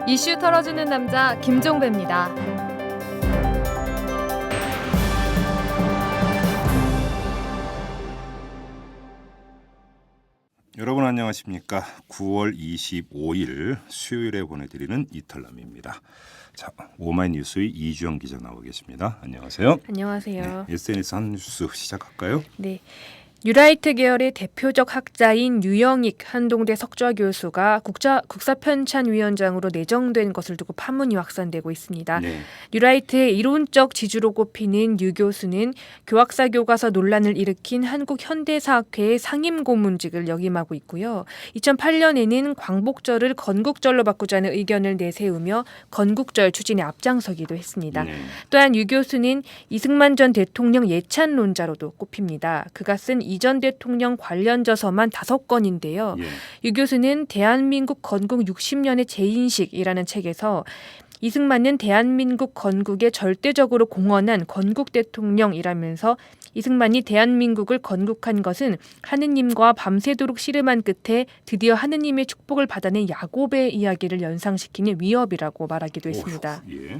이슈 털어주는 남자 김종배입니다. 여러분 안녕하십니까? 9월 25일 수요일에 보내드리는 이털남입니다. 자, 오마이뉴스의 이주영 기자 나오고 계십니다. 안녕하세요. 안녕하세요. 네, SNS 한 뉴스 시작할까요? 네. 뉴라이트 계열의 대표적 학자인 유영익 한동대 석좌 교수가 국사편찬위원장으로 내정된 것을 두고 파문이 확산되고 있습니다. 네. 뉴라이트의 이론적 지주로 꼽히는 유 교수는 교학사 교과서 논란을 일으킨 한국현대사학회의 상임고문직을 역임하고 있고요. 2008년에는 광복절을 건국절로 바꾸자는 의견을 내세우며 건국절 추진에 앞장서기도 했습니다. 네. 또한 유 교수는 이승만 전 대통령 예찬론자로도 꼽힙니다. 그가 쓴 이전 대통령 관련 저서만 5건인데요. 예. 유 교수는 대한민국 건국 60년의 재인식이라는 책에서 이승만은 대한민국 건국에 절대적으로 공헌한 건국 대통령이라면서 이승만이 대한민국을 건국한 것은 하느님과 밤새도록 씨름한 끝에 드디어 하느님의 축복을 받아낸 야곱의 이야기를 연상시키는 위협이라고 말하기도 했습니다. 오휴, 예.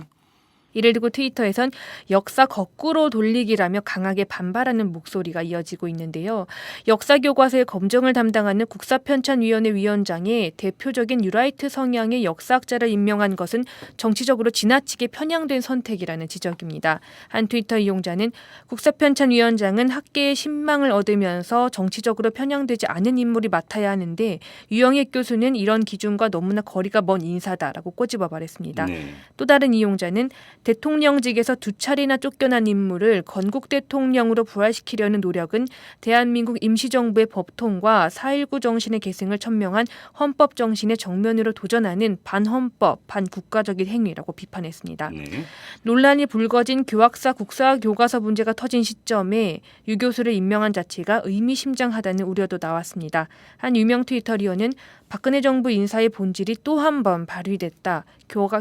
이를 두고 트위터에선 역사 거꾸로 돌리기라며 강하게 반발하는 목소리가 이어지고 있는데요. 역사교과서의 검정을 담당하는 국사편찬위원회 위원장에 대표적인 뉴라이트 성향의 역사학자를 임명한 것은 정치적으로 지나치게 편향된 선택이라는 지적입니다. 한 트위터 이용자는 국사편찬위원장은 학계의 신망을 얻으면서 정치적으로 편향되지 않은 인물이 맡아야 하는데 유영익 교수는 이런 기준과 너무나 거리가 먼 인사다라고 꼬집어 말했습니다. 네. 또 다른 이용자는 대통령직에서 2차례나 쫓겨난 인물을 건국 대통령으로 부활시키려는 노력은 대한민국 임시정부의 법통과 4.19 정신의 계승을 천명한 헌법 정신의 정면으로 도전하는 반헌법, 반국가적인 행위라고 비판했습니다. 네. 논란이 불거진 교학사 국사교과서 문제가 터진 시점에 유 교수를 임명한 자체가 의미심장하다는 우려도 나왔습니다. 한 유명 트위터리어는 박근혜 정부 인사의 본질이 또 한 번 발휘됐다.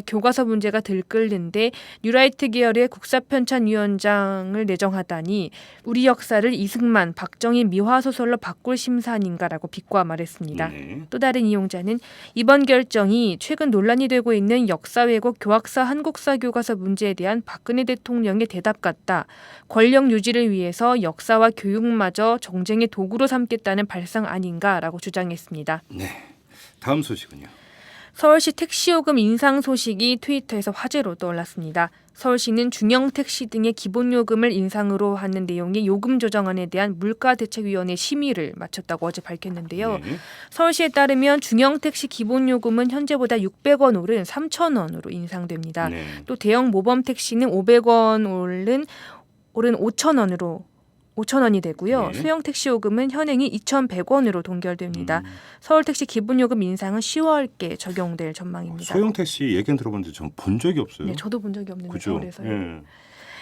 교과서 문제가 들끓는데 뉴라이트 계열의 국사편찬위원장을 내정하다니 우리 역사를 이승만, 박정희 미화소설로 바꿀 심사 아닌가라고 비꼬아 말했습니다. 네. 또 다른 이용자는 이번 결정이 최근 논란이 되고 있는 역사 왜곡 교학사 한국사 교과서 문제에 대한 박근혜 대통령의 대답 같다. 권력 유지를 위해서 역사와 교육마저 정쟁의 도구로 삼겠다는 발상 아닌가라고 주장했습니다. 네. 다음 소식은요. 서울시 택시요금 인상 소식이 트위터에서 화제로 떠올랐습니다. 서울시는 중형택시 등의 기본요금을 인상으로 하는 내용의 요금 조정안에 대한 물가대책위원회 심의를 마쳤다고 어제 밝혔는데요. 네. 서울시에 따르면 중형택시 기본요금은 현재보다 600원 오른 3,000원으로 인상됩니다. 네. 또 대형 모범택시는 500원 오른 5,000원이 되고요. 네. 소형 택시 요금은 현행이 2,100원으로 동결됩니다. 서울 택시 기본 요금 인상은 10월께 적용될 전망입니다. 소형 택시 얘기는 들어봤는데 전 본 적이 없어요. 네, 저도 본 적이 없는데 그죠? 서울에서요. 예.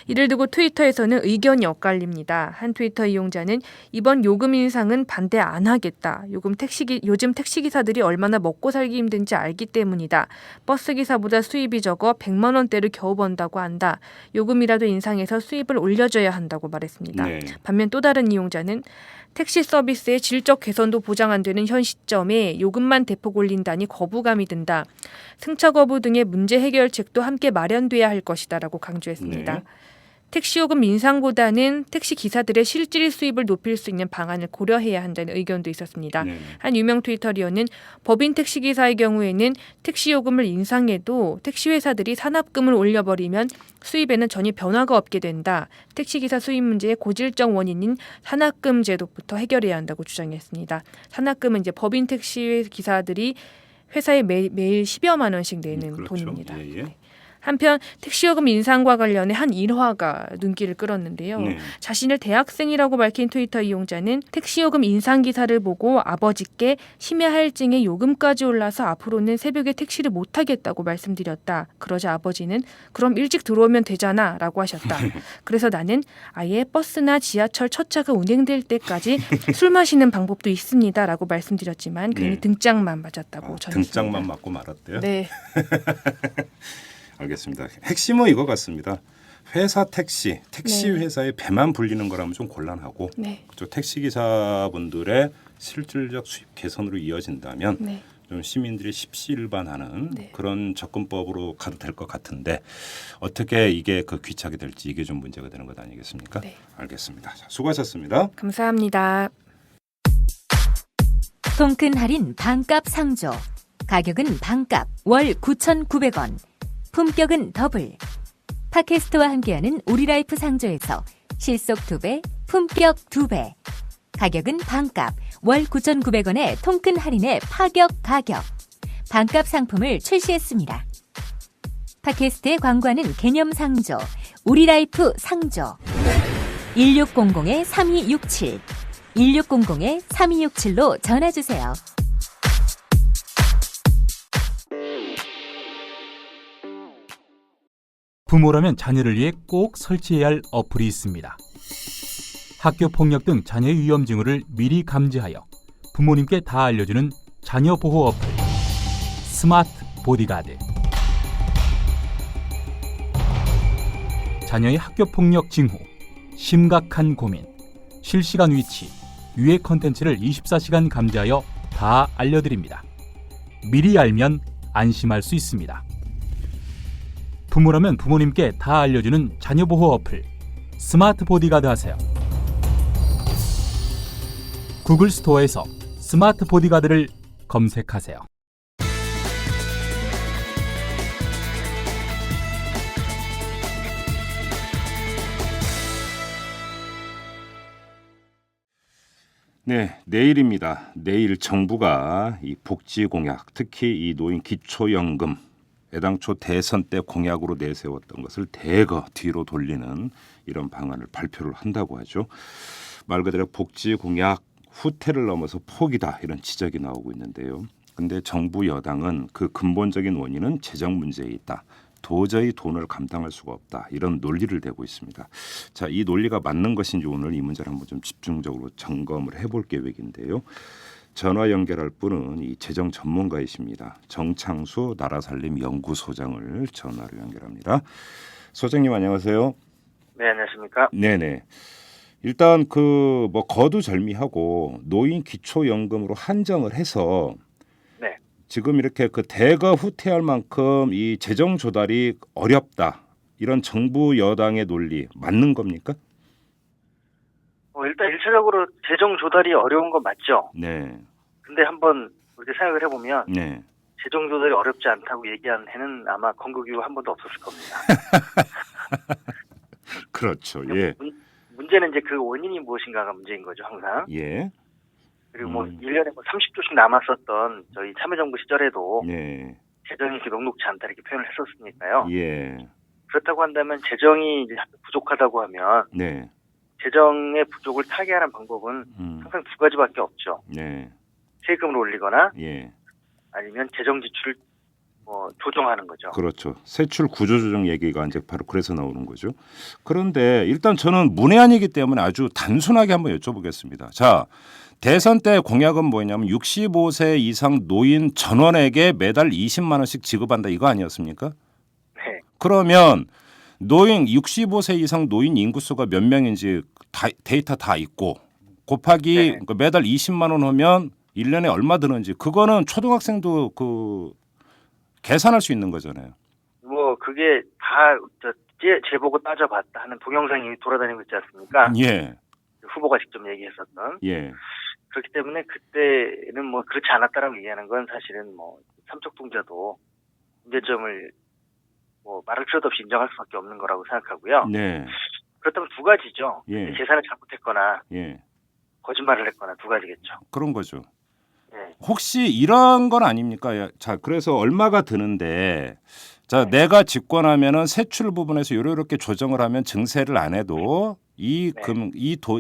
이를 두고 트위터에서는 의견이 엇갈립니다. 한 트위터 이용자는 이번 요금 인상은 반대 안 하겠다. 요즘 택시기사들이 얼마나 먹고 살기 힘든지 알기 때문이다. 버스기사보다 수입이 적어 100만 원대를 겨우 번다고 한다. 요금이라도 인상해서 수입을 올려줘야 한다고 말했습니다. 네. 반면 또 다른 이용자는 택시 서비스의 질적 개선도 보장 안 되는 현 시점에 요금만 대폭 올린다니 거부감이 든다. 승차 거부 등의 문제 해결책도 함께 마련돼야 할 것이다라고 강조했습니다. 네. 택시요금 인상보다는 택시 기사들의 실질 수입을 높일 수 있는 방안을 고려해야 한다는 의견도 있었습니다. 네. 한 유명 트위터리어는 법인 택시기사의 경우에는 택시요금을 인상해도 택시회사들이 산업금을 올려버리면 수입에는 전혀 변화가 없게 된다. 택시기사 수입 문제의 고질적 원인인 산학금 제도부터 해결해야 한다고 주장했습니다. 산학금은 이제 법인 택시기사들이 회사에 매일 10여만 원씩 내는 그렇죠. 돈입니다. 예, 예. 한편 택시요금 인상과 관련해 한 일화가 눈길을 끌었는데요. 네. 자신을 대학생이라고 밝힌 트위터 이용자는 택시요금 인상 기사를 보고 아버지께 심야할증에 요금까지 올라서 앞으로는 새벽에 택시를 못 타겠다고 말씀드렸다. 그러자 아버지는 그럼 일찍 들어오면 되잖아 라고 하셨다. 그래서 나는 아예 버스나 지하철 첫 차가 운행될 때까지 술 마시는 방법도 있습니다 라고 말씀드렸지만 괜히 네. 등짝만 맞았다고 전했습니다. 등짝만 맞고 말았대요. 네. 알겠습니다. 핵심은 이거 같습니다. 회사 택시 네. 회사에 배만 불리는 거라면 좀 곤란하고 네. 택시 기사분들의 실질적 수입 개선으로 이어진다면 네. 좀 시민들이 십시일반하는 네. 그런 접근법으로 가도 될 것 같은데 어떻게 이게 그 귀착이 될지 이게 좀 문제가 되는 것 아니겠습니까? 네. 알겠습니다. 자, 수고하셨습니다. 감사합니다. 통큰 할인 반값 상조. 가격은 반값 월 9,900원. 품격은 더블. 팟캐스트와 함께하는 우리라이프 상조에서 실속 2배, 품격 2배. 가격은 반값 월 9,900원의 통큰 할인의 파격 가격. 반값 상품을 출시했습니다. 팟캐스트에 광고하는 개념 상조, 우리라이프 상조. 1600-3267, 1600-3267로 전화주세요. 부모라면 자녀를 위해 꼭 설치해야 할 어플이 있습니다. 학교 폭력 등 자녀의 위험 징후를 미리 감지하여 부모님께 다 알려주는 자녀 보호 어플 스마트 보디가드. 자녀의 학교 폭력 징후, 심각한 고민, 실시간 위치, 유해 컨텐츠를 24시간 감지하여 다 알려드립니다. 미리 알면 안심할 수 있습니다. 부모라면 부모님께 다 알려주는 자녀 보호 어플 스마트 보디가드 하세요. 구글 스토어에서 스마트 보디가드를 검색하세요. 네, 내일입니다. 내일 정부가 이 복지 공약, 특히 이 노인 기초연금 애당초 대선 때 공약으로 내세웠던 것을 대거 뒤로 돌리는 이런 방안을 발표를 한다고 하죠. 말 그대로 복지 공약 후퇴를 넘어서 포기다 이런 지적이 나오고 있는데요. 근데 정부 여당은 그 근본적인 원인은 재정 문제에 있다. 도저히 돈을 감당할 수가 없다. 이런 논리를 대고 있습니다. 자, 이 논리가 맞는 것인지 오늘 이 문제를 한번 좀 집중적으로 점검을 해볼 계획인데요. 전화 연결할 분은 이 재정 전문가이십니다. 정창수 나라살림 연구소장을 전화로 연결합니다. 소장님 안녕하세요. 네, 안녕하십니까? 네네. 일단 그 뭐 거두절미하고 노인 기초연금으로 한정을 해서 네. 지금 이렇게 그 대거 후퇴할 만큼 이 재정 조달이 어렵다. 이런 정부 여당의 논리 맞는 겁니까? 일단 일차적으로 재정 조달이 어려운 건 맞죠. 네. 근데 한번 이렇게 생각을 해보면 네. 재정 조달이 어렵지 않다고 얘기한 해는 아마 건국 이후 한 번도 없었을 겁니다. 그렇죠. 예. 문제는 이제 그 원인이 무엇인가가 문제인 거죠, 항상. 예. 그리고 뭐 1년에 뭐 30조씩 남았었던 저희 참여정부 시절에도 네. 재정이 이렇게 녹록지 않다 이렇게 표현을 했었으니까요. 예. 그렇다고 한다면 재정이 이제 부족하다고 하면 네. 재정의 부족을 타개하는 방법은 항상 두 가지밖에 없죠. 네. 세금을 올리거나 예. 아니면 재정 지출을 조정하는 거죠. 그렇죠. 세출 구조조정 얘기가 이제 바로 그래서 나오는 거죠. 그런데 일단 저는 문외한이기 때문에 아주 단순하게 한번 여쭤보겠습니다. 자, 대선 때 공약은 뭐냐면 65세 이상 노인 전원에게 매달 20만 원씩 지급한다 이거 아니었습니까? 네. 그러면 노인 65세 이상 노인 인구수가 몇 명인지 데이터 다 있고 곱하기 네. 그러니까 매달 20만 원 하면 1년에 얼마 드는지 그거는 초등학생도 그 계산할 수 있는 거잖아요. 뭐 그게 다 재보고 따져봤다 하는 동영상이 돌아다니고 있지 않습니까? 예. 후보가 직접 얘기했었던. 예. 그렇기 때문에 그때는 뭐 그렇지 않았다라고 얘기하는 건 사실은 뭐 삼척동자도 문제점을 뭐 말할 필요도 없이 인정할 수밖에 없는 거라고 생각하고요. 네. 그렇다면 두 가지죠. 예. 계산을 잘못했거나 예. 거짓말을 했거나 두 가지겠죠. 그런 거죠. 네. 혹시 이런 건 아닙니까? 자, 그래서 얼마가 드는데 자, 네. 내가 집권하면은 세출 부분에서 요렇게 조정을 하면 증세를 안 해도 이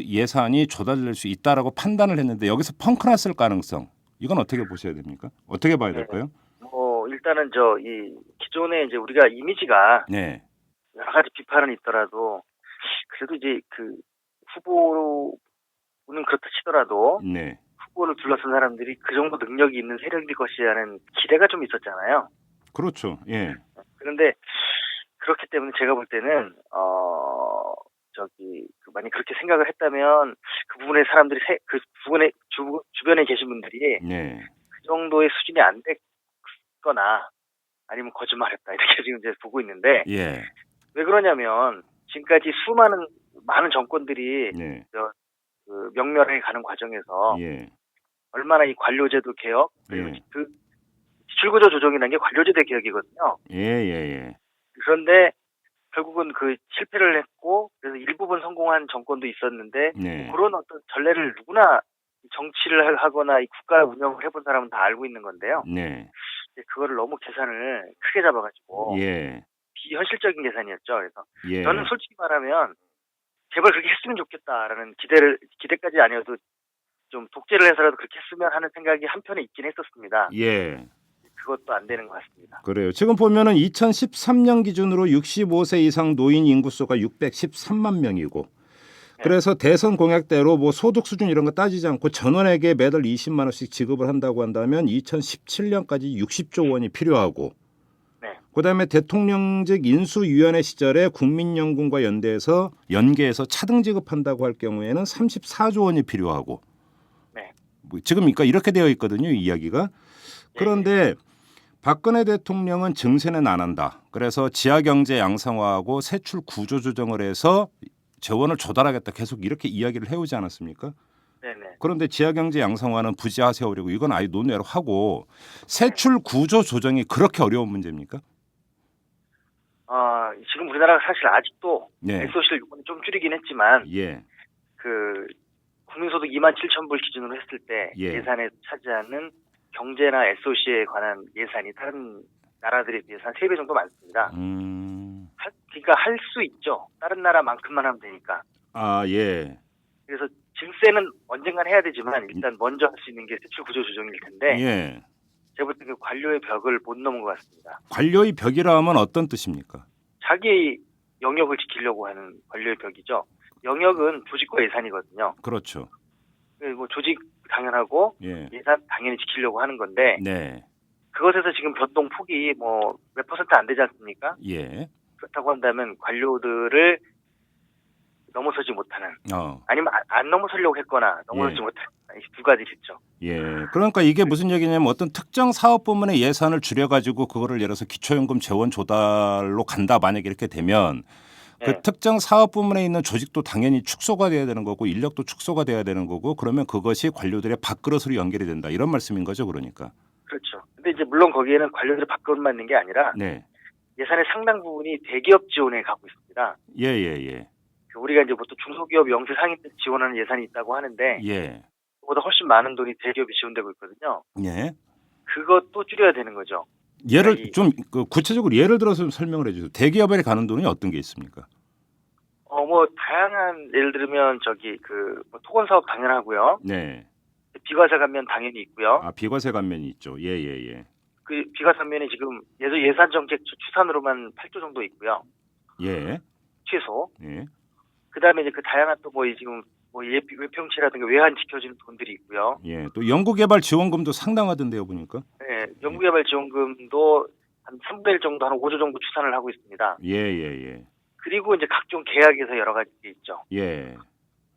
예산이 조달될 수 있다라고 판단을 했는데 여기서 펑크 났을 가능성 이건 어떻게 보셔야 됩니까? 어떻게 봐야 될까요? 뭐 일단은 이 기존에 이제 우리가 이미지가 네. 여러 가지 비판은 있더라도 그래도 이제 그 후보는 그렇다 치더라도 네. 후보를 둘러싼 사람들이 그 정도 능력이 있는 세력일 것이라는 기대가 좀 있었잖아요. 그렇죠. 예. 그런데 그렇기 때문에 제가 볼 때는 만약 그렇게 생각을 했다면 그 부분에 사람들이 그 부분에 주변에 계신 분들이 네. 그 정도의 수준이 안 됐거나 아니면 거짓말했다 이렇게 지금 이제 보고 있는데 예. 왜 그러냐면 지금까지 많은 정권들이 네. 그 명멸해 가는 과정에서 예. 얼마나 이 관료제도 개혁 그리고 예. 그 지출구조 조정이라는 게 관료제도 개혁이거든요. 예. 그런데 결국은 그 실패를 했고 그래서 일부분 성공한 정권도 있었는데 네. 그런 어떤 전례를 누구나 정치를 하거나 이 국가 운영을 해본 사람은 다 알고 있는 건데요. 네. 그거를 너무 계산을 크게 잡아가지고 예. 비현실적인 계산이었죠. 그래서 예. 저는 솔직히 말하면 제발 그렇게 했으면 좋겠다라는 기대까지 아니어도 좀 독재를 해서라도 그렇게 했으면 하는 생각이 한편에 있긴 했었습니다. 예. 그것도 안 되는 것 같습니다. 그래요. 지금 보면은 2013년 기준으로 65세 이상 노인 인구수가 613만 명이고 그래서 대선 공약대로 뭐 소득 수준 이런 거 따지지 않고 전원에게 매달 20만 원씩 지급을 한다고 한다면 2017년까지 60조 원이 필요하고 네. 그다음에 대통령직 인수위원회 시절에 국민연금과 연계해서 차등 지급한다고 할 경우에는 34조 원이 필요하고 네. 뭐 지금 그러니까 이렇게 되어 있거든요, 이 이야기가. 그런데 박근혜 대통령은 증세는 안 한다. 그래서 지하경제 양성화하고 세출 구조 조정을 해서 재원을 조달하겠다. 계속 이렇게 이야기를 해오지 않았습니까? 네네. 그런데 지하경제 양성화는 부지하세요. 그리고 이건 아예 논외로 하고 세출 구조 조정이 그렇게 어려운 문제입니까? 지금 우리나라가 사실 아직도 네. SOC를 이번에 좀 줄이긴 했지만 예. 그 국민소득 27,000불 기준으로 했을 때 예. 예산에 차지하는 경제나 SOC에 관한 예산이 다른 나라들에 비해서 한 3배 정도 많습니다. 그러니까 할 수 있죠. 다른 나라만큼만 하면 되니까. 아, 예. 그래서 증세는 언젠간 해야 되지만 일단 먼저 할 수 있는 게 세출 구조 조정일 텐데 예. 제가 볼 때 그 관료의 벽을 못 넘은 것 같습니다. 관료의 벽이라 하면 어떤 뜻입니까? 자기 영역을 지키려고 하는 관료의 벽이죠. 영역은 조직과 예산이거든요. 그렇죠. 뭐 조직 당연하고 예. 예산 당연히 지키려고 하는 건데 네. 그것에서 지금 변동 폭이 뭐 몇 % 안 되지 않습니까? 예. 그렇다고 한다면 관료들을 넘어서지 못하는 아니면 안 넘어서려고 했거나 넘어서지 예. 못하는 이 두 가지겠죠. 예. 그러니까 이게 무슨 얘기냐면 어떤 특정 사업 부문의 예산을 줄여가지고 그거를 예를 들어서 기초연금 재원 조달로 간다 만약에 이렇게 되면 그 네. 특정 사업 부문에 있는 조직도 당연히 축소가 돼야 되는 거고 인력도 축소가 돼야 되는 거고 그러면 그것이 관료들의 밥그릇으로 연결이 된다 이런 말씀인 거죠, 그러니까. 그렇죠. 근데 이제 물론 거기에는 관료들의 밥그릇만 있는 게 아니라 네. 예산의 상당 부분이 대기업 지원에 가고 있습니다. 예. 우리가 이제 보통 중소기업 영세 상인 때 지원하는 예산이 있다고 하는데 예. 그보다 훨씬 많은 돈이 대기업이 지원되고 있거든요. 예. 그것도 줄여야 되는 거죠. 예를 좀 구체적으로 예를 들어서 좀 설명을 해 주세요. 대기업에 가는 돈이 어떤 게 있습니까? 뭐 다양한 예를 들면 뭐 토건 사업 당연하고요. 네. 비과세 감면 당연히 있고요. 아, 비과세 감면이 있죠. 예. 그 비과세 감면이 지금 예산 정책 추산으로만 8조 정도 있고요. 예. 최소. 예. 그다음에 이제 그 다양한 또 뭐 지금 뭐 외평치라든가 외환 지켜주는 돈들이 있고요. 예. 또 연구개발 지원금도 상당하던데요, 보니까. 네, 연구개발 지원금도 한 3분의 1 정도 한 5조 정도 추산을 하고 있습니다. 예. 그리고 이제 각종 계약에서 여러 가지 게 있죠. 예.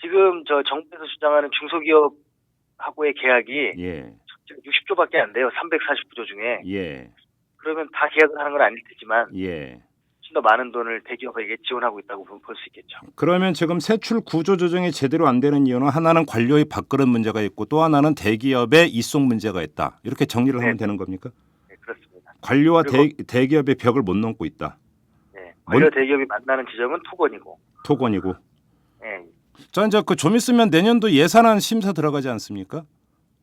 지금 저 정부에서 주장하는 중소기업하고의 계약이 예. 60조밖에 안 돼요. 349조 중에. 예. 그러면 다 계약을 하는 건 아닐 테지만 예. 훨씬 더 많은 돈을 대기업에게 지원하고 있다고 볼 수 있겠죠. 그러면 지금 세출 구조 조정이 제대로 안 되는 이유는 하나는 관료의 밥그릇 문제가 있고 또 하나는 대기업의 이송 문제가 있다. 이렇게 정리를 하면 되는 겁니까? 네, 그렇습니다. 관료와 대기업의 벽을 못 넘고 있다. 네, 관료 대기업이 만나는 지점은 토건이고. 토건이고. 네. 자, 이제 그 좀 있으면 내년도 예산안 심사 들어가지 않습니까?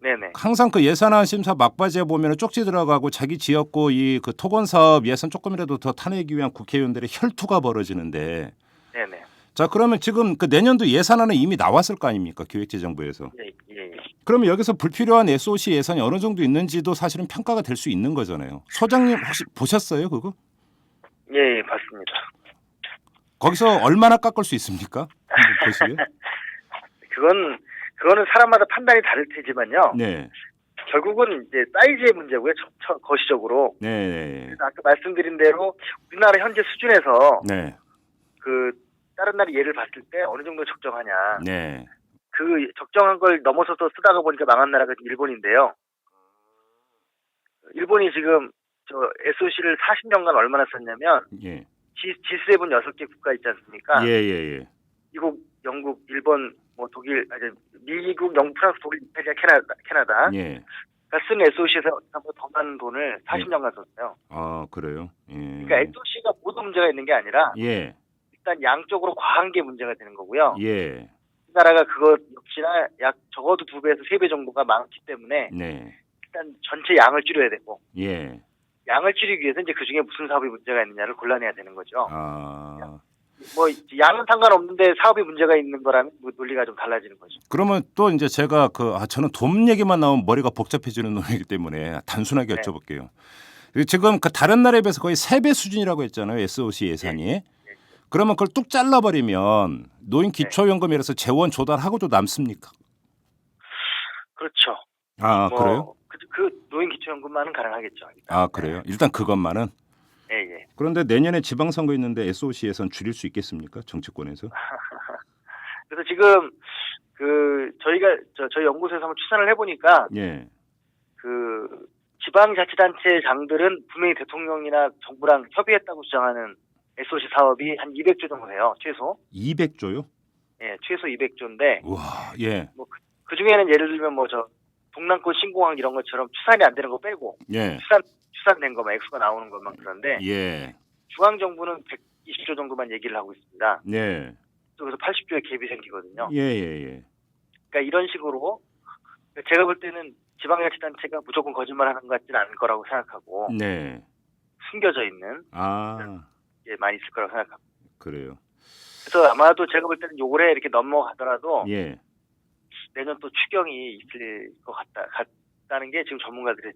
네네. 항상 그 예산안 심사 막바지에 보면 쪽지 들어가고 자기 지역구 이 그 토건 사업 예산 조금이라도 더 타내기 위한 국회의원들의 혈투가 벌어지는데. 네네. 자, 그러면 지금 그 내년도 예산안은 이미 나왔을 거 아닙니까? 기획재정부에서. 예. 그러면 여기서 불필요한 SOC 예산이 어느 정도 있는지도 사실은 평가가 될 수 있는 거잖아요. 소장님 혹시 보셨어요, 그거? 예, 봤습니다. 거기서 얼마나 깎을 수 있습니까? 한번 보시게. 그거는 사람마다 판단이 다를 테지만요. 네. 결국은 이제 사이즈의 문제고요. 거시적으로. 네. 그래서 아까 말씀드린 대로 우리나라 현재 수준에서 네. 그 다른 나라 예를 봤을 때 어느 정도 적정하냐. 네. 그 적정한 걸 넘어서서 쓰다가 보니까 망한 나라가 일본인데요. 일본이 지금 저 SOC를 40년간 얼마나 썼냐면 예. G7 6개 국가 있지 않습니까? 예. 미국, 영국, 일본, 뭐 독일, 미국, 영국, 프랑스, 독일, 이탈리아, 캐나다 예. 쓴 SOC에서 더 많은 돈을 40년간 썼어요. 아, 그래요? 예. 그러니까 SOC가 모두 문제가 있는 게 아니라 예. 일단 양쪽으로 과한 게 문제가 되는 거고요. 예. 우리나라가 그것 역시나 약 적어도 2배에서 3배 정도가 많기 때문에 네. 일단 전체 양을 줄여야 되고 예. 양을 줄이기 위해서 이제 그 중에 무슨 사업이 문제가 있느냐를 골라내야 되는 거죠. 아. 뭐 양은 상관없는데 사업이 문제가 있는 거라면 뭐 논리가 좀 달라지는 거죠. 그러면 또 이제 제가 저는 돈 얘기만 나오면 머리가 복잡해지는 놈이기 때문에 단순하게 네. 여쭤볼게요. 지금 그 다른 나라에 비해서 거의 3배 수준이라고 했잖아요. SOC 예산이. 그러면 그걸 뚝 잘라버리면 노인 기초연금이라서 재원 조달하고도 남습니까? 그렇죠. 아, 뭐 그래요? 그 노인 기초연금만은 가능하겠죠. 일단. 아, 그래요? 일단 그것만은. 예. 그런데 내년에 지방선거 있는데 SOC 예산 줄일 수 있겠습니까? 정치권에서? 그래서 지금 저희가 저희 연구소에서 한번 추산을 해보니까 예. 그 지방자치단체장들은 분명히 대통령이나 정부랑 협의했다고 주장하는 SOC 사업이 한 200조 정도 돼요. 최소. 200조요? 예, 최소 200조인데 우와, 예. 뭐 그 중에는 예를 들면 뭐 동남권 신공항 이런 것처럼 추산이 안 되는 거 빼고 예. 추산된 거만 액수가 나오는 것만 그런데 예. 중앙 정부는 120조 정도만 얘기를 하고 있습니다. 예. 그래서 80조의 갭이 생기거든요. 예. 그러니까 이런 식으로 제가 볼 때는 지방자치단체가 무조건 거짓말하는 것 같지는 않을 거라고 생각하고 네. 숨겨져 있는 아, 게 많이 있을 거라고 생각합니다. 그래요. 그래서 아마도 제가 볼 때는 올해 이렇게 넘어가더라도 예. 내년 또 추경이 있을 것 같다는 게 지금 전문가들의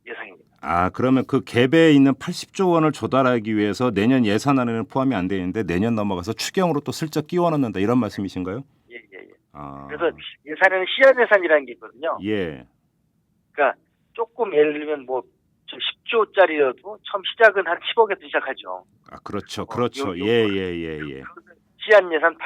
예상입니다. 아, 그러면 그 갭에 있는 80조 원을 조달하기 위해서 내년 예산안에는 포함이 안 되는데 내년 넘어가서 추경으로 또 슬쩍 끼워 넣는다 이런 말씀이신가요? 예. 아. 그래서 예산에는 시한 예산이라는 게 있거든요. 예. 그러니까 조금 예를 들면 뭐 10조짜리여도 처음 시작은 한 10억에서 시작하죠. 아, 그렇죠. 요 예. 시한 예산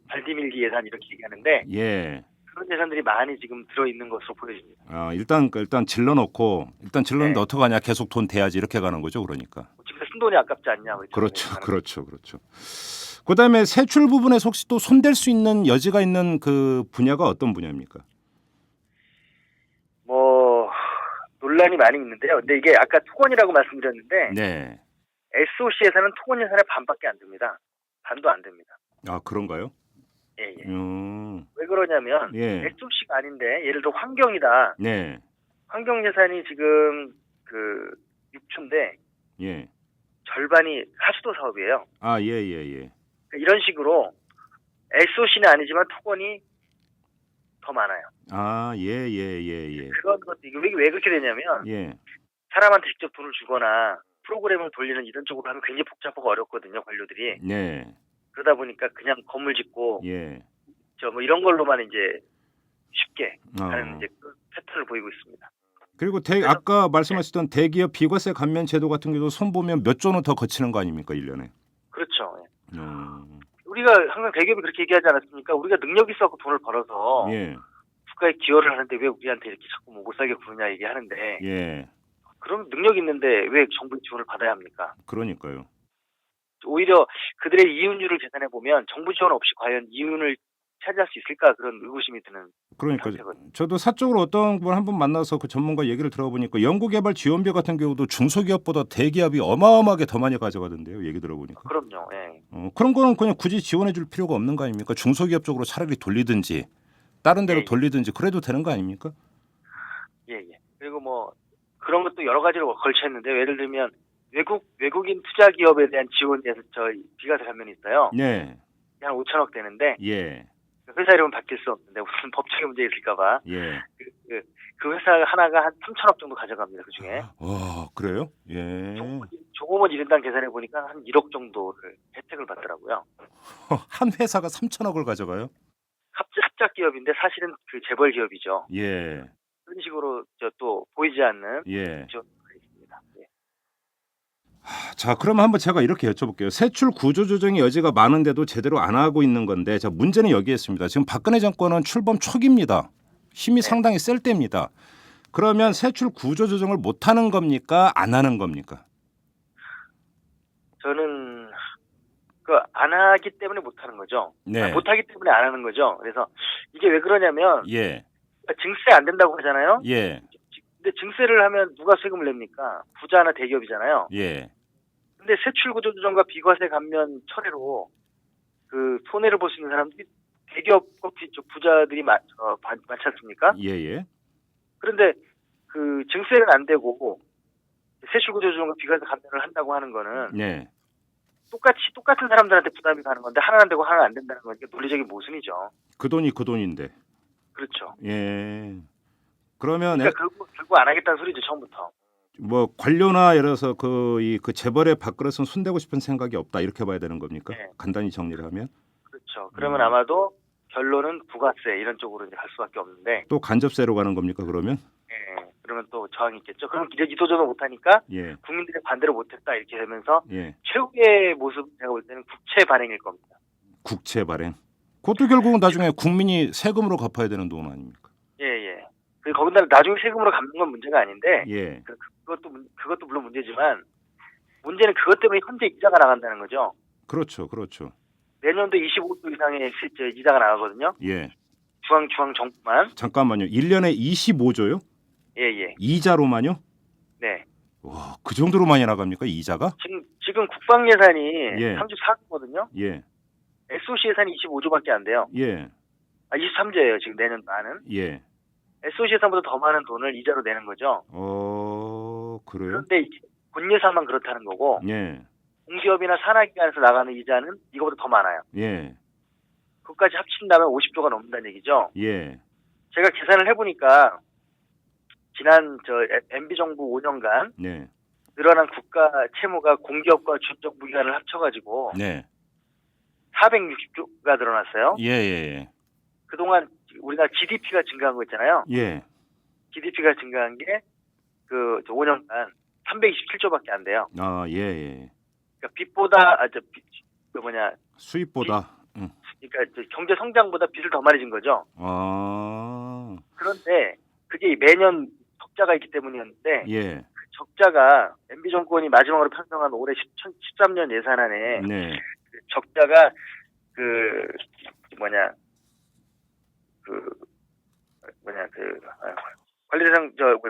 발디밀기 예산 이렇게 얘기하는데 예. 그런 예산들이 많이 지금 들어있는 것으로 보여집니다. 아, 일단 질러놓는데 네. 어떡하냐 계속 돈 대야지 이렇게 가는 거죠, 그러니까. 지금 쓴 돈이 아깝지 않냐. 뭐 이런 그렇죠. 그다음에 세출 부분에서 혹시 또 손댈 수 있는 여지가 있는 그 분야가 어떤 분야입니까? 뭐 논란이 많이 있는데요. 근데 이게 아까 토건이라고 말씀드렸는데 네. SOC에서는 토건 예산의 반밖에 안 됩니다. 반도 안 됩니다. 아, 그런가요? 예. 예. 왜 그러냐면 SOC가 아닌데 예를 들어 환경이다. 네. 환경 예산이 지금 6조인데 예. 절반이 하수도 사업이에요. 아, 예. 그러니까 이런 식으로 SOC는 아니지만 토건이 더 많아요. 아, 예. 그런 것도 이게 왜 그렇게 되냐면 예. 사람한테 직접 돈을 주거나 프로그램을 돌리는 이런 쪽으로 하면 굉장히 복잡하고 어렵거든요, 관료들이. 네. 그러다 보니까 그냥 건물 짓고 예. 뭐 이런 걸로만 이제 쉽게 하는 이제 그 패턴을 보이고 있습니다. 그리고 아까 말씀하셨던 대기업 비과세 감면 제도 같은 경우도 손 보면 몇 조는 더 거치는 거 아닙니까, 1년에? 그렇죠. 우리가 항상 대기업이 그렇게 얘기하지 않았습니까? 우리가 능력 있어서 돈을 벌어서 예. 국가에 기여를 하는데 왜 우리한테 이렇게 자꾸 못 살게 구느냐 얘기하는데 예. 그럼 능력 있는데 왜 정부의 지원을 받아야 합니까? 그러니까요. 오히려 그들의 이윤율을 계산해 보면 정부 지원 없이 과연 이윤을 차지할 수 있을까 그런 의구심이 드는 그러니까 상태거든요. 저도 사적으로 어떤 분 한 분 만나서 그 전문가 얘기를 들어보니까 연구개발 지원비 같은 경우도 중소기업보다 대기업이 어마어마하게 더 많이 가져가던데요. 얘기 들어보니까. 그럼요. 예. 그런 거는 그냥 굳이 지원해 줄 필요가 없는 거 아닙니까? 중소기업 쪽으로 차라리 돌리든지 다른 데로 돌리든지 그래도 되는 거 아닙니까? 예. 그리고 뭐 그런 것도 여러 가지로 걸쳐 있는데 예를 들면 외국인 투자 기업에 대한 지원에서 저희 비과세 감면이 있어요. 네. 한 5천억 되는데 예. 회사 이름은 바뀔 수 없는데 무슨 법적인 문제 있을까봐 예. 그 회사 하나가 한 3천억 정도 가져갑니다. 그 중에. 그래요? 예. 조금은 1인당 계산해 보니까 한 1억 정도를 혜택을 받더라고요. 한 회사가 3천억을 가져가요? 합작 기업인데 사실은 그 재벌 기업이죠. 예. 그런 식으로 또 보이지 않는 예. 지원가 있습니다. 예. 자, 그러면 한번 제가 이렇게 여쭤볼게요. 세출 구조 조정의 여지가 많은데도 제대로 안 하고 있는 건데, 자, 문제는 여기에 있습니다. 지금 박근혜 정권은 출범 초기입니다. 힘이 상당히 셀 때입니다. 그러면 세출 구조 조정을 못 하는 겁니까? 안 하는 겁니까? 저는 그 안 하기 때문에 못 하는 거죠. 네. 못 하기 때문에 안 하는 거죠. 그래서 이게 왜 그러냐면 예. 증세 안 된다고 하잖아요. 예. 근데 증세를 하면 누가 세금을 냅니까? 부자나 대기업이잖아요. 예. 근데 세출 구조 조정과 비과세 감면 철회로 그 손해를 볼 수 있는 사람들이 대기업 부자들이 많지 않습니까? 예, 예. 그런데 그 증세는 안 되고 세출 구조 조정과 비과세 감면을 한다고 하는 거는 네. 똑같은 사람들한테 부담이 가는 건데 하나는 되고 하나는 안 된다는 거니까 논리적인 모순이죠. 그 돈이 그 돈인데. 그렇죠. 예. 그러면 그러니까 결국 안 하겠다는 소리죠, 처음부터. 뭐 관료나 예를 들어서 그 재벌의 밥그릇은 손대고 싶은 생각이 없다 이렇게 봐야 되는 겁니까? 네. 간단히 정리를 하면 그렇죠. 그러면 아마도 결론은 부가세 이런 쪽으로 이제 갈 수밖에 없는데, 또 간접세로 가는 겁니까? 그러면 그러면 또 저항이 있겠죠. 그럼 이제 이도저도 못하니까 예, 국민들의 반대로 못했다 이렇게 되면서 예, 최후의 모습 제가 볼 때는 국채 발행일 겁니다. 국채 발행. 그것도 결국은 나중에 국민이 세금으로 갚아야 되는 돈 아닙니까? 예. 그 거기다 나중에 세금으로 갚는 건 문제가 아닌데, 예, 그것도 물론 문제지만 문제는 그것 때문에 현재 이자가 나간다는 거죠. 그렇죠, 그렇죠. 내년도 25조 이상의 이자가 나가거든요. 예, 중앙 정부만. 잠깐만요. 1년에 25조요? 예. 이자로만요? 네. 와, 그 정도로 많이 나갑니까? 이자가? 지금 국방 예산이 예. 34조거든요. 예, SOC 예산이 25조밖에 안 돼요. 예, 23조예요. 지금 내년 안은. 예. SOC 예산보다 더 많은 돈을 이자로 내는 거죠. 그래요? 그런데 이제 본 예산만 그렇다는 거고, 예, 공기업이나 산하기관에서 나가는 이자는 이거보다 더 많아요. 예, 그것까지 합친다면 50조가 넘는다는 얘기죠. 예, 제가 계산을 해보니까 지난 MB 정부 5년간 네, 늘어난 국가 채무가 공기업과 주적 무기관을 합쳐가지고 네, 460조가 늘어났어요. 예. 그동안 우리나라 GDP가 증가한 거 있잖아요. 예. GDP가 증가한 게 그 5년간 327조밖에 안 돼요. 예. 그러니까 빚보다 수입보다. 그러니까 경제 성장보다 빚을 더 많이 진 거죠. 아. 그런데 그게 매년 적자가 있기 때문이었는데 예. 그 적자가 MB 정권이 마지막으로 편성한 올해 2013년 예산안에 네. 그 적자가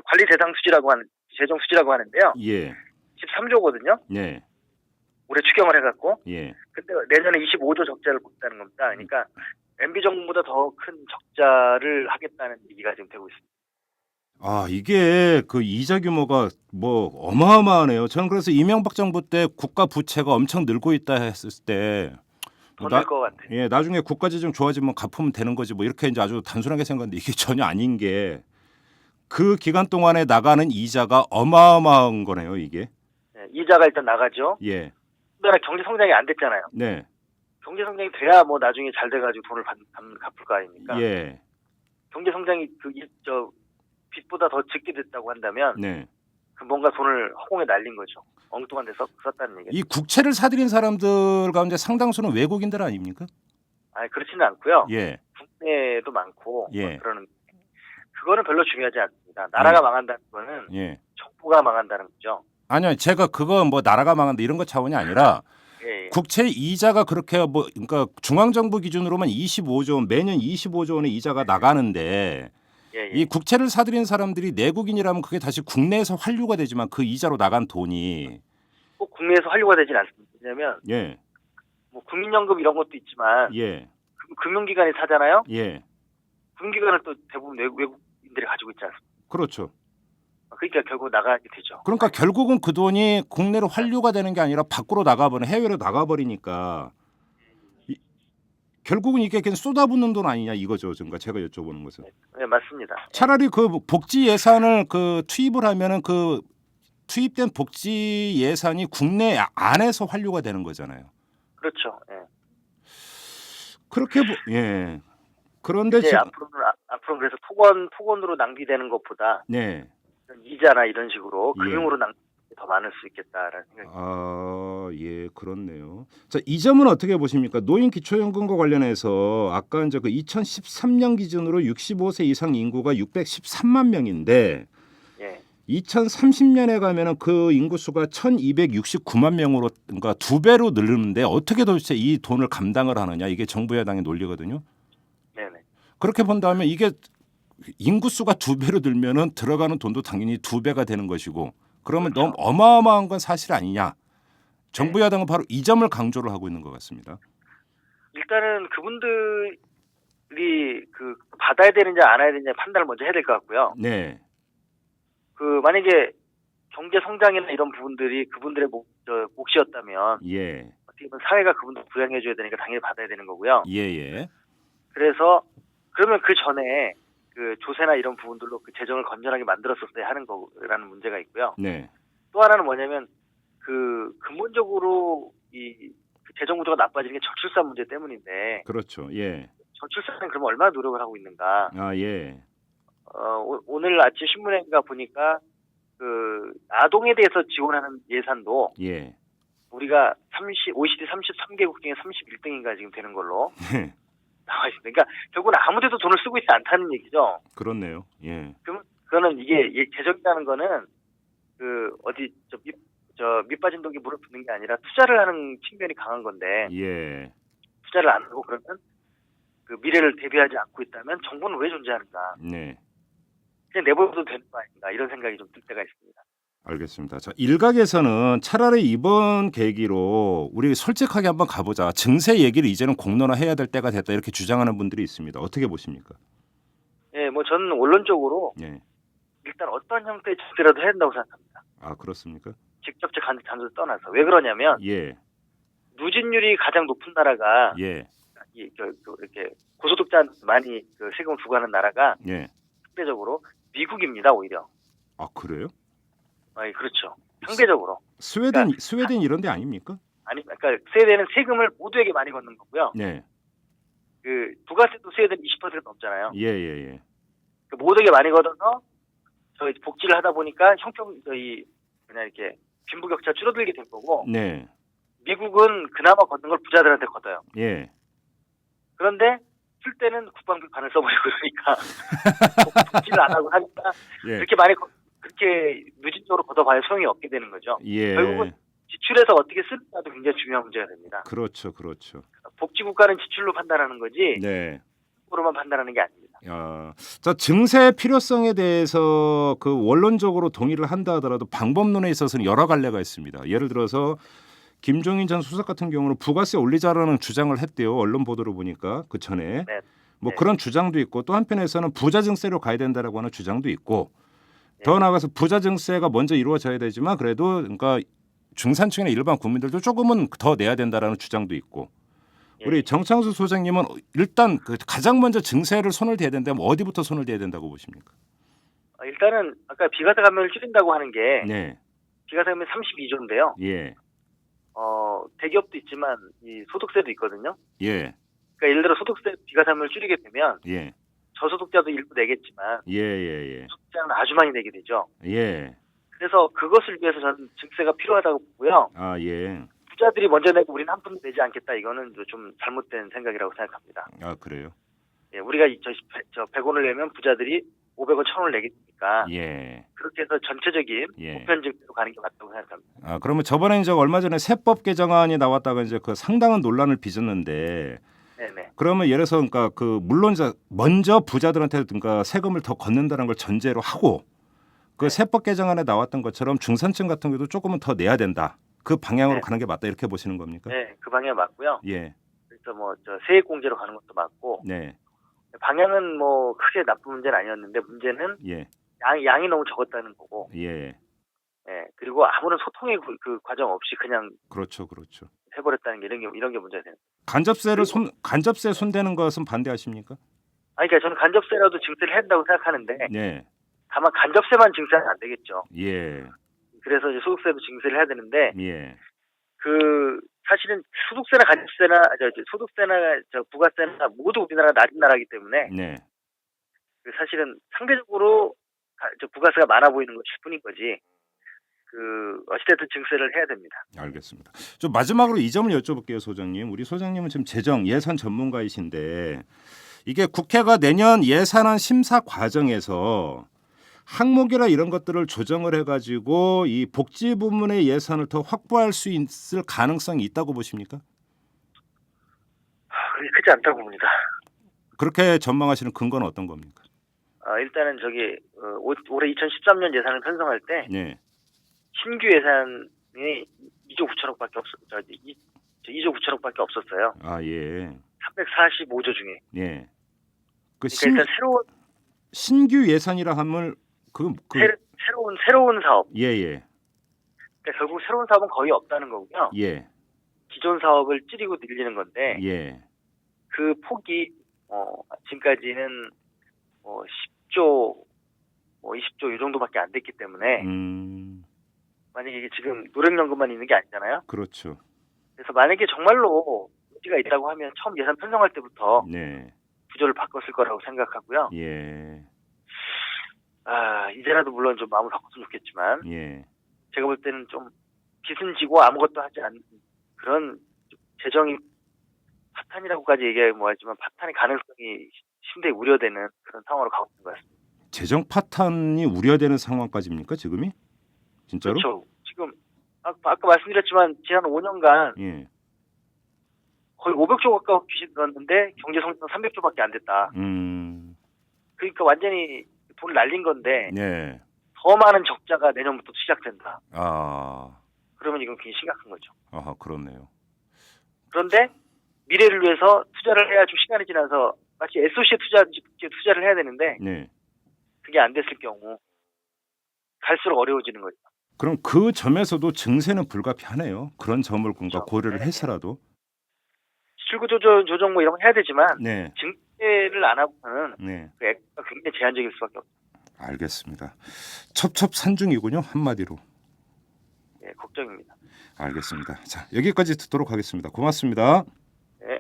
관리 대상 수지라고 하는 재정 수지라고 하는데요. 예. 13조거든요. 네. 올해 추경을 해갖고. 예. 근데 내년에 25조 적자를 보다는 겁니다. 그러니까 MB 정부보다 더 큰 적자를 하겠다는 얘기가 지금 되고 있습니다. 아, 이게 그 이자 규모가 뭐 어마어마하네요. 저는 그래서 이명박 정부 때 국가 부채가 엄청 늘고 있다 했을 때 더 늘 것 같아요. 예, 나중에 국가 재정 좋아지면 갚으면 되는 거지 뭐 이렇게 이제 아주 단순하게 생각했는데 이게 전혀 아닌 게 그 기간 동안에 나가는 이자가 어마어마한 거네요, 이게. 네, 이자가 일단 나가죠. 예. 그러나 경제 성장이 안 됐잖아요. 네. 경제 성장이 돼야 뭐 나중에 잘 돼가지고 돈을 갚을 거 아닙니까? 예. 경제 성장이 빚보다 더 적게 됐다고 한다면 네. 그 뭔가 돈을 허공에 날린 거죠. 엉뚱한 데 썼다는 얘기죠. 이 국채를 사들인 사람들 가운데 상당수는 외국인들 아닙니까? 아니 그렇지는 않고요. 예. 국내에도 많고 예. 그러는 그거는 별로 중요하지 않습니다. 나라가 망한다는 거는 예. 정부가 망한다는 거죠. 아니요, 제가 그거 뭐 나라가 망한다 이런 거 차원이 아니라 예. 국채 이자가 그렇게 뭐 그러니까 중앙정부 기준으로만 25조 원, 매년 25조 원의 이자가 나가는데 예. 이 국채를 사들인 사람들이 내국인이라면 그게 다시 국내에서 환류가 되지만 그 이자로 나간 돈이 꼭 국내에서 환류가 되진 않습니다. 왜냐하면 예. 뭐 국민연금 이런 것도 있지만 예. 금융기관이 사잖아요. 예. 금융기관을 또 대부분 외국인들이 가지고 있지 않습니까? 그렇죠. 그러니까 결국 나가게 되죠. 그러니까 결국은 그 돈이 국내로 환류가 되는 게 아니라 밖으로 나가버려 해외로 나가버리니까 결국은 이게 그냥 쏟아붓는 돈 아니냐 이거죠. 그러니까 제가 여쭤보는 것은. 네, 맞습니다. 차라리 그 복지 예산을 그 투입을 하면은 그 투입된 복지 예산이 국내 안에서 환류가 되는 거잖아요. 그렇죠. 예. 그렇게 예. 그런데 이제 지금 앞으로는 그래서 토건으로 낭비되는 것보다 네. 이자나 이런 식으로 예. 금융으로 더 많을 수 있겠다라는 생각이. 예, 그렇네요. 자, 이 점은 어떻게 보십니까? 노인 기초연금과 관련해서 아까 이제 그 2013년 기준으로 65세 이상 인구가 613만 명인데 예. 2030년에 가면은 그 인구 수가 1,269만 명으로 그러니까 2배로 늘는데 어떻게 도대체 이 돈을 감당을 하느냐? 이게 정부 여당의 논리거든요. 네네. 그렇게 본다면 이게 인구 수가 2배로 늘면은 들어가는 돈도 당연히 2배가 되는 것이고 그러면 그렇죠. 너무 어마어마한 건 사실 아니냐? 정부 여당은 바로 이 점을 강조를 하고 있는 것 같습니다. 일단은 그분들이 그 받아야 되느냐 안 해야 되느냐 판단을 먼저 해야 될 것 같고요. 네, 그 만약에 경제 성장이나 이런 부분들이 그분들의 몫이었다면 예, 어떻게 보면 사회가 그분들 부양해 줘야 되니까 당연히 받아야 되는 거고요. 예. 그래서 그러면 그 전에 그 조세나 이런 부분들로 그 재정을 건전하게 만들었었어야 하는 거라는 문제가 있고요. 네, 또 하나는 뭐냐면 그 근본적으로 그 재정 구조가 나빠지는 게 저출산 문제 때문인데 그렇죠. 예, 저출산은 그러면 얼마나 노력을 하고 있는가? 예, 오늘 아침 신문에가 보니까 그 아동에 대해서 지원하는 예산도 예, 우리가 OECD 33개국 중에 31등인가 지금 되는 걸로 네, 나와 있습니다. 그러니까 결국은 아무데도 돈을 쓰고 있지 않다는 얘기죠. 그렇네요. 예, 그럼 그거는 이게 재정이라는 거는 그 어디 밑 빠진 독에 물을 붓는 게 아니라 투자를 하는 측면이 강한 건데 예, 투자를 안 하고 그러면 그 미래를 대비하지 않고 있다면 정부는 왜 존재하는가? 네. 그냥 내버려도 되는 거 아닌가? 이런 생각이 좀 들 때가 있습니다. 알겠습니다. 자, 일각에서는 차라리 이번 계기로 우리 솔직하게 한번 가보자. 증세 얘기를 이제는 공론화해야 될 때가 됐다 이렇게 주장하는 분들이 있습니다. 어떻게 보십니까? 예, 뭐 저는 원론적으로 예, 일단 어떤 형태의 증세라도 해야 된다고 생각합니다. 그렇습니까? 직접적 간접을 떠나서 왜 그러냐면 예, 누진율이 가장 높은 나라가 예, 이렇게 고소득자 많이 그 세금을 부과하는 나라가 예. 상대적으로 미국입니다. 오히려. 그래요? 그렇죠. 상대적으로. 스웨덴 이런 데 아닙니까? 아니, 그러니까 스웨덴은 세금을 모두에게 많이 걷는 거고요. 네. 그 부가세도 스웨덴 20% 넘잖아요. 예. 그 모두에게 많이 걷어서 저희 복지를 하다 보니까 그냥 이렇게 빈부격차 줄어들게 될 거고 네. 미국은 그나마 걷는 걸 부자들한테 걷어요. 예. 그런데 쓸 때는 국방비 반을 써버리고 그러니까 복지를 안 하고 하니까 예. 그렇게 그렇게 누진적으로 걷어봐야 소용이 없게 되는 거죠. 예. 결국은 지출에서 어떻게 쓰느냐도 굉장히 중요한 문제가 됩니다. 그렇죠. 복지국가는 지출로 판단하는 거지 네. 으로만 판단하는 게 아닙니다. 자, 증세 필요성에 대해서 그 원론적으로 동의를 한다 하더라도 방법론에 있어서는 여러 갈래가 있습니다. 예를 들어서 김종인 전 수석 같은 경우는 부가세 올리자라는 주장을 했대요. 언론 보도를 보니까 그 전에 네. 뭐 네. 그런 주장도 있고 또 한편에서는 부자 증세로 가야 된다라고 하는 주장도 있고 더 나아가서 부자 증세가 먼저 이루어져야 되지만 그래도 그러니까 중산층이나 일반 국민들도 조금은 더 내야 된다라는 주장도 있고 우리 정창수 소장님은 일단 그 가장 먼저 증세를 손을 대야 된다면 어디부터 손을 대야 된다고 보십니까? 일단은 아까 비과세 감면을 줄인다고 하는 게 네. 비과세 감면 32조인데요. 예. 대기업도 있지만 이 소득세도 있거든요. 예. 그러니까 예를 들어 소득세 비과세 감면을 줄이게 되면 예. 저소득자도 일부 내겠지만 예. 소득자는 아주 많이 내게 되죠. 예. 그래서 그것을 위해서 저는 증세가 필요하다고 보고요. 예. 부자들이 먼저 내고 우리는 한 푼도 내지 않겠다. 이거는 좀 잘못된 생각이라고 생각합니다. 그래요? 예, 우리가 저 100원을 내면 부자들이 500원, 1000원을 내게 되니까 예. 그렇게 해서 전체적인 보편 증세로 가는 게 맞다고 생각합니다. 그러면 저번에 이제 얼마 전에 세법 개정안이 나왔다가 이제 그 상당한 논란을 빚었는데 네네. 그러면 예를 들어서 그러니까 그 물론 먼저 부자들한테 그러니까 세금을 더 걷는다는 걸 전제로 하고 그 세법 개정안에 나왔던 것처럼 중산층 같은 경우도 조금은 더 내야 된다. 그 방향으로 가는 게 맞다 이렇게 보시는 겁니까? 네, 그 방향 맞고요. 예. 그래서 뭐 저 세액 공제로 가는 것도 맞고 네. 방향은 뭐 크게 나쁜 문제는 아니었는데 문제는 예. 양이 너무 적었다는 거고. 예. 예. 그리고 아무런 소통의 그 과정 없이 그냥 그렇죠. 해버렸다는 게 이런 게 문제가 되는. 간접세 손대는 것은 반대하십니까? 그러니까 저는 간접세라도 증세를 해야 된다고 생각하는데 네. 다만 간접세만 증세하면 안 되겠죠. 예. 그래서 이제 소득세도 증세를 해야 되는데 예. 그 사실은 소득세나 간접세나 소득세나 부가세나 모두 우리나라 낮은 나라이기 때문에 네. 그 사실은 상대적으로 부가세가 많아 보이는 것일 뿐인 거지. 어찌됐든 증세를 해야 됩니다. 알겠습니다. 좀 마지막으로 이 점을 여쭤볼게요, 소장님. 우리 소장님은 지금 재정 예산 전문가이신데 이게 국회가 내년 예산안 심사 과정에서 항목이나 이런 것들을 조정을 해가지고 이 복지 부문의 예산을 더 확보할 수 있을 가능성이 있다고 보십니까? 그게 크지 않다고 봅니다. 그렇게 전망하시는 근거는 어떤 겁니까? 일단은 올해 2013년 예산을 편성할 때 네. 신규 예산이 2조 9천억밖에 2조 9천억밖에 없었어요. 아 예. 345조 중에. 예. 그러니까 일단 신규 예산이라 하면 새로운 사업. 예예. 그러니까 결국 새로운 사업은 거의 없다는 거고요. 예. 기존 사업을 줄이고 늘리는 건데 예. 그 폭이 지금까지는 10조 20조 이 정도밖에 안 됐기 때문에 만약에 이게 지금 노령연금만 있는 게 아니잖아요. 그렇죠. 그래서 만약에 정말로 문제가 있다고 하면 처음 예산 편성할 때부터 네. 구조를 바꿨을 거라고 생각하고요. 예. 이제라도 물론 좀 마음을 바꿨으면 좋겠지만 예. 제가 볼 때는 좀 빚은 지고 아무것도 하지 않는 그런 재정이 파탄이라고까지 얘기하기 뭐하지만 파탄의 가능성이 심대히 우려되는 그런 상황으로 가고 있는 것 같습니다. 재정 파탄이 우려되는 상황까지입니까 지금이? 진짜로? 그렇죠. 지금 아까 말씀드렸지만 지난 5년간 예. 거의 500조 가까운 빚이 들었는데 경제 성장 300조밖에 안 됐다. 그러니까 완전히 돈을 날린 건데 네. 더 많은 적자가 내년부터 시작된다. 그러면 이건 굉장히 심각한 거죠. 아하, 그렇네요. 그런데 미래를 위해서 투자를 해야 좀 시간이 지나서 마치 SOC에 투자를 해야 되는데 네. 그게 안 됐을 경우 갈수록 어려워지는 거죠. 그럼 그 점에서도 증세는 불가피하네요. 그런 점을 뭔가 그렇죠. 고려를 해서라도. 출구 조정 뭐 이런 거 해야 되지만 네. 증세를 안 하고는 네. 그 액수가 굉장히 제한적일 수밖에 없어요. 알겠습니다. 첩첩산중이군요. 한마디로. 네, 걱정입니다. 알겠습니다. 자, 여기까지 듣도록 하겠습니다. 고맙습니다. 네.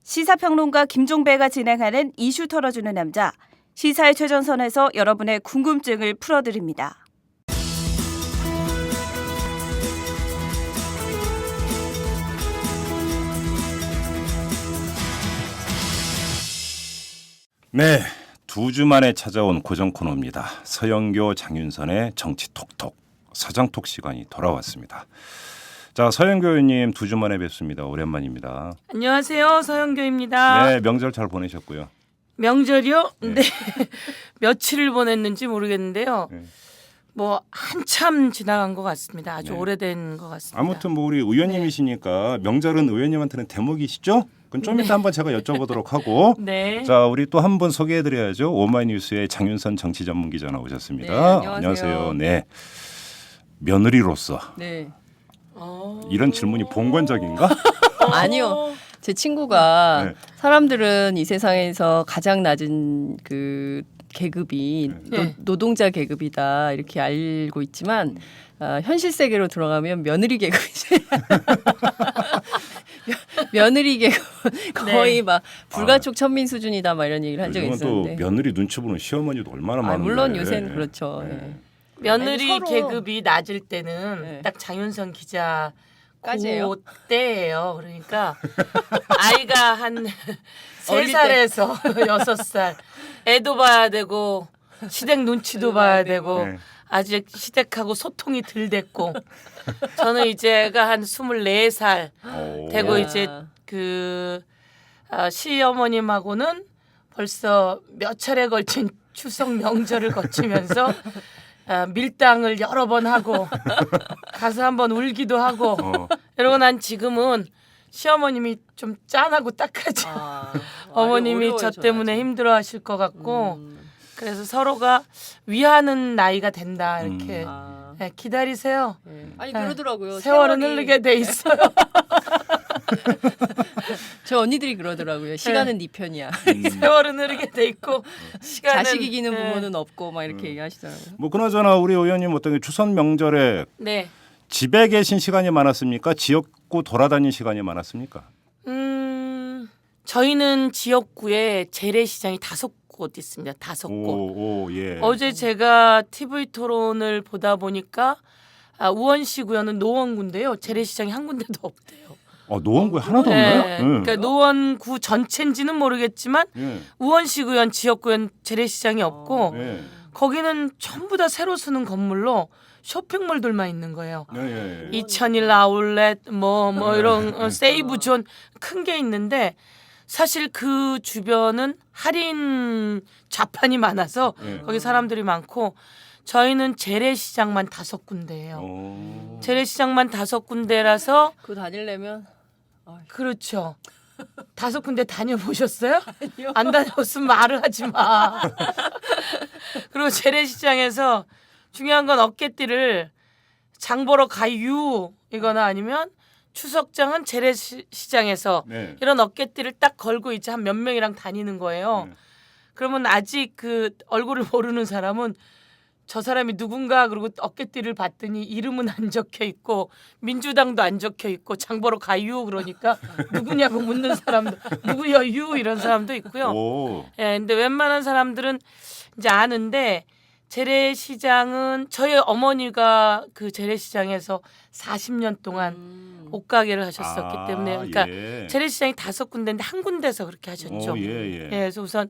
시사평론가 김종배가 진행하는 이슈 털어주는 남자. 시사의 최전선에서 여러분의 궁금증을 풀어드립니다. 네, 2주 만에 찾아온 고정 코너입니다. 서영교, 장윤선의 정치 톡톡 서장톡 시간이 돌아왔습니다. 자, 서영교 의원님 2주 만에 뵙습니다. 오랜만입니다. 안녕하세요, 서영교입니다. 네, 명절 잘 보내셨고요. 명절이요? 네. 네. 며칠을 보냈는지 모르겠는데요. 네. 뭐 한참 지나간 것 같습니다. 아주 네. 오래된 것 같습니다. 아무튼 뭐 우리 의원님이시니까 명절은 의원님한테는 대목이시죠? 그건 좀 이따 한번 제가 여쭤보도록 하고. 네. 자, 우리 또 한 분 소개해드려야죠. 오마이뉴스의 장윤선 정치 전문 기자 나오셨습니다. 네, 안녕하세요. 네. 며느리로서 네. 이런 질문이 봉건적인가? 아니요. 제 친구가 네. 사람들은 이 세상에서 가장 낮은 그 계급이 네. 노동자 계급이다 이렇게 알고 있지만 현실 세계로 들어가면 며느리 계급이지. 며느리 계급 거의 네. 막 불가촉 천민 수준이다 막 이런 얘기를 한 적이 요즘은 또 있었는데. 며느리 눈치 보는 시어머니도 얼마나 많은데. 물론 요새는 그렇죠. 네. 네. 며느리 아니, 서로- 계급이 낮을 때는 네. 딱 장윤선 기자 까지예요? 그때예요. 그러니까 아이가 한 어릴 3살에서 6살 애도 봐야 되고 시댁 눈치도 봐야 되고 네. 아직 시댁하고 소통이 덜 됐고 저는 이제가 한 24살 오. 되고 야. 이제 그 시어머님하고는 벌써 몇 차례 걸친 추석 명절을 거치면서 밀당을 여러 번 하고 가서 한번 울기도 하고 이러고 난 지금은 시어머님이 좀 짠하고 딱하지. 어머님이 저 때문에 힘들어하실 것 같고 그래서 서로가 위하는 나이가 된다 이렇게 네, 기다리세요. 아니 그러더라고요. 세월은 세월이- 흐르게 돼 있어요. 저 언니들이 그러더라고요. 시간은 네 편이야. 세월은 흐르게 돼 있고 시간은 자식 이기는 네. 부모는 없고 막 이렇게 얘기하시더라고요. 뭐 그나저나 우리 의원님 어떤 게 추석 명절에 네. 집에 계신 시간이 많았습니까? 지역구 돌아다닌 시간이 많았습니까? 저희는 지역구에 재래시장이 5 곳 있습니다. 5곳. 오, 예. 어제 제가 TV 토론을 보다 보니까 우원시구역은 노원구인데요. 재래시장이 한 군데도 없대요. 노원구에 하나도 없나요? 네. 그러니까 노원구 전체인지는 모르겠지만 예. 우원시구역 지역구엔 재래시장이 없고 예. 거기는 전부 다 새로 쓰는 건물로 쇼핑몰들만 있는 거예요. 예. 예. 2001 아울렛 뭐 이런 세이브존 큰 게 있는데 사실 그 주변은 할인 좌판이 많아서 예. 거기 사람들이 많고 저희는 재래시장만 5군데예요. 오. 재래시장만 5군데라서 그거 다니려면 그렇죠. 5군데 다녀보셨어요? 안 다녀봤으면 말을 하지 마. 그리고 재래시장에서 중요한 건 어깨띠를 장 보러 가유 이거나 아니면 추석장은 재래시장에서 네. 이런 어깨띠를 딱 걸고 이제 한 몇 명이랑 다니는 거예요. 네. 그러면 아직 그 얼굴을 모르는 사람은 저 사람이 누군가 그리고 어깨띠를 봤더니 이름은 안 적혀 있고 민주당도 안 적혀 있고 장 보러 가유 그러니까 누구냐고 묻는 사람도 누구여유 이런 사람도 있고요. 오. 예, 근데 웬만한 사람들은 이제 아는데 재래시장은 저희 어머니가 그 재래시장에서 40년 동안 옷가게를 하셨었기 때문에 그러니까 예. 재래시장이 5군데인데 한 군데서 그렇게 하셨죠. 예. 예, 그래서 우선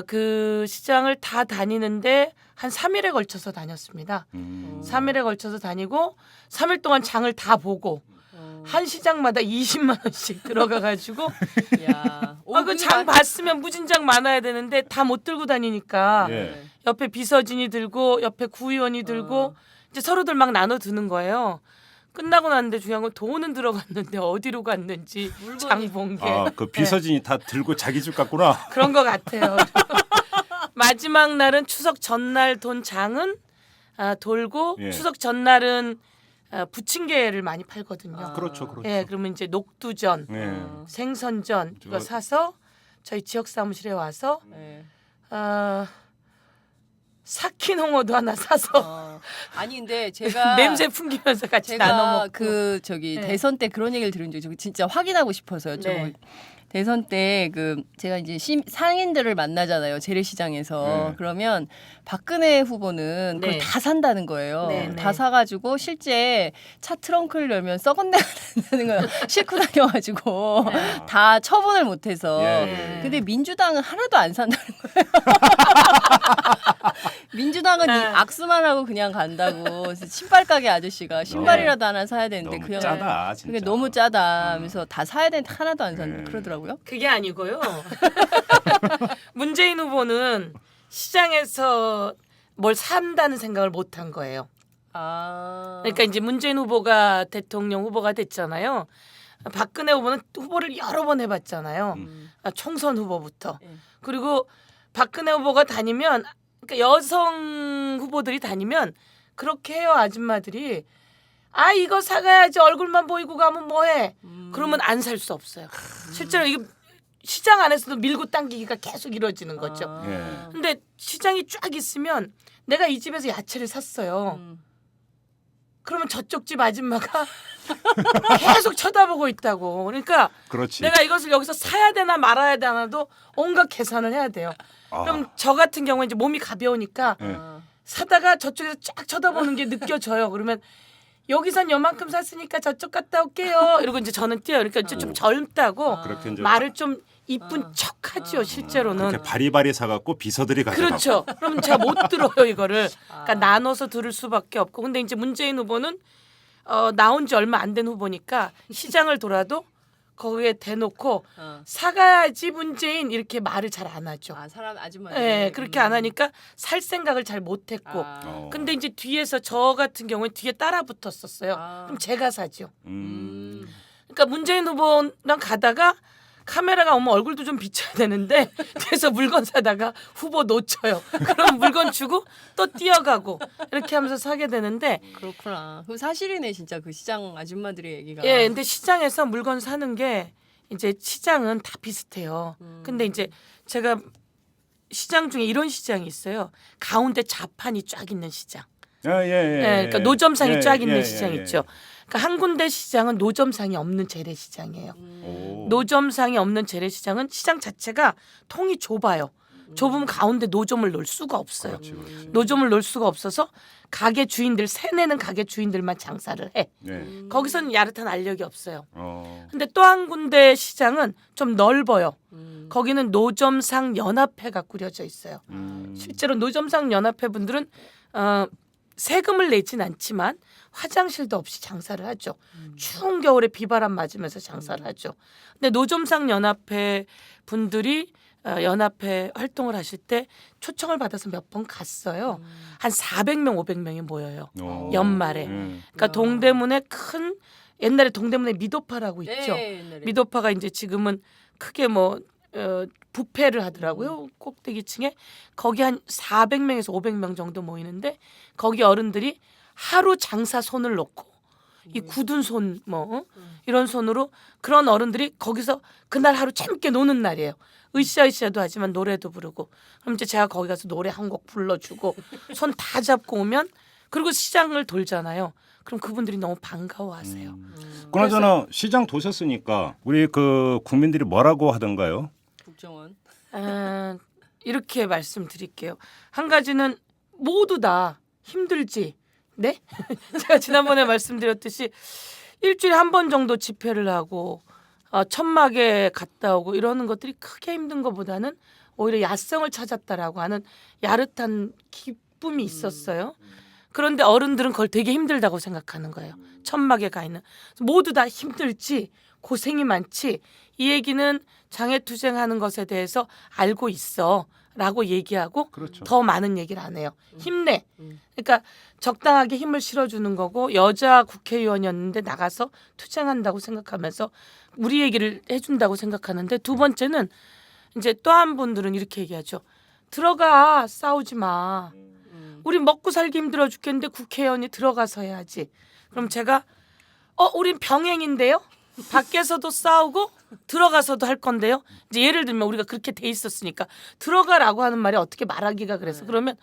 그 시장을 다 다니는데 한 3일에 걸쳐서 다녔습니다. 3일에 걸쳐서 다니고 3일 동안 장을 다 보고 한 시장마다 20만 원씩 들어가가지고 야. 그 장 봤으면 무진장 많아야 되는데 다 못 들고 다니니까 예. 옆에 비서진이 들고 옆에 구의원이 들고 이제 서로들 막 나눠 드는 거예요. 끝나고 났는데 중요한 건 돈은 들어갔는데 어디로 갔는지 장 본 게 그 비서진이 다 들고 자기 집 갔구나. 그런 것 같아요. 마지막 날은 추석 전날 돈 장은 돌고 예. 추석 전날은 부침개를 많이 팔거든요. 그렇죠. 예, 그러면 이제 녹두전, 예. 생선전 이거 저- 사서 저희 지역 사무실에 와서 네. 삭힌 홍어도 하나 사서 아니 근데 제가 냄새 풍기면서 같이 나눠 제가 먹고. 그 저기 네. 대선 때 그런 얘기를 들은 적이 있어요. 진짜 확인하고 싶어서요. 저 네. 대선 때 그 제가 이제 상인들을 만나잖아요. 재래시장에서. 네. 그러면 박근혜 후보는 그걸 네. 다 산다는 거예요. 네, 다 네. 사가지고 실제 차 트렁크를 열면 썩은 내가 난다는 거예요. 싣고 다녀가지고 다 처분을 못해서. 예. 근데 민주당은 하나도 안 산다는 거예요. 민주당은 이 악수만 하고 그냥 간다고. 그래서 신발 가게 아저씨가 신발이라도 하나 사야 되는데 너무 그냥 짜다 진짜. 그게 너무 짜다 하면서 다 사야 되는데 하나도 안 산다 네. 그러더라고요. 그게 아니고요. 문재인 후보는 시장에서 뭘 산다는 생각을 못 한 거예요. 그러니까 이제 문재인 후보가 대통령 후보가 됐잖아요. 박근혜 후보는 후보를 여러 번 해봤잖아요. 총선 후보부터. 그리고 박근혜 후보가 다니면 그러니까 여성 후보들이 다니면 그렇게 해요 아줌마들이. 이거 사가야지 얼굴만 보이고 가면 뭐해. 그러면 안 살 수 없어요. 실제로 이게 시장 안에서도 밀고 당기기가 계속 이루어지는 거죠. 예. 근데 시장이 쫙 있으면 내가 이 집에서 야채를 샀어요. 그러면 저쪽 집 아줌마가 계속 쳐다보고 있다고. 그러니까 그렇지. 내가 이것을 여기서 사야 되나 말아야 되나도 온갖 계산을 해야 돼요. 그럼 저 같은 경우에 이제 몸이 가벼우니까 예. 사다가 저쪽에서 쫙 쳐다보는 게 느껴져요. 그러면 여기선 요만큼 샀으니까 저쪽 갔다 올게요. 이러고 이제 저는 뛰어요. 그러니까 이제 좀 젊다고 그렇게 이제 말을 좀 이쁜 척하죠. 실제로는. 그렇게 바리바리 사갖고 비서들이 가져가고. 그렇죠. 그럼 제가 못 들어요 이거를. 그러니까 나눠서 들을 수밖에 없고. 근데 이제 문재인 후보는 나온 지 얼마 안 된 후보니까 시장을 돌아도 거기에 대놓고 사가야지 문재인 이렇게 말을 잘 안 하죠. 사람 아줌마. 네, 그렇게 안 하니까 살 생각을 잘 못했고. 근데 이제 뒤에서 저 같은 경우에 뒤에 따라 붙었었어요. 그럼 제가 사죠. 그러니까 문재인 후보랑 가다가 카메라가 오면 얼굴도 좀 비춰야 되는데 뒤에서 물건 사다가 후보 놓쳐요. 그럼 물건 주고 또 뛰어가고 이렇게 하면서 사게 되는데 그렇구나. 그 사실이네 진짜 그 시장 아줌마들의 얘기가. 예, 근데 시장에서 물건 사는 게 이제 시장은 다 비슷해요. 근데 이제 제가 시장 중에 이런 시장이 있어요. 가운데 좌판이 쫙 있는 시장. 그러니까 노점상이 쫙 있는 시장 있죠. 그러니까 한 군데 시장은 노점상이 없는 재래시장이에요. 노점상이 없는 재래시장은 시장 자체가 통이 좁아요. 좁으면 가운데 노점을 놓을 수가 없어요. 그렇지, 그렇지. 노점을 놓을 수가 없어서 가게 주인들 세내는 가게 주인들만 장사를 해. 네. 거기서는 야릇한 알력이 없어요. 어. 근데 또 한 군데 시장은 좀 넓어요. 거기는 노점상 연합회가 꾸려져 있어요. 실제로 노점상 연합회 분들은 세금을 내진 않지만 화장실도 없이 장사를 하죠. 추운 겨울에 비바람 맞으면서 장사를 하죠. 근데 노점상 연합회 분들이 연합회 활동을 하실 때 초청을 받아서 몇 번 갔어요. 한 400명, 500명이 모여요. 어. 연말에. 그러니까 동대문에 큰 옛날에 동대문에 미도파라고 있죠. 미도파가 이제 지금은 크게 뭐 부페를 하더라고요. 꼭대기층에 거기 한 400명에서 500명 정도 모이는데 거기 어른들이 하루 장사 손을 놓고 이 굳은 손 뭐 이런 손으로 그런 어른들이 거기서 그날 하루 재밌게 노는 날이에요. 으쌰으쌰도 하지만 노래도 부르고 그럼 이제 제가 거기 가서 노래 한 곡 불러주고 손 다 잡고 오면 그리고 시장을 돌잖아요. 그럼 그분들이 너무 반가워하세요. 그나저나 시장 도셨으니까 우리 그 국민들이 뭐라고 하던가요? 국정원. 이렇게 말씀드릴게요. 한 가지는 모두 다 힘들지. 네? 제가 지난번에 말씀드렸듯이 일주일에 한 번 정도 집회를 하고 천막에 갔다 오고 이러는 것들이 크게 힘든 것보다는 오히려 야성을 찾았다라고 하는 야릇한 기쁨이 있었어요. 그런데 어른들은 그걸 되게 힘들다고 생각하는 거예요. 천막에 가 있는. 모두 다 힘들지 고생이 많지 이 얘기는 장애투쟁하는 것에 대해서 알고 있어 라고 얘기하고 그렇죠. 더 많은 얘기를 안 해요. 힘내. 그러니까 적당하게 힘을 실어주는 거고 여자 국회의원이었는데 나가서 투쟁한다고 생각하면서 우리 얘기를 해준다고 생각하는데 두 번째는 이제 또 한 분들은 이렇게 얘기하죠. 들어가 싸우지 마. 우리 먹고 살기 힘들어 죽겠는데 국회의원이 들어가서 해야지. 그럼 제가 우린 병행인데요. 밖에서도 싸우고 들어가서도 할 건데요. 이제 예를 들면 우리가 그렇게 돼 있었으니까 들어가라고 하는 말이 어떻게 말하기가 그래서 그러면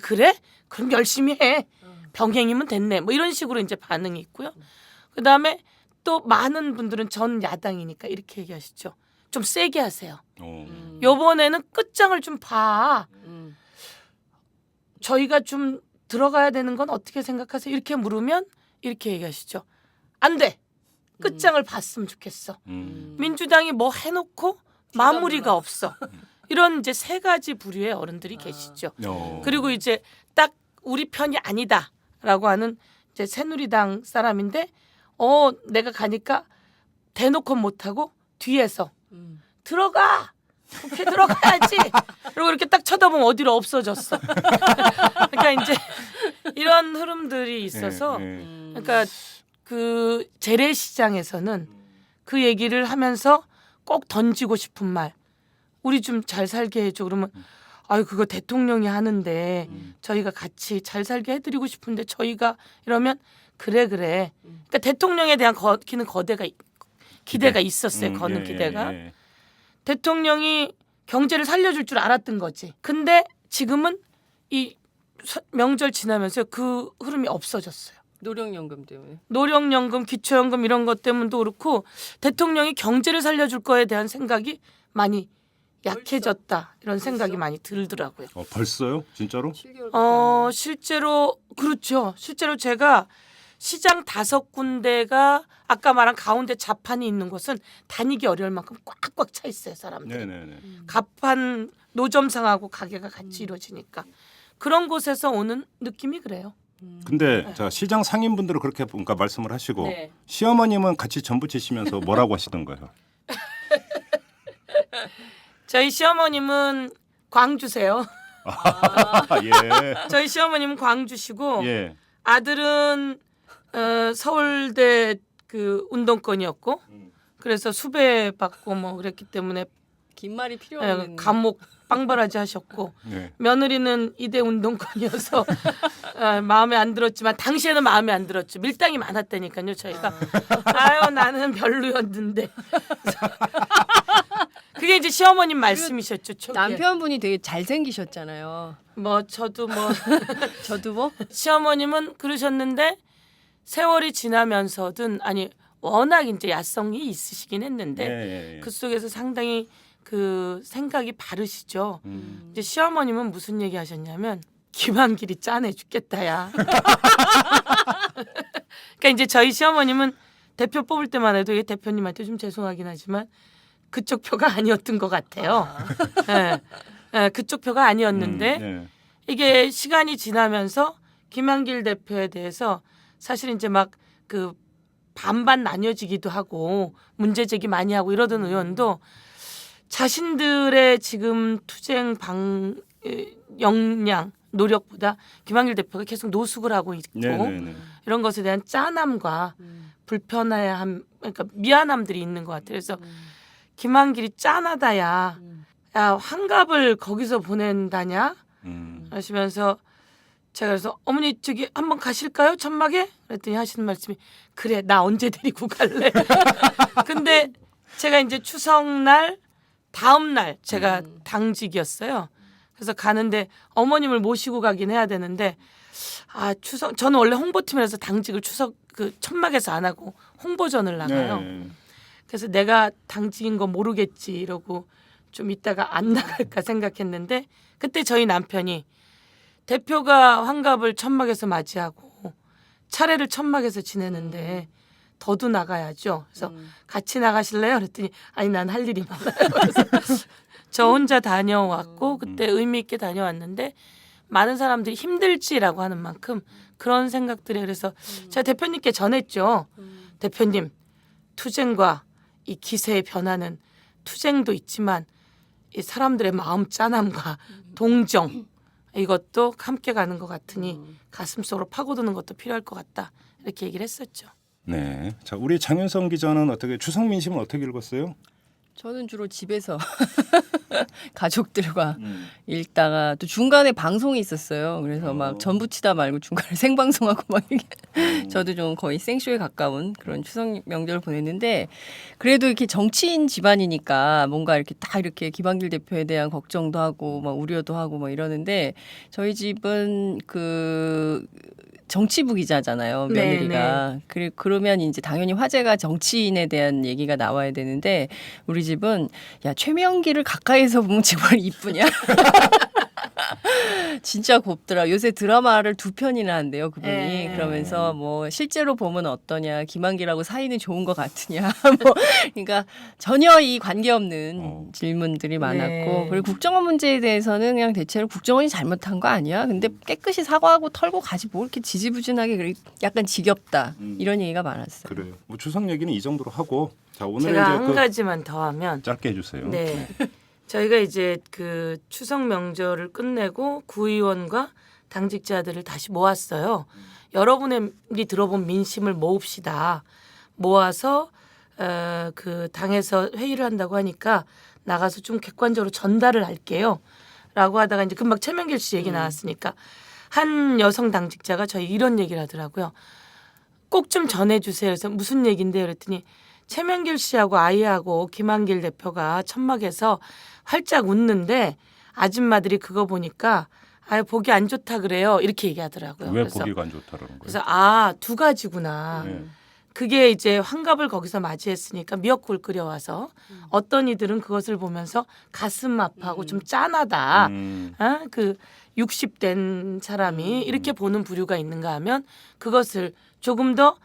그래? 그럼 열심히 해. 병행이면 됐네. 뭐 이런 식으로 이제 반응이 있고요. 그다음에 또 많은 분들은 전 야당이니까 이렇게 얘기하시죠. 좀 세게 하세요. 요번에는 끝장을 좀 봐. 저희가 좀 들어가야 되는 건 어떻게 생각하세요? 이렇게 물으면 이렇게 얘기하시죠. 안 돼. 끝장을 봤으면 좋겠어. 민주당이 뭐 해놓고 마무리가 없어. 이런 이제 세 가지 부류의 어른들이 계시죠. 그리고 이제 딱 우리 편이 아니다라고 하는 이제 새누리당 사람인데 내가 가니까 대놓고 못하고 뒤에서 들어가. 국회 들어가야지. 그리고 이렇게 딱 쳐다보면 어디로 없어졌어. 그러니까 이제 이런 흐름들이 있어서 그러니까 그 재래시장에서는 그 얘기를 하면서 꼭 던지고 싶은 말 우리 좀 잘 살게 해줘. 그러면 그거 대통령이 하는데 저희가 같이 잘 살게 해드리고 싶은데 저희가 이러면 그래. 그러니까 대통령에 대한 기대가 있었어요. 거는 기대가. 대통령이 경제를 살려줄 줄 알았던 거지. 근데 지금은 이 명절 지나면서 그 흐름이 없어졌어요. 노령연금 때문에. 노령연금, 기초연금 이런 것 때문도 그렇고 대통령이 경제를 살려줄 거에 대한 생각이 많이 약해졌다. 이런 생각이 많이 들더라고요. 벌써요? 진짜로? 7개월. 실제로 그렇죠. 실제로 제가 시장 5군데가 아까 말한 가운데 자판이 있는 곳은 다니기 어려울 만큼 꽉꽉 차 있어요. 사람들이. 네네네. 가판 노점상하고 가게가 같이 이루어지니까 그런 곳에서 오는 느낌이 그래요. 근데 자 시장 상인분들은 그렇게 그러니까 말씀을 하시고 네. 시어머님은 같이 전부 치시면서 뭐라고 하시던가요? 저희 시어머님은 광주세요. 예. 저희 시어머님은 광주시고 예. 아들은 서울대 그 운동권이었고 그래서 수배 받고 뭐 그랬기 때문에 긴 말이 필요 없는. 감옥 빵바라지 하셨고 네. 며느리는 이대 운동권이어서 마음에 안 들었지만 당시에는 마음에 안 들었죠. 밀당이 많았다니까요. 저희가 나는 별로였는데 그게 이제 시어머님 말씀이셨죠. 초기에. 남편분이 되게 잘생기셨잖아요. 저도 저도 뭐? 시어머님은 그러셨는데 세월이 지나면서든 워낙 이제 야성이 있으시긴 했는데 예. 그 속에서 상당히 그 생각이 바르시죠. 이제 시어머님은 무슨 얘기 하셨냐면 김한길이 짠해 죽겠다야. 그러니까 이제 저희 시어머님은 대표 뽑을 때만 해도 이 대표님한테 좀 죄송하긴 하지만 그쪽 표가 아니었던 것 같아요. 예. 예, 그쪽 표가 아니었는데 네. 이게 시간이 지나면서 김한길 대표에 대해서 사실 이제 막 그 반반 나뉘어지기도 하고 문제 제기 많이 하고 이러던 의원도 자신들의 지금 투쟁 역량 노력보다 김한길 대표가 계속 노숙을 하고 있고 네네네. 이런 것에 대한 짠함과 불편함, 그러니까 미안함들이 있는 것 같아요. 그래서 김한길이 짠하다야, 야 환갑을 거기서 보낸다냐 하시면서 제가 그래서 어머니 저기 한번 가실까요 천막에? 그랬더니 하시는 말씀이 그래 나 언제 데리고 갈래? 근데 제가 이제 추석날 다음 날 제가 당직이었어요. 그래서 가는데 어머님을 모시고 가긴 해야 되는데 아 추석 저는 원래 홍보팀이라서 당직을 추석 그 천막에서 안 하고 홍보전을 나가요. 네. 그래서 내가 당직인 거 모르겠지 이러고 좀 이따가 안 나갈까 생각했는데 그때 저희 남편이 대표가 환갑을 천막에서 맞이하고 차례를 천막에서 지내는데 더도 나가야죠. 그래서 같이 나가실래요? 그랬더니 아니 난 할 일이 많아요. 그래서 저 혼자 다녀왔고 그때 의미 있게 다녀왔는데 많은 사람들이 힘들지라고 하는 만큼 그런 생각들이 그래서 제가 대표님께 전했죠. 대표님 투쟁과 이 기세의 변화는 투쟁도 있지만 이 사람들의 마음 짠함과 동정 이것도 함께 가는 것 같으니 가슴속으로 파고드는 것도 필요할 것 같다 이렇게 얘기를 했었죠. 네. 자, 우리 장윤성 기자는 어떻게 추석 민심은 어떻게 읽었어요? 저는 주로 집에서 가족들과 읽다가 또 중간에 방송이 있었어요. 그래서 막 전부 치다 말고 중간에 생방송하고 막 이렇게 저도 좀 거의 생쇼에 가까운 그런 추석 명절을 보냈는데 그래도 이렇게 정치인 집안이니까 뭔가 이렇게 다 이렇게 김한길 대표에 대한 걱정도 하고 막 우려도 하고 막 이러는데 저희 집은 그 정치부 기자잖아요, 며느리가. 그러면 이제 당연히 화제가 정치인에 대한 얘기가 나와야 되는데 우리 집은 야 최명기를 가까이서 보면 정말 이쁘냐? 진짜 곱더라. 요새 드라마를 2편이나 한대요, 그분이. 네. 그러면서 뭐 실제로 보면 어떠냐, 김한길하고 사이는 좋은 것 같으냐. 뭐 그러니까 전혀 이 관계없는 질문들이 많았고 네. 그리고 국정원 문제에 대해서는 그냥 대체로 국정원이 잘못한 거 아니야? 근데 깨끗이 사과하고 털고 가지 뭐 이렇게 지지부진하게 그래 약간 지겹다 이런 얘기가 많았어요. 그래요. 뭐 추석 얘기는 이 정도로 하고 자 오늘은 제가 이제 한 가지만 더 하면 짧게 해주세요. 네. 저희가 이제 그 추석 명절을 끝내고 구의원과 당직자들을 다시 모았어요. 여러분이 들어본 민심을 모읍시다. 모아서 그 당에서 회의를 한다고 하니까 나가서 좀 객관적으로 전달을 할게요. 라고 하다가 이제 금방 최명길 씨 얘기 나왔으니까 한 여성 당직자가 저희 이런 얘기를 하더라고요. 꼭 좀 전해주세요. 그래서 무슨 얘기인데요? 그랬더니 최명길 씨하고 아이하고 김한길 대표가 천막에서 활짝 웃는데 아줌마들이 그거 보니까 아 보기 안 좋다 그래요. 이렇게 얘기하더라고요. 왜 그래서, 보기가 안 좋다라는 거예요? 그래서 아 두 가지구나. 네. 그게 이제 환갑을 거기서 맞이했으니까 미역국을 끓여와서 어떤 이들은 그것을 보면서 가슴 아파하고 좀 짠하다. 그 60된 사람이 이렇게 보는 부류가 있는가 하면 그것을 조금 더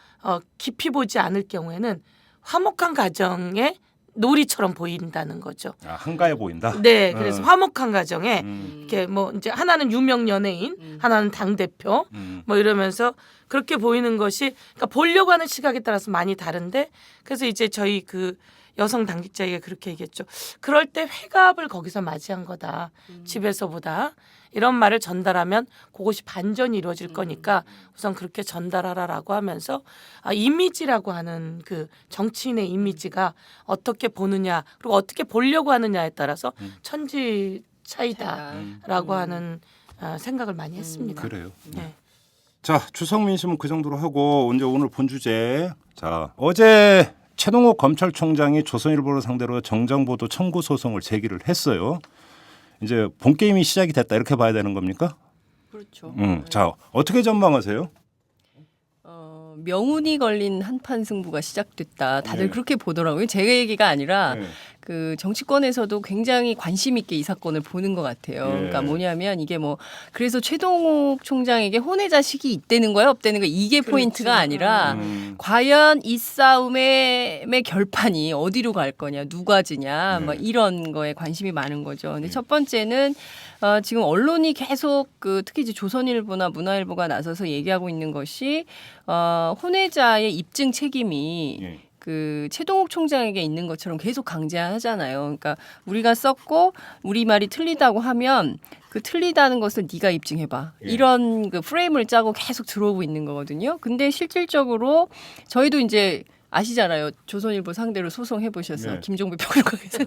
깊이 보지 않을 경우에는 화목한 가정의 놀이처럼 보인다는 거죠. 아, 한가해 보인다. 네, 그래서 화목한 가정에 음. 이렇게 뭐 이제 하나는 유명 연예인, 하나는 당 대표, 뭐 이러면서 그렇게 보이는 것이 그러니까 보려고 하는 시각에 따라서 많이 다른데 그래서 이제 저희 그 여성 당직자에게 그렇게 얘기했죠. 그럴 때 회갑을 거기서 맞이한 거다. 집에서보다 이런 말을 전달하면 그것이 반전이 이루어질 거니까 우선 그렇게 전달하라라고 하면서 이미지라고 하는 그 정치인의 이미지가 어떻게 보느냐 그리고 어떻게 보려고 하느냐에 따라서 천지 차이다라고 하는 생각을 많이 했습니다. 그래요. 네. 자 추석 민심은 그 정도로 하고 이제 오늘 본 주제. 자 어제 최동욱 검찰총장이 조선일보를 상대로 정정보도 청구 소송을 제기를 했어요. 이제 본 게임이 시작이 됐다 이렇게 봐야 되는 겁니까? 그렇죠. 자 어떻게 전망하세요? 명운이 걸린 한판 승부가 시작됐다. 다들 네. 그렇게 보더라고요. 제 얘기가 아니라 네. 그 정치권에서도 굉장히 관심 있게 이 사건을 보는 것 같아요. 그러니까 뭐냐면 이게 뭐 그래서 최동욱 총장에게 혼외 자식이 있다는 거야 없다는 거야 이게 포인트가 아니라 과연 이 싸움의 결판이 어디로 갈 거냐 누가 지냐 뭐 이런 거에 관심이 많은 거죠. 근데 첫 번째는 지금 언론이 계속 그 특히 이제 조선일보나 문화일보가 나서서 얘기하고 있는 것이 혼외자의 입증 책임이 그 최동욱 총장에게 있는 것처럼 계속 강제하잖아요. 그러니까 우리가 썼고 우리 말이 틀리다고 하면 그 틀리다는 것을 네가 입증해봐. 이런 그 프레임을 짜고 계속 들어오고 있는 거거든요. 근데 실질적으로 저희도 이제 아시잖아요. 조선일보 상대로 소송해 보셔서 김종배 평론가께서.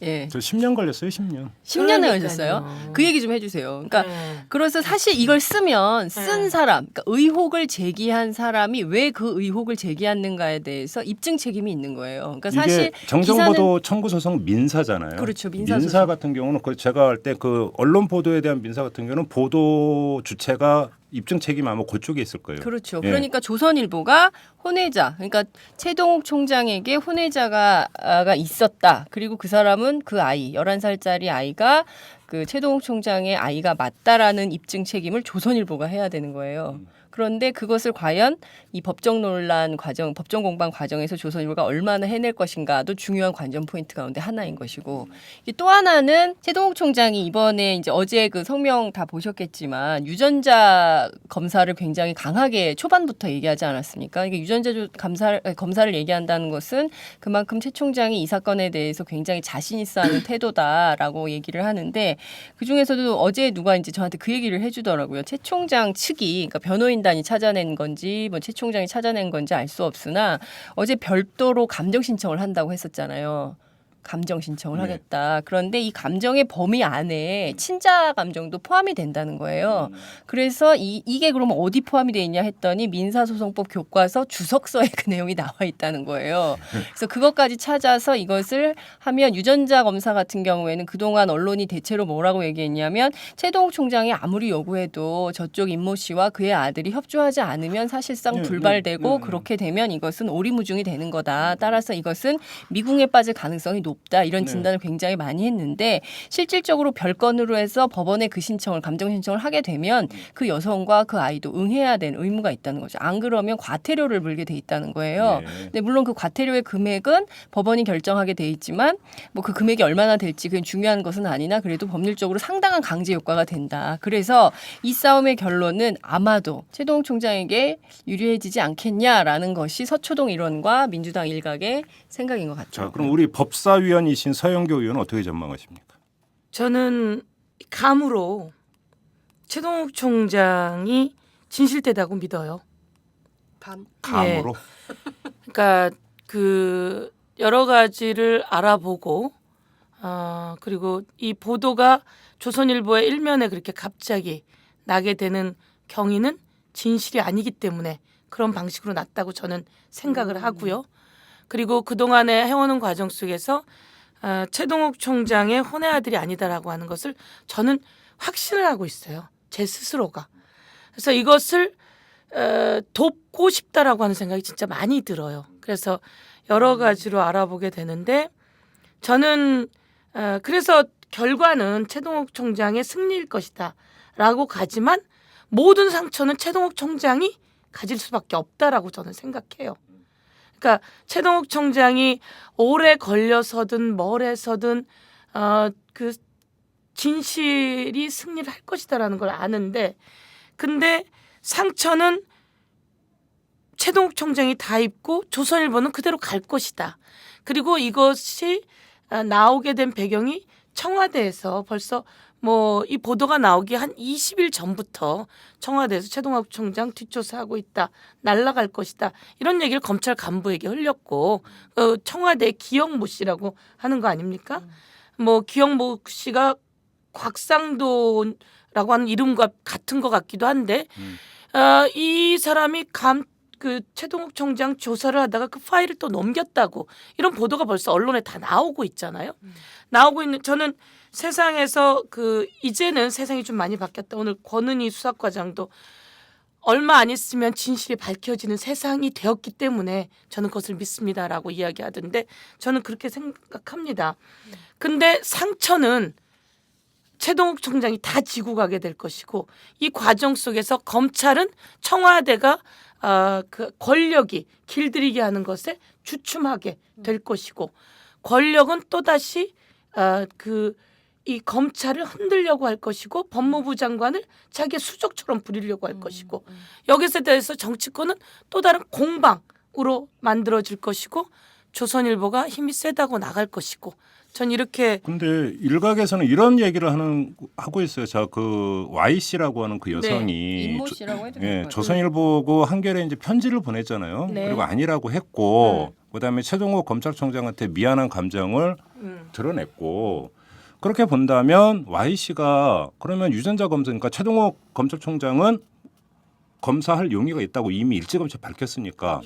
예. 저 10년 걸렸어요. 10년. 10년에 걸렸어요. 그 얘기 좀 해주세요. 그러니까 그래서 사실 이걸 쓰면 쓴 사람, 그러니까 의혹을 제기한 사람이 왜 그 의혹을 제기했는가에 대해서 입증 책임이 있는 거예요. 그러니까 사실 이게 정정보도 청구 소송 민사잖아요. 그렇죠. 민사 같은 경우는 그 제가 할 때 그 언론 보도에 대한 민사 같은 경우는 보도 주체가 입증 책임 아마 그쪽에 있을 거예요. 그렇죠. 예. 그러니까 조선일보가 혼외자, 그러니까 최동욱 총장에게 혼외자가 있었다. 그리고 그 사람은 그 아이, 11살짜리 아이가 그 최동욱 총장의 아이가 맞다라는 입증 책임을 조선일보가 해야 되는 거예요. 그런데 그것을 과연 이 법정 논란 과정, 법정 공방 과정에서 조선일보가 얼마나 해낼 것인가도 중요한 관전 포인트 가운데 하나인 것이고, 또 하나는 최동욱 총장이 이번에 이제 어제 그 성명 다 보셨겠지만 유전자 검사를 굉장히 강하게 초반부터 얘기하지 않았습니까? 이게 유전자 검사를 얘기한다는 것은 그만큼 최 총장이 이 사건에 대해서 굉장히 자신 있어하는 태도다라고 얘기를 하는데, 그 중에서도 어제 누가 이제 저한테 그 얘기를 해주더라고요. 최 총장 측이, 그러니까 변호인단이 찾아낸 건지 뭐 최 총장이 찾아낸 건지 알 수 없으나 어제 별도로 감정 신청을 한다고 했었잖아요. 감정 신청을 하겠다. 그런데 이 감정의 범위 안에 친자 감정도 포함이 된다는 거예요. 그래서 이게 그러면 어디 포함이 돼 있냐 했더니 민사소송법 교과서 주석서에 그 내용이 나와 있다는 거예요. 그래서 그것까지 찾아서 이것을 하면 유전자 검사 같은 경우에는 그동안 언론이 대체로 뭐라고 얘기했냐면 최동욱 총장이 아무리 요구해도 저쪽 임모 씨와 그의 아들이 협조하지 않으면 사실상 불발되고 그렇게 되면 이것은 오리무중이 되는 거다. 따라서 이것은 미궁에 빠질 가능성이 높다. 이런 진단을 굉장히 많이 했는데 실질적으로 별건으로 해서 법원에 그 신청을 감정 신청을 하게 되면 그 여성과 그 아이도 응해야 되는 의무가 있다는 거죠. 안 그러면 과태료를 물게 돼 있다는 거예요. 근데 물론 그 과태료의 금액은 법원이 결정하게 돼 있지만 뭐 그 금액이 얼마나 될지 그게 중요한 것은 아니나 그래도 법률적으로 상당한 강제 효과가 된다. 그래서 이 싸움의 결론은 아마도 최동욱 총장에게 유리해지지 않겠냐라는 것이 서초동 일원과 민주당 일각의 생각인 것 같죠. 자, 그럼 우리 법사위원이신 서영교 의원은 어떻게 전망하십니까? 저는 감으로 최동욱 총장이 진실되다고 믿어요. 감으로? 그러니까 그 여러 가지를 알아보고 그리고 이 보도가 조선일보의 일면에 그렇게 갑자기 나게 되는 경위는 진실이 아니기 때문에 그런 방식으로 났다고 저는 생각을 하고요. 그리고 그동안에 해오는 과정 속에서 최동욱 총장의 혼외 아들이 아니다라고 하는 것을 저는 확신을 하고 있어요. 제 스스로가. 그래서 이것을 돕고 싶다라고 하는 생각이 진짜 많이 들어요. 그래서 여러 가지로 알아보게 되는데 저는 그래서 결과는 최동욱 총장의 승리일 것이다 라고 가지만 모든 상처는 최동욱 총장이 가질 수밖에 없다라고 저는 생각해요. 그러니까 최동욱 총장이 오래 걸려서든 뭘 해서든 그 진실이 승리를 할 것이다라는 걸 아는데, 근데 상처는 최동욱 총장이 다 입고 조선일보는 그대로 갈 것이다. 그리고 이것이 나오게 된 배경이 청와대에서 벌써 뭐 이 보도가 나오기 한 20일 전부터 청와대에서 최동욱 총장 뒷조사하고 있다. 날아갈 것이다. 이런 얘기를 검찰 간부에게 흘렸고 청와대 기영모 씨라고 하는 거 아닙니까? 뭐 기영모 씨가 곽상도라고 하는 이름과 같은 것 같기도 한데 이 사람이 그 최동욱 총장 조사를 하다가 그 파일을 또 넘겼다고 이런 보도가 벌써 언론에 다 나오고 있잖아요. 나오고 있는 저는 세상에서 그 이제는 세상이 좀 많이 바뀌었다. 오늘 권은희 수사과장도 얼마 안 있으면 진실이 밝혀지는 세상이 되었기 때문에 저는 그것을 믿습니다라고 이야기하던데 저는 그렇게 생각합니다. 근데 상처는 최동욱 총장이 다 지고 가게 될 것이고 이 과정 속에서 검찰은 청와대가 그 권력이 길들이게 하는 것에 주춤하게 될 것이고 권력은 또다시 이 검찰을 흔들려고 할 것이고 법무부 장관을 자기의 수족처럼 부리려고 할 것이고 여기서 대해서 정치권은 또 다른 공방으로 만들어질 것이고 조선일보가 힘이 세다고 나갈 것이고 전 이렇게 근데 일각에서는 이런 얘기를 하고 있어요. 자, 그 Y 씨라고 하는 그 여성이 임모 씨라고 해도 될 것 같아요. 조선일보고 한겨레 이제 편지를 보냈잖아요. 네. 그리고 아니라고 했고, 그다음에 최동욱 검찰총장한테 미안한 감정을 드러냈고, 그렇게 본다면 Y 씨가 그러면 유전자 검사니까 최동욱 검찰총장은 검사할 용의가 있다고 이미 일찌감치 밝혔으니까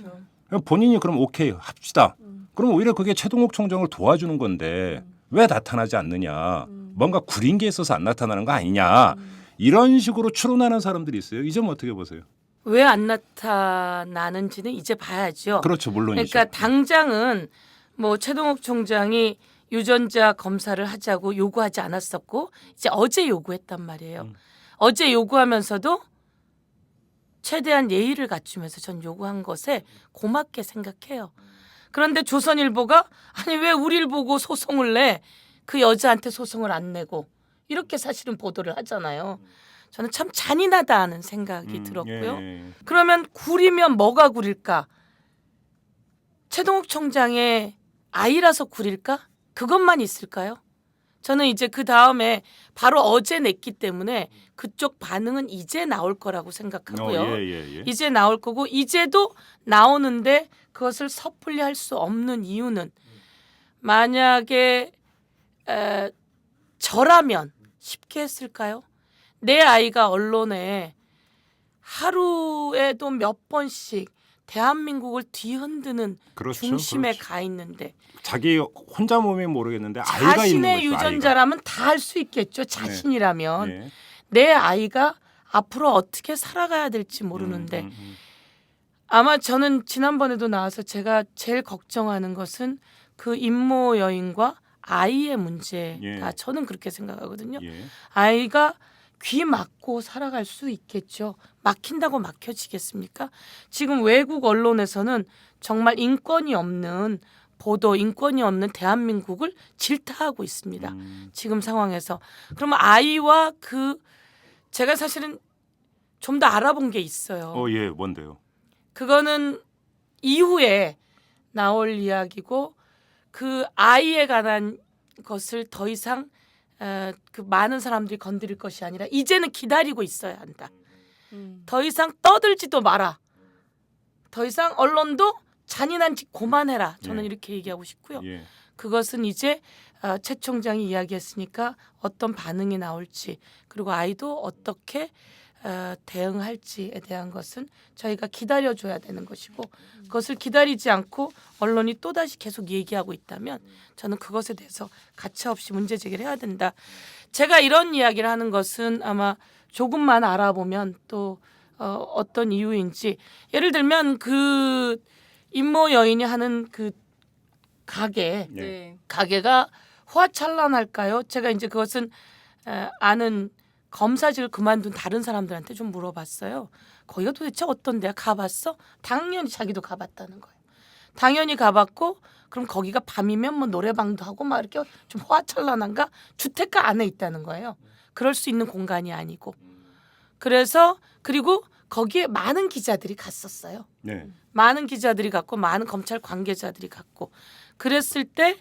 본인이 그럼 오케이 합시다. 그럼 오히려 그게 최동욱 총장을 도와주는 건데 왜 나타나지 않느냐. 뭔가 구린 게 있어서 안 나타나는 거 아니냐. 이런 식으로 추론하는 사람들이 있어요. 이 점 어떻게 보세요? 왜 안 나타나는지는 이제 봐야죠. 그렇죠. 물론이죠. 그러니까 당장은 뭐 최동욱 총장이 유전자 검사를 하자고 요구하지 않았었고 이제 어제 요구했단 말이에요. 어제 요구하면서도 최대한 예의를 갖추면서 전 요구한 것에 고맙게 생각해요. 그런데 조선일보가 아니 왜 우리를 보고 소송을 내? 그 여자한테 소송을 안 내고 이렇게 사실은 보도를 하잖아요. 저는 참 잔인하다는 생각이 들었고요. 예. 그러면 구리면 뭐가 구릴까? 최동욱 총장의 아이라서 구릴까? 그것만 있을까요? 저는 이제 그 다음에 바로 어제 냈기 때문에 그쪽 반응은 이제 나올 거라고 생각하고요. 예. 이제 나올 거고 이제도 나오는데 그것을 섣불리 할 수 없는 이유는 만약에 저라면 쉽게 했을까요? 내 아이가 언론에 하루에도 몇 번씩 대한민국을 뒤흔드는 그렇죠. 중심에 그렇죠. 가 있는데 자기 혼자 몸이 모르겠는데 아이가 있는 자신의 거죠. 유전자라면 다 할 수 있겠죠. 자신이라면 예. 내 아이가 앞으로 어떻게 살아가야 될지 모르는데 아마 저는 지난번에도 나와서 제가 제일 걱정하는 것은 그 임모 여인과 아이의 문제다. 예. 저는 그렇게 생각하거든요. 예. 아이가 귀 막고 살아갈 수 있겠죠. 막힌다고 막혀지겠습니까? 지금 외국 언론에서는 정말 인권이 없는 보도, 인권이 없는 대한민국을 질타하고 있습니다. 지금 상황에서. 그러면 아이와 제가 사실은 좀 더 알아본 게 있어요. 예, 뭔데요? 그거는 이후에 나올 이야기고 그 아이에 관한 것을 더 이상 그 많은 사람들이 건드릴 것이 아니라 이제는 기다리고 있어야 한다. 더 이상 떠들지도 마라. 더 이상 언론도 잔인한 짓 그만해라. 저는 이렇게 얘기하고 싶고요. 예. 그것은 이제 최 총장이 이야기했으니까 어떤 반응이 나올지 그리고 아이도 어떻게 대응할지에 대한 것은 저희가 기다려줘야 되는 것이고 그것을 기다리지 않고 언론이 또다시 계속 얘기하고 있다면 저는 그것에 대해서 가차없이 문제 제기를 해야 된다. 제가 이런 이야기를 하는 것은 아마 조금만 알아보면 또 어떤 이유인지 예를 들면 그 임모 여인이 하는 그 가게가 화찬란할까요? 제가 이제 그것은 아는 검사직을 그만둔 다른 사람들한테 좀 물어봤어요. 거기가 도대체 어떤 데야? 가봤어? 당연히 자기도 가봤다는 거예요. 당연히 가봤고 그럼 거기가 밤이면 뭐 노래방도 하고 막 이렇게 좀 화찬란한가? 주택가 안에 있다는 거예요. 그럴 수 있는 공간이 아니고. 그래서 그리고 거기에 많은 기자들이 갔었어요. 네. 많은 기자들이 갔고 많은 검찰 관계자들이 갔고 그랬을 때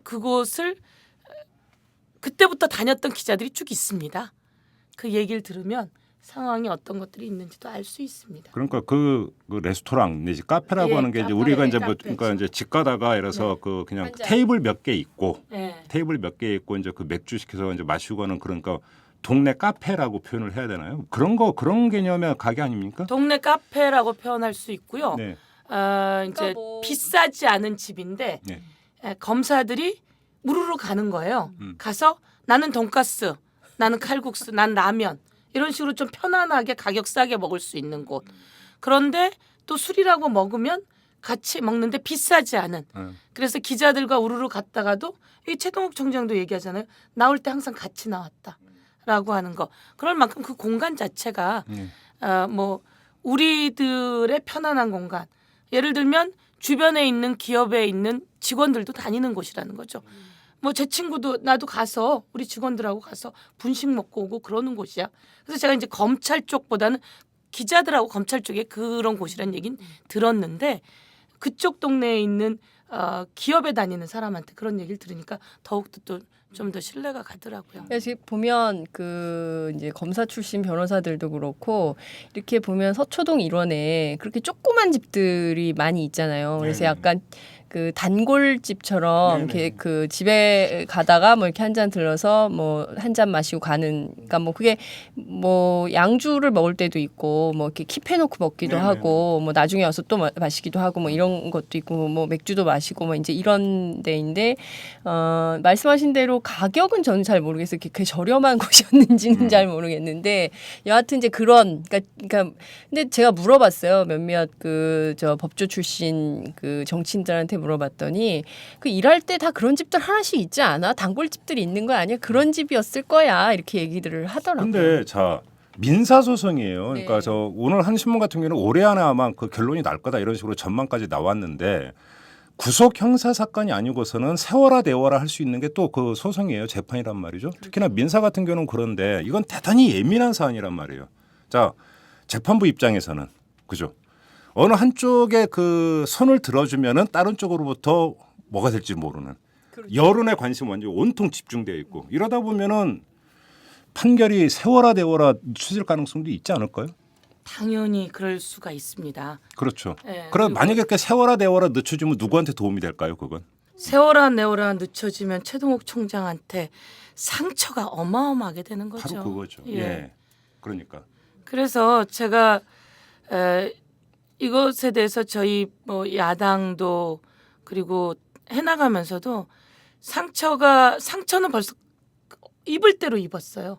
그곳을 그때부터 다녔던 기자들이 쭉 있습니다. 그 얘기를 들으면 상황이 어떤 것들이 있는지도 알 수 있습니다. 그러니까 그 레스토랑 내지 카페라고 예, 하는 게 이제 카페, 우리가 이제 카페죠. 그러니까 이제 집 가다가 이래서 그 그냥 테이블 몇 개 있고 테이블 몇 개 있고 이제 그 맥주 시켜서 이제 마시고 하는 그러니까 동네 카페라고 표현을 해야 되나요? 그런 개념의 가게 아닙니까? 동네 카페라고 표현할 수 있고요. 네. 이제 뭐- 비싸지 않은 집인데 네. 검사들이 우르르 가는 거예요. 가서 나는 돈가스, 나는 칼국수, 난 라면 이런 식으로 좀 편안하게 가격 싸게 먹을 수 있는 곳. 그런데 또 술이라고 먹으면 같이 먹는데 비싸지 않은. 그래서 기자들과 우르르 갔다가도 이 최동욱 총장도 얘기하잖아요. 나올 때 항상 같이 나왔다라고 하는 거. 그럴 만큼 그 공간 자체가 뭐 우리들의 편안한 공간. 예를 들면 주변에 있는 기업에 있는 직원들도 다니는 곳이라는 거죠. 뭐 제 친구도 나도 가서 우리 직원들하고 가서 분식 먹고 오고 그러는 곳이야. 그래서 제가 이제 검찰 쪽보다는 기자들하고 검찰 쪽에 그런 곳이라는 얘기는 들었는데 그쪽 동네에 있는 기업에 다니는 사람한테 그런 얘기를 들으니까 더욱더 또 좀 더 신뢰가 가더라고요. 지금 보면 그 이제 검사 출신 변호사들도 그렇고 이렇게 보면 서초동 일원에 그렇게 조그만 집들이 많이 있잖아요. 그래서 약간 그 단골집처럼 이렇게 그 집에 가다가 뭐 이렇게 한 잔 들러서 뭐 한 잔 마시고 가는, 그러니까 뭐 그게 뭐 양주를 먹을 때도 있고 뭐 이렇게 킵해놓고 먹기도 하고 뭐 나중에 와서 또 마시기도 하고 뭐 이런 것도 있고 뭐 맥주도 마시고 뭐 이제 이런 데인데 말씀하신 대로 가격은 저는 잘 모르겠어요. 그게 저렴한 곳이었는지는 잘 모르겠는데 여하튼 이제 그러니까 근데 제가 물어봤어요. 몇몇 그 저 법조 출신 그 정치인들한테 물어봤더니 그 일할 때 다 그런 집들 하나씩 있지 않아? 단골집들이 있는 거 아니야? 그런 집이었을 거야. 이렇게 얘기들을 하더라고요. 근데 자 민사소송이에요. 네. 그러니까 저 오늘 한 신문 같은 경우는 올해 안에 아마 그 결론이 날 거다 이런 식으로 전망까지 나왔는데 구속 형사 사건이 아니고서는 세워라 내워라 할 수 있는 게 또 그 소송이에요. 재판이란 말이죠. 특히나 민사 같은 경우는 그런데 이건 대단히 예민한 사안이란 말이에요. 자 재판부 입장에서는 그죠. 어느 한쪽에 그 손을 들어주면은 다른 쪽으로부터 뭐가 될지 모르는 여론의 관심 완전히 온통 집중되어 있고 이러다 보면은 판결이 세워라 내워라 늦춰질 가능성도 있지 않을까요? 당연히 그럴 수가 있습니다. 그렇죠. 네, 그럼 만약에 이렇게 세워라 내워라 늦춰지면 누구한테 도움이 될까요? 그건 세월아 내월아 늦춰지면 최동욱 총장한테 상처가 어마어마하게 되는 거죠. 바로 그거죠. 예. 예. 그러니까 그래서 제가 이것에 대해서 저희 뭐 야당도 그리고 해나가면서도 상처는 벌써 입을 대로 입었어요.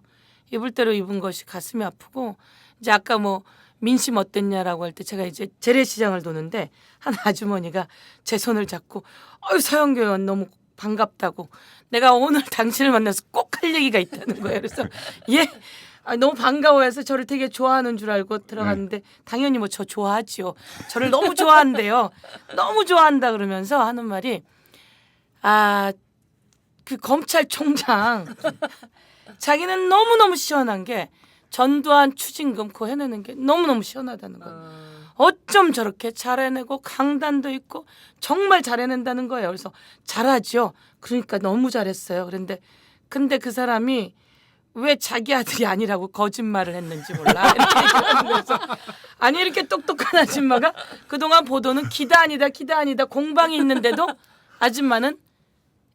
입을 대로 입은 것이 가슴이 아프고 이제 아까 뭐 민심 어땠냐라고 할 때 제가 이제 재래시장을 도는데 한 아주머니가 제 손을 잡고 서영교 의원 너무 반갑다고 내가 오늘 당신을 만나서 꼭 할 얘기가 있다는 거예요. 그래서 예. 너무 반가워해서 저를 되게 좋아하는 줄 알고 들어갔는데 당연히 뭐 저 좋아하지요. 저를 너무 좋아한대요. 너무 좋아한다 그러면서 하는 말이 그 검찰총장 자기는 너무너무 시원한 게 전두환 추징금 그거 해내는 게 너무너무 시원하다는 거예요. 어쩜 저렇게 잘해내고 강단도 있고 정말 잘해낸다는 거예요. 그래서 잘하죠. 그러니까 너무 잘했어요. 근데 그 사람이 왜 자기 아들이 아니라고 거짓말을 했는지 몰라. 이렇게 얘기하는 거죠. 아니 이렇게 똑똑한 아줌마가 그동안 보도는 기다 아니다 공방이 있는데도 아줌마는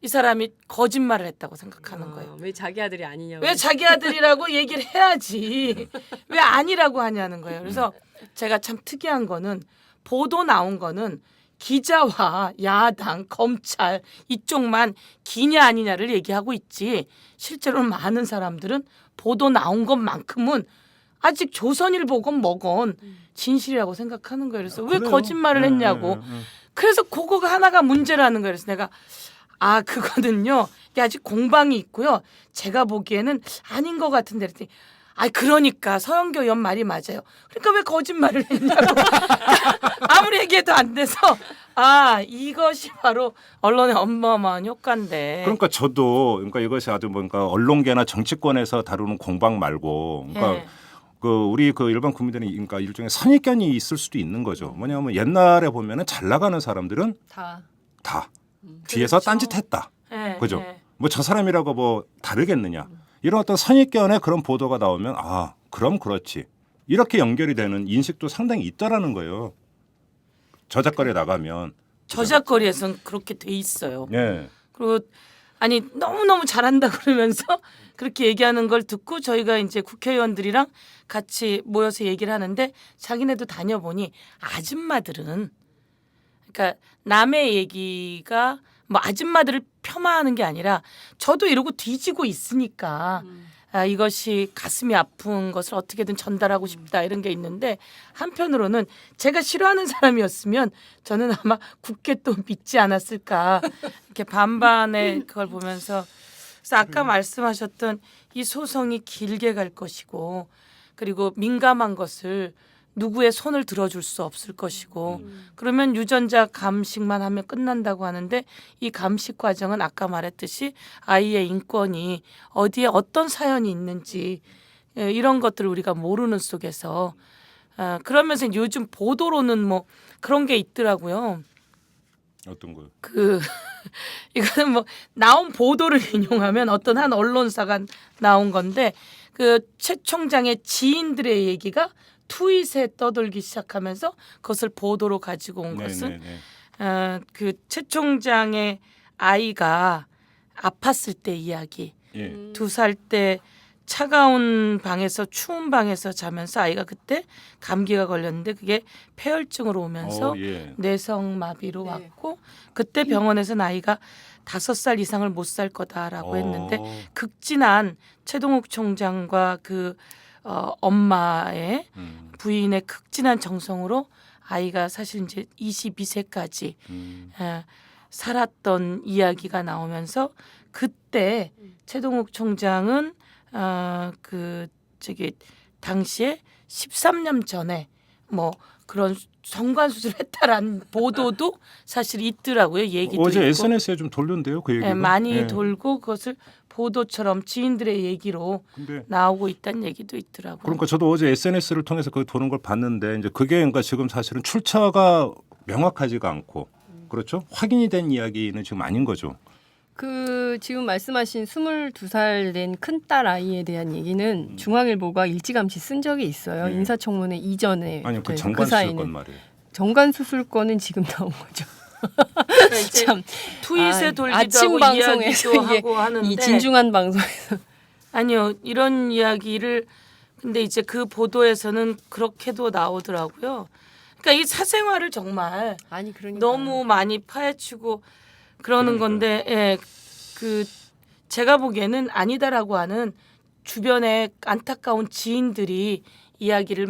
이 사람이 거짓말을 했다고 생각하는 거예요. 왜 자기 아들이 아니냐고. 왜 자기 아들이라고 얘기를 해야지. 왜 아니라고 하냐는 거예요. 그래서 제가 참 특이한 거는 보도 나온 거는 기자와 야당, 검찰 이쪽만 기냐 아니냐를 얘기하고 있지 실제로 많은 사람들은 보도 나온 것만큼은 아직 조선일보건 뭐건 진실이라고 생각하는 거예요. 그래서 왜 그래요. 거짓말을 했냐고. 그래서 그거가 하나가 문제라는 거예요. 그래서 내가 그거는요. 이게 아직 공방이 있고요. 제가 보기에는 아닌 것 같은데 그랬더니 그러니까 서영교 의원 말이 맞아요. 그러니까 왜 거짓말을 했냐고. 아무리 얘기해도 안 돼서 이것이 바로 언론의 어마어마한 효과인데. 그러니까 저도 그러니까 이것이 아주 뭔가 언론계나 정치권에서 다루는 공방 말고 그러니까 예. 그 우리 그 일반 국민들이 그러니까 일종의 선입견이 있을 수도 있는 거죠. 뭐냐면 옛날에 보면은 잘 나가는 사람들은 다. 뒤에서 그렇죠. 딴짓했다. 예, 그죠? 예. 뭐 저 사람이라고 뭐 다르겠느냐. 이런 어떤 선입견에 그런 보도가 나오면 그럼 그렇지. 이렇게 연결이 되는 인식도 상당히 있다라는 거예요. 저작거리에 나가면. 저작거리에선 그렇게 돼 있어요. 예. 그리고 너무너무 잘한다 그러면서 그렇게 얘기하는 걸 듣고 저희가 이제 국회의원들이랑 같이 모여서 얘기를 하는데 자기네도 다녀보니 아줌마들은 그러니까 남의 얘기가 뭐 아줌마들을 폄하하는 게 아니라 저도 이러고 뒤지고 있으니까 이것이 가슴이 아픈 것을 어떻게든 전달하고 싶다 이런 게 있는데 한편으로는 제가 싫어하는 사람이었으면 저는 아마 굳게 또 믿지 않았을까 이렇게 반반의 그걸 보면서 그래서 아까 말씀하셨던 이 소송이 길게 갈 것이고 그리고 민감한 것을 누구의 손을 들어줄 수 없을 것이고 그러면 유전자 감식만 하면 끝난다고 하는데 이 감식 과정은 아까 말했듯이 아이의 인권이 어디에 어떤 사연이 있는지 이런 것들을 우리가 모르는 속에서 그러면서 요즘 보도로는 뭐 그런 게 있더라고요. 어떤 거요? 이거는 뭐 나온 보도를 인용하면 어떤 한 언론사가 나온 건데 그 최 총장의 지인들의 얘기가 트윗에 떠돌기 시작하면서 그것을 보도로 가지고 온 것은 그 최 총장의 아이가 아팠을 때 이야기. 예. 2살 때 차가운 방에서 추운 방에서 자면서 아이가 그때 감기가 걸렸는데 그게 폐혈증으로 오면서 예. 뇌성마비로 왔고 그때 병원에서는 아이가 5살 이상을 못 살 거다라고 했는데 극진한 최동욱 총장과 그 엄마의 부인의 극진한 정성으로 아이가 사실 이제 22세까지 살았던 이야기가 나오면서 그때 최동욱 총장은 당시에 13년 전에 뭐 그런 성관 수술을 했다라는 보도도 사실 있더라고요. 얘기도 어제 있고. SNS에 좀 돌렸는데요, 그 얘기가. 많이 돌고 그것을 보도처럼 지인들의 얘기로 근데 나오고 있다는 얘기도 있더라고요. 그러니까 저도 어제 SNS를 통해서 그 도는 걸 봤는데 이제 그게 그러니까 지금 사실은 출처가 명확하지가 않고 그렇죠? 확인이 된 이야기는 지금 아닌 거죠. 그 지금 말씀하신 22살 된 큰딸 아이에 대한 얘기는 중앙일보가 일찌감치 쓴 적이 있어요. 인사청문회 이전에. 아니 그 네, 정관 사이는. 수술건 말이에요. 정관 수술권은 지금 나온 거죠. 참 트윗에 돌기도 아침 하고 방송에서 이야기도 하고 하는데 이 진중한 방송에서 아니요 이런 이야기를 근데 이제 그 보도에서는 그렇게도 나오더라고요. 그러니까 이 사생활을 정말 아니 그러니까 너무 많이 파헤치고 그러는 건데 그 제가 보기에는 아니다라고 하는 주변의 안타까운 지인들이 이야기를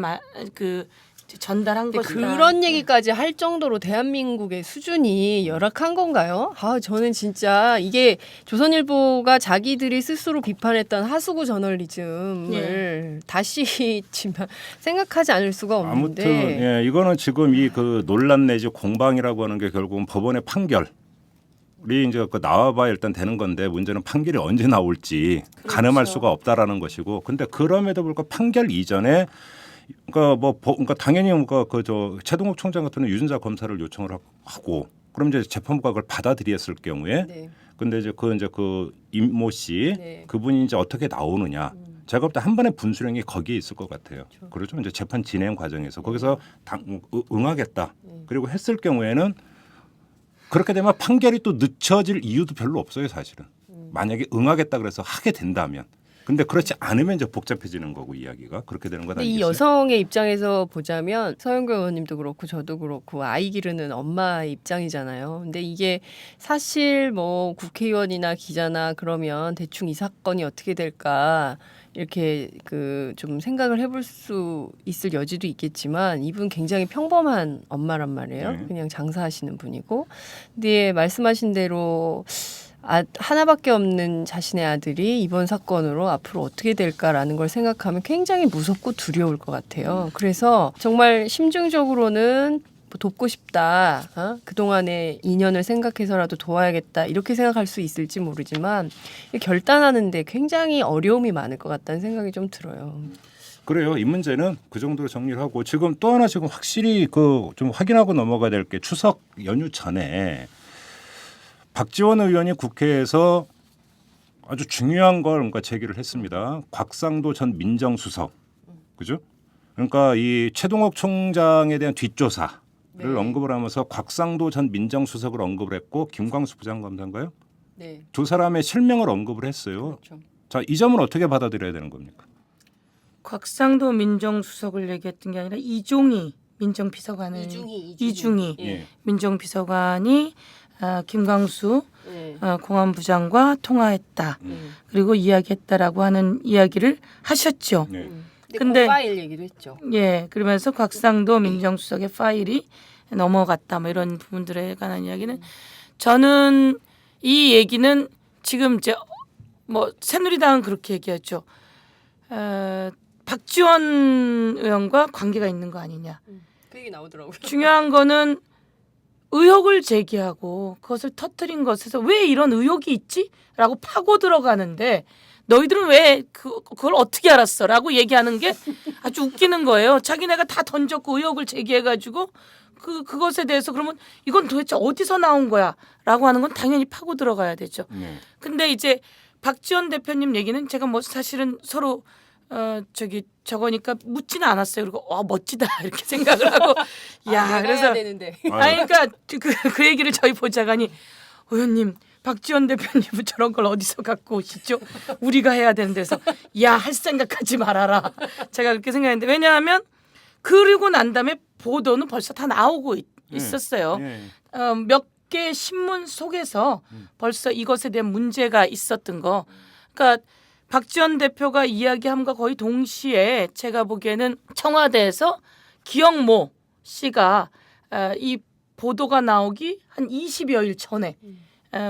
전달한 것이다. 그런 얘기까지 할 정도로 대한민국의 수준이 열악한 건가요? 저는 진짜 이게 조선일보가 자기들이 스스로 비판했던 하수구 저널리즘을 다시 생각하지 않을 수가 없는데 아무튼 이거는 지금 이 그 논란 내지 공방이라고 하는 게 결국은 법원의 판결. 이 이제 그 나와봐야 일단 되는 건데 문제는 판결이 언제 나올지 가늠할 수가 없다라는 것이고, 근데 그럼에도 불구하고 판결 이전에 그러니까 당연히 저 최동욱 총장 같은 경우는 유전자 검사를 요청을 하고, 그럼 이제 재판부가 그걸 받아들였을 경우에, 근데 이제 그 임모 씨 그분이 이제 어떻게 나오느냐. 제가 볼 때 한 번의 분수령이 거기에 있을 것 같아요. 그렇죠. 이제 재판 진행 과정에서 거기서 응하겠다. 그리고 했을 경우에는. 그렇게 되면 판결이 또 늦춰질 이유도 별로 없어요, 사실은. 만약에 응하겠다 그래서 하게 된다면. 근데 그렇지 않으면 이제 복잡해지는 거고 이야기가 그렇게 되는 건 아니겠어요? 이 여성의 입장에서 보자면 서영교 의원님도 그렇고 저도 그렇고 아이 기르는 엄마의 입장이잖아요. 근데 이게 사실 뭐 국회의원이나 기자나 그러면 대충 이 사건이 어떻게 될까 이렇게 좀 생각을 해볼 수 있을 여지도 있겠지만 이분 굉장히 평범한 엄마란 말이에요. 그냥 장사하시는 분이고. 근데 말씀하신 대로 하나밖에 없는 자신의 아들이 이번 사건으로 앞으로 어떻게 될까라는 걸 생각하면 굉장히 무섭고 두려울 것 같아요. 그래서 정말 심증적으로는 돕고 싶다. 그동안의 인연을 생각해서라도 도와야겠다. 이렇게 생각할 수 있을지 모르지만 결단하는데 굉장히 어려움이 많을 것 같다는 생각이 좀 들어요. 그래요. 이 문제는 그 정도로 정리를 하고 지금 또 하나 지금 확실히 좀 확인하고 넘어가야 될 게 추석 연휴 전에 박지원 의원이 국회에서 아주 중요한 걸 그러니까 제기를 했습니다. 곽상도 전 민정수석, 그죠? 그러니까 이 최동욱 총장에 대한 뒷조사를 언급을 하면서 곽상도 전 민정수석을 언급을 했고 김광수 부장검사인가요? 두 사람의 실명을 언급을 했어요. 그렇죠. 자, 이 점은 어떻게 받아들여야 되는 겁니까? 곽상도 민정수석을 얘기했던 게 아니라 이종희 민정비서관을 이중희 예. 민정비서관이 김광수 네. 공안부장과 통화했다. 그리고 이야기했다라고 하는 이야기를 하셨죠. 네. 근데 그 파일 얘기도 했죠. 예, 그러면서 곽상도 민정수석의 파일이 넘어갔다. 뭐 이런 부분들에 관한 이야기는 저는 이 얘기는 지금 이제 뭐 새누리당은 그렇게 얘기했죠. 박지원 의원과 관계가 있는 거 아니냐. 그 얘기 나오더라고요. 중요한 거는 의혹을 제기하고 그것을 터뜨린 것에서 왜 이런 의혹이 있지? 라고 파고 들어가는데 너희들은 왜 그걸 어떻게 알았어? 라고 얘기하는 게 아주 웃기는 거예요. 자기네가 다 던졌고 의혹을 제기해가지고 그것에 대해서 그러면 이건 도대체 어디서 나온 거야? 라고 하는 건 당연히 파고 들어가야 되죠. 네. 근데 이제 박지원 대표님 얘기는 제가 뭐 사실은 서로 저거니까 묻지는 않았어요. 그리고 멋지다 이렇게 생각을 하고 야 그래서 되는데. 그러니까 그 얘기를 저희 보좌관이 의원님 박지원 대표님은 저런 걸 어디서 갖고 오시죠? 우리가 해야 되는 데서 야 할 생각하지 말아라. 제가 그렇게 생각했는데 왜냐하면 그리고 난 다음에 보도는 벌써 다 나오고 있었어요. 네. 몇 개 신문 속에서 벌써 이것에 대한 문제가 있었던 거. 그러니까 박지원 대표가 이야기함과 거의 동시에 제가 보기에는 청와대에서 기영모 씨가 이 보도가 나오기 한 20여일 전에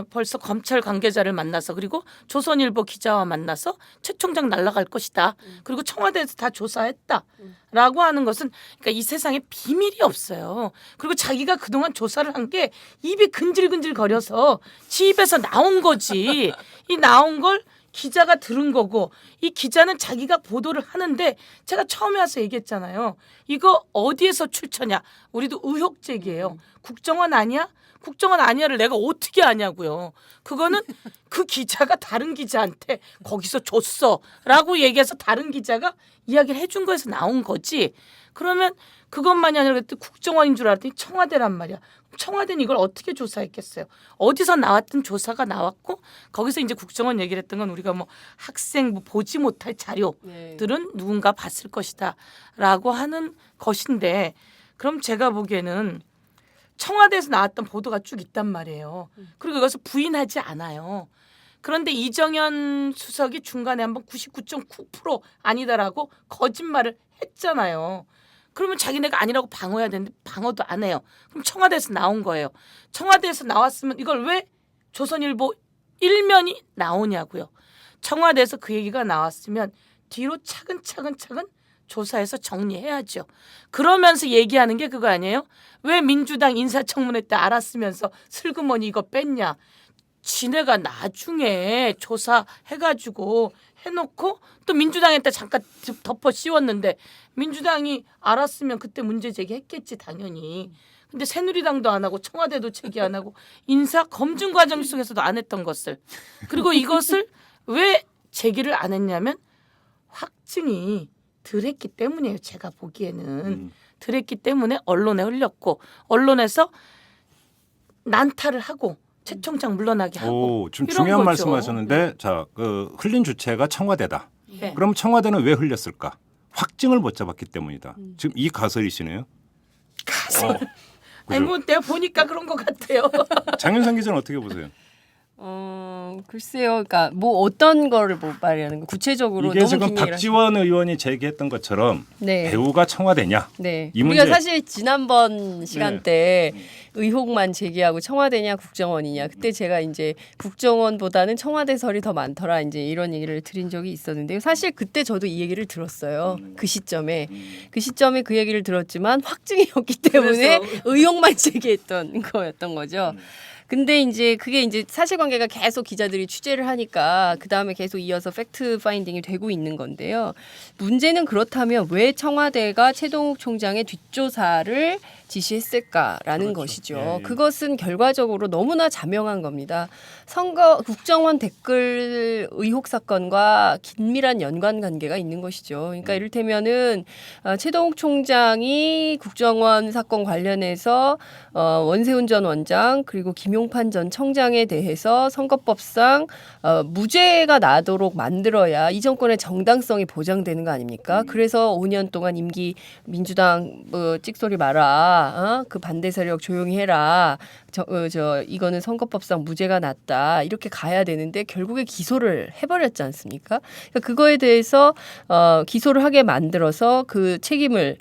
벌써 검찰 관계자를 만나서 그리고 조선일보 기자와 만나서 최 총장 날아갈 것이다. 그리고 청와대에서 다 조사했다라고 하는 것은 그러니까 이 세상에 비밀이 없어요. 그리고 자기가 그동안 조사를 한 게 입이 근질근질 거려서 지 입에서 나온 거지. 이 나온 걸 기자가 들은 거고 이 기자는 자기가 보도를 하는데 제가 처음에 와서 얘기했잖아요. 이거 어디에서 출처냐. 우리도 의혹 제기예요. 국정원 아니야? 국정원 아니야를 내가 어떻게 아냐고요. 그거는 그 기자가 다른 기자한테 거기서 줬어라고 얘기해서 다른 기자가 이야기를 해준 거에서 나온 거지. 그러면 그것만이 아니라 국정원인 줄 알았더니 청와대란 말이야. 청와대는 이걸 어떻게 조사했겠어요. 어디서 나왔던 조사가 나왔고 거기서 이제 국정원 얘기를 했던 건 우리가 뭐 학생 뭐 보지 못할 자료들은 누군가 봤을 것이다 라고 하는 것인데 그럼 제가 보기에는 청와대에서 나왔던 보도가 쭉 있단 말이에요. 그리고 이것을 부인하지 않아요. 그런데 이정현 수석이 중간에 한번 99.9% 아니다라고 거짓말을 했잖아요. 그러면 자기네가 아니라고 방어해야 되는데 방어도 안 해요. 그럼 청와대에서 나온 거예요. 청와대에서 나왔으면 이걸 왜 조선일보 일면이 나오냐고요. 청와대에서 그 얘기가 나왔으면 뒤로 차근차근 조사해서 정리해야죠. 그러면서 얘기하는 게 그거 아니에요? 왜 민주당 인사청문회 때 알았으면서 슬그머니 이거 뺐냐. 지네가 나중에 조사해가지고 해놓고 또 민주당한테 잠깐 덮어 씌웠는데 민주당이 알았으면 그때 문제 제기했겠지 당연히. 근데 새누리당도 안 하고 청와대도 제기 안 하고 인사 검증 과정 속에서도 안 했던 것을 그리고 이것을 왜 제기를 안 했냐면 확증이 덜했기 때문이에요. 제가 보기에는 덜했기 때문에 언론에 흘렸고 언론에서 난타를 하고 최 총장 물러나게 하고 좀 이런 중요한 거죠. 말씀하셨는데 자, 흘린 주체가 청와대다. 네. 그럼 청와대는 왜 흘렸을까? 확증을 못 잡았기 때문이다. 지금 이 가설이시네요. 가설. 아니 뭐 내가 보니까 그런 것 같아요. 장윤선 기자는 어떻게 보세요? 글쎄요. 그러니까 뭐 어떤 거를 뭐 말하는 거 구체적으로 이게 너무 지금 긴 얘기를 박지원 의원이 제기했던 것처럼 네. 배우가 청와대냐? 네. 이 우리가 문제- 사실 지난번 시간 때 의혹만 제기하고 청와대냐 국정원이냐 그때 제가 이제 국정원보다는 청와대설이 더 많더라 이제 이런 얘기를 드린 적이 있었는데 사실 그때 저도 이 얘기를 들었어요. 그 시점에 그 얘기를 들었지만 확증이 없기 때문에 그래서- 의혹만 제기했던 거였던 거죠. 근데 이제 그게 이제 사실관계가 계속 기자들이 취재를 하니까 그 다음에 계속 이어서 팩트 파인딩이 되고 있는 건데요. 문제는 그렇다면 왜 청와대가 최동욱 총장의 뒷조사를 지시했을까라는 것이죠. 예, 예. 그것은 결과적으로 너무나 자명한 겁니다. 선거 국정원 댓글 의혹 사건과 긴밀한 연관 관계가 있는 것이죠. 그러니까 이를테면은 최동욱 총장이 국정원 사건 관련해서 원세훈 전 원장 그리고 김용판 전 청장에 대해서 선거법상 무죄가 나도록 만들어야 이 정권의 정당성이 보장되는 거 아닙니까? 그래서 5년 동안 임기 민주당 찍소리 마라. 그 반대 세력 조용히 해라. 이거는 선거법상 무죄가 났다 이렇게 가야 되는데 결국에 기소를 해버렸지 않습니까? 그러니까 그거에 대해서 기소를 하게 만들어서 그 책임을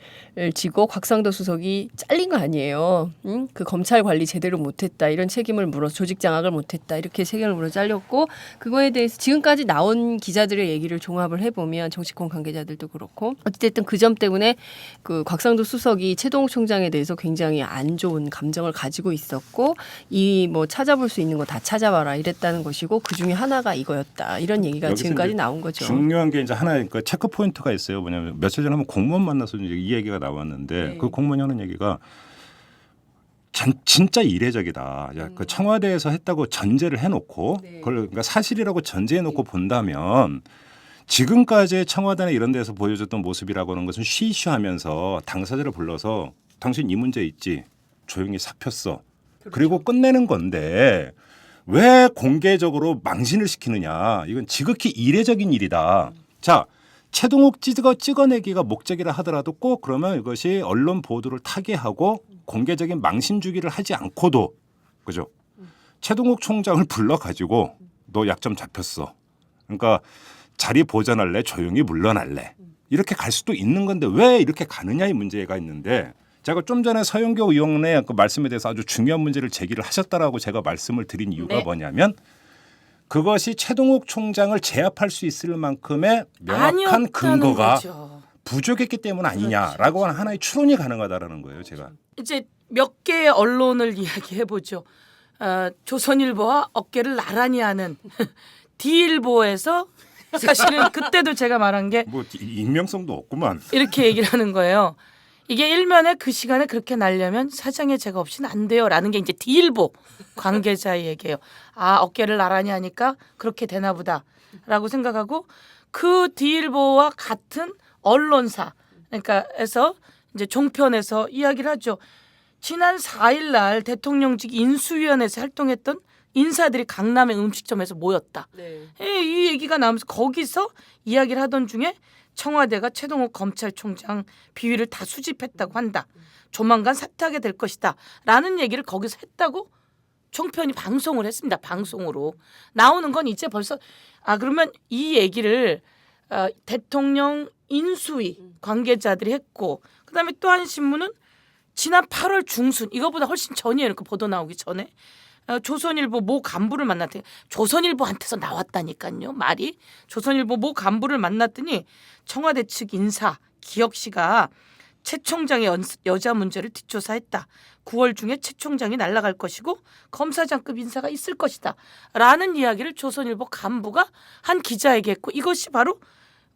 지고 곽상도 수석이 잘린 거 아니에요. 응? 그 검찰 관리 제대로 못했다 이런 책임을 물어 조직 장악을 못했다 이렇게 책임을 물어 잘렸고 그거에 대해서 지금까지 나온 기자들의 얘기를 종합을 해보면 정치권 관계자들도 그렇고 어쨌든 그 점 때문에 그 곽상도 수석이 최동욱 총장에 대해서 굉장히 안 좋은 감정을 가지고 있었고 이 뭐 찾아볼 수 있는 거 다 찾아봐라 이랬다는 것이고 그 중에 하나가 이거였다 이런 얘기가 지금까지 나온 거죠. 중요한 게 이제 하나 그 체크 포인트가 있어요. 뭐냐면 며칠 전에 한번 공무원 만나서 이제 이 얘기가 나왔는데 네. 그 공무원이 하는 얘기가 진짜 이례적이다. 그 청와대에서 했다고 전제를 해놓고 네. 그걸 그러니까 사실이라고 전제해놓고 본다면 지금까지 청와대나 이런 데서 보여줬던 모습이라고 하는 것은 쉬쉬하면서 당사자를 불러서 당신 이 문제 있지 조용히 사폈어. 그리고 끝내는 건데 왜 공개적으로 망신을 시키느냐. 이건 지극히 이례적인 일이다. 자. 최동욱 찍어내기가 목적이라 하더라도 꼭 그러면 이것이 언론 보도를 타개하고 공개적인 망신 주기를 하지 않고도 그죠? 최동욱 총장을 불러가지고 너 약점 잡혔어. 그러니까 자리 보전할래 조용히 물러날래. 이렇게 갈 수도 있는 건데 왜 이렇게 가느냐 이 문제가 있는데 제가 좀 전에 서영교 의원의 그 말씀에 대해서 아주 중요한 문제를 제기를 하셨다라고 제가 말씀을 드린 이유가 네. 뭐냐면 그것이 최동욱 총장을 제압할 수 있을 만큼의 명확한 근거가 거죠. 부족했기 때문 아니냐라고 하는 하나의 추론이 가능하다라는 거예요. 제가. 이제 몇 개의 언론을 이야기해 보죠. 조선일보와 어깨를 나란히 하는 D일보에서 사실은 그때도 제가 말한 게 뭐 익명성도 없구만. 이렇게 얘기를 하는 거예요. 이게 일면에 그 시간에 그렇게 날려면 사장의 제가 없이는 안 돼요라는 게 이제 D일보 관계자의 얘기예요. 아 어깨를 나란히 하니까 그렇게 되나 보다라고 생각하고 그 D일보와 같은 언론사 그러니까에서 이제 종편에서 이야기를 하죠. 지난 4일 날 대통령직 인수위원회에서 활동했던 인사들이 강남의 음식점에서 모였다. 네. 이 얘기가 나오면서 거기서 이야기를 하던 중에 청와대가 최동욱 검찰총장 비위를 다 수집했다고 한다. 조만간 사퇴하게 될 것이다. 라는 얘기를 거기서 했다고 종편이 방송을 했습니다. 방송으로. 나오는 건 이제 벌써 그러면 이 얘기를 대통령 인수위 관계자들이 했고 그다음에 또 한 신문은 지난 8월 중순 이거보다 훨씬 전이에요. 이렇게 보도 나오기 전에 조선일보 모 간부를 만났더니 조선일보한테서 나왔다니까요. 말이 조선일보 모 간부를 만났더니 청와대 측 인사 기혁 씨가 최 총장의 여자 문제를 뒷조사했다. 9월 중에 최 총장이 날아갈 것이고 검사장급 인사가 있을 것이다. 라는 이야기를 조선일보 간부가 한 기자에게 했고 이것이 바로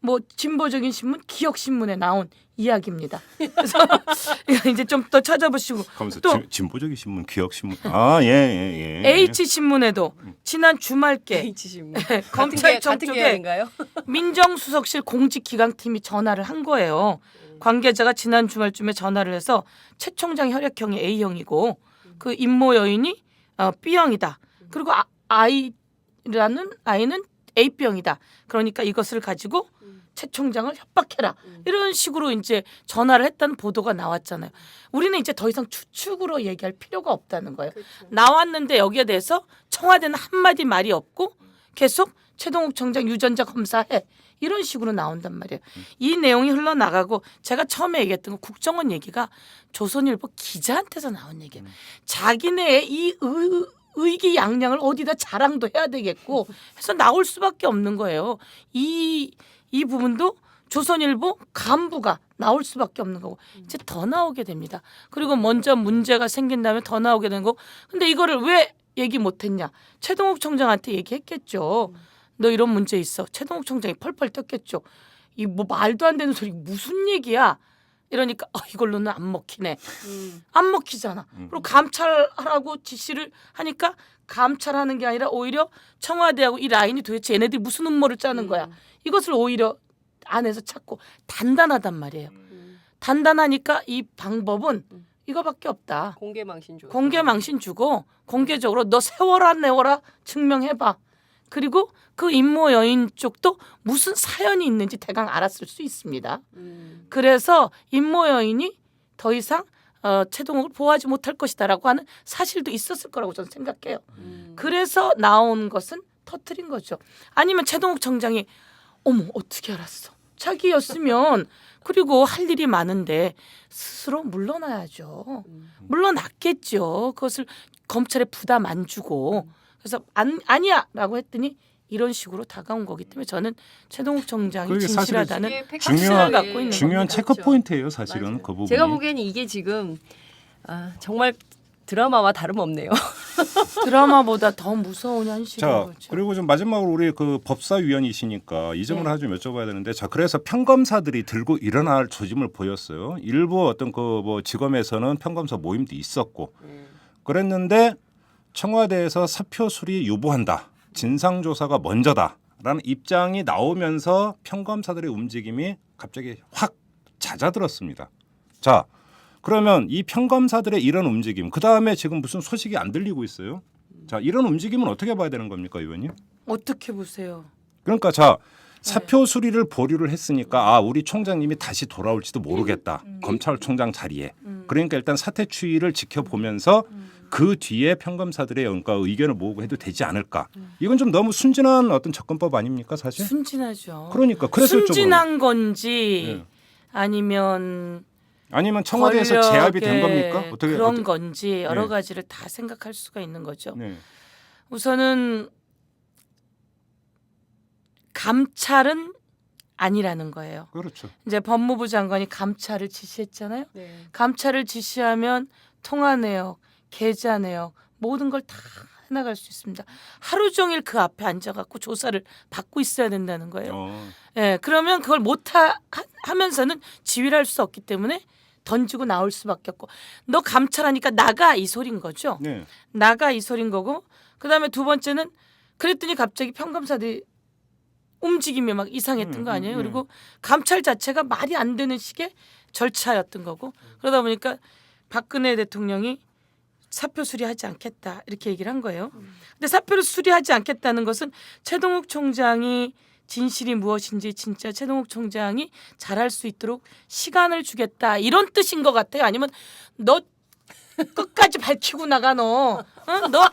뭐 진보적인 신문 기혁신문에 나온 이야기입니다. 그래서 이제 좀 더 찾아보시고 또 진보적인 신문, 기억신문. 예. H신문에도 지난 주말께 H신문. 검찰청 같은 쪽에 계열인가요? 민정수석실 공직기강팀이 전화를 한 거예요. 관계자가 지난 주말쯤에 전화를 해서 최 총장 혈액형이 A형이고 그 임모 여인이 B형이다. 그리고 아이는 A병이다. 그러니까 이것을 가지고 최 총장을 협박해라. 이런 식으로 이제 전화를 했다는 보도가 나왔잖아요. 우리는 이제 더 이상 추측으로 얘기할 필요가 없다는 거예요. 나왔는데 여기에 대해서 청와대는 한마디 말이 없고 계속 최동욱 총장 유전자 검사해. 이런 식으로 나온단 말이에요. 이 내용이 흘러나가고 제가 처음에 얘기했던 거 국정원 얘기가 조선일보 기자한테서 나온 얘기예요. 자기네의 이 의기양양을 어디다 자랑도 해야 되겠고 해서 나올 수밖에 없는 거예요. 이 부분도 조선일보 간부가 나올 수밖에 없는 거고 이제 더 나오게 됩니다. 그리고 먼저 문제가 생긴 다음에 더 나오게 된 거고 근데 이거를 왜 얘기 못했냐. 최동욱 총장한테 얘기했겠죠. 너 이런 문제 있어. 최동욱 총장이 펄펄 떴겠죠. 이 뭐 말도 안 되는 소리 무슨 얘기야. 이러니까 이걸로는 안 먹히네. 안 먹히잖아. 그리고 감찰하라고 지시를 하니까 감찰하는 게 아니라 오히려 청와대하고 이 라인이 도대체 얘네들이 무슨 음모를 짜는 거야. 이것을 오히려 안에서 찾고 단단하단 말이에요. 단단하니까 이 방법은 이거밖에 없다. 공개망신 주고 공개적으로 너 세워라 내워라 증명해봐. 그리고 그 임모 여인 쪽도 무슨 사연이 있는지 대강 알았을 수 있습니다. 그래서 임모 여인이 더 이상 최동욱을 보호하지 못할 것이다라고 하는 사실도 있었을 거라고 저는 생각해요. 그래서 나온 것은 터트린 거죠. 아니면 최동욱 청장이 어머 어떻게 알았어? 자기였으면 그리고 할 일이 많은데 스스로 물러나야죠. 물러났겠죠. 그것을 검찰에 부담 안 주고 그래서 아니야라고 했더니 이런 식으로 다가온 거기 때문에 저는 최동욱 청장이 그게 사실은 진실하다는 이게 팩트 확신을 중요한- 갖고 있는 중요한 겁니다. 체크 포인트예요, 사실은 맞아요. 그 부분이. 제가 보기에는 이게 지금 정말 드라마와 다름없네요. 드라마보다 더 무서운 현실인 자, 거죠. 그리고 좀 마지막으로 우리 그 법사위원이시니까 이 점을 네. 아주 여쭤봐야 되는데, 자, 그래서 평검사들이 들고 일어날 조짐을 보였어요. 일부 어떤 그 뭐 지검에서는 평검사 모임도 있었고, 그랬는데 청와대에서 사표 수리 유보한다, 진상 조사가 먼저다라는 입장이 나오면서 평검사들의 움직임이 갑자기 확 잦아들었습니다. 자, 그러면 이 평검사들의 이런 움직임, 그 다음에 지금 무슨 소식이 안 들리고 있어요. 자, 이런 움직임은 어떻게 봐야 되는 겁니까, 의원님? 어떻게 보세요? 그러니까 자, 사표 수리를 보류를 했으니까 우리 총장님이 다시 돌아올지도 모르겠다. 검찰총장 자리에. 그러니까 일단 사퇴 추이를 지켜보면서 그 뒤에 평검사들의 그러니까 의견을 모으고 해도 되지 않을까. 이건 좀 너무 순진한 어떤 접근법 아닙니까, 사실? 순진하죠. 그러니까 그래서 순진한 건지 예. 아니면 청와대에서 제압이 된 권력의 겁니까? 어떻게 그런 건지 여러 네. 가지를 다 생각할 수가 있는 거죠. 네. 우선은 감찰은 아니라는 거예요. 그렇죠. 이제 법무부 장관이 감찰을 지시했잖아요. 감찰을 지시하면 통화 내역, 계좌 내역 모든 걸 다 해나갈 수 있습니다. 하루 종일 그 앞에 앉아갖고 조사를 받고 있어야 된다는 거예요. 예, 그러면 그걸 하면서는 지휘를 할 수 없기 때문에 던지고 나올 수밖에 없고, 너 감찰하니까 나가 이 소린 거죠. 네. 나가 이 소린 거고, 그다음에 두 번째는 그랬더니 갑자기 평검사들이 움직임이 막 이상했던 거 아니에요. 그리고 감찰 자체가 말이 안 되는 식의 절차였던 거고, 그러다 보니까 박근혜 대통령이 사표 수리하지 않겠다 이렇게 얘기를 한 거예요. 근데 사표를 수리하지 않겠다는 것은 최동욱 총장이 진실이 무엇인지 진짜 최동욱 총장이 잘할 수 있도록 시간을 주겠다 이런 뜻인 것 같아요. 아니면 너 끝까지 밝히고 나가 너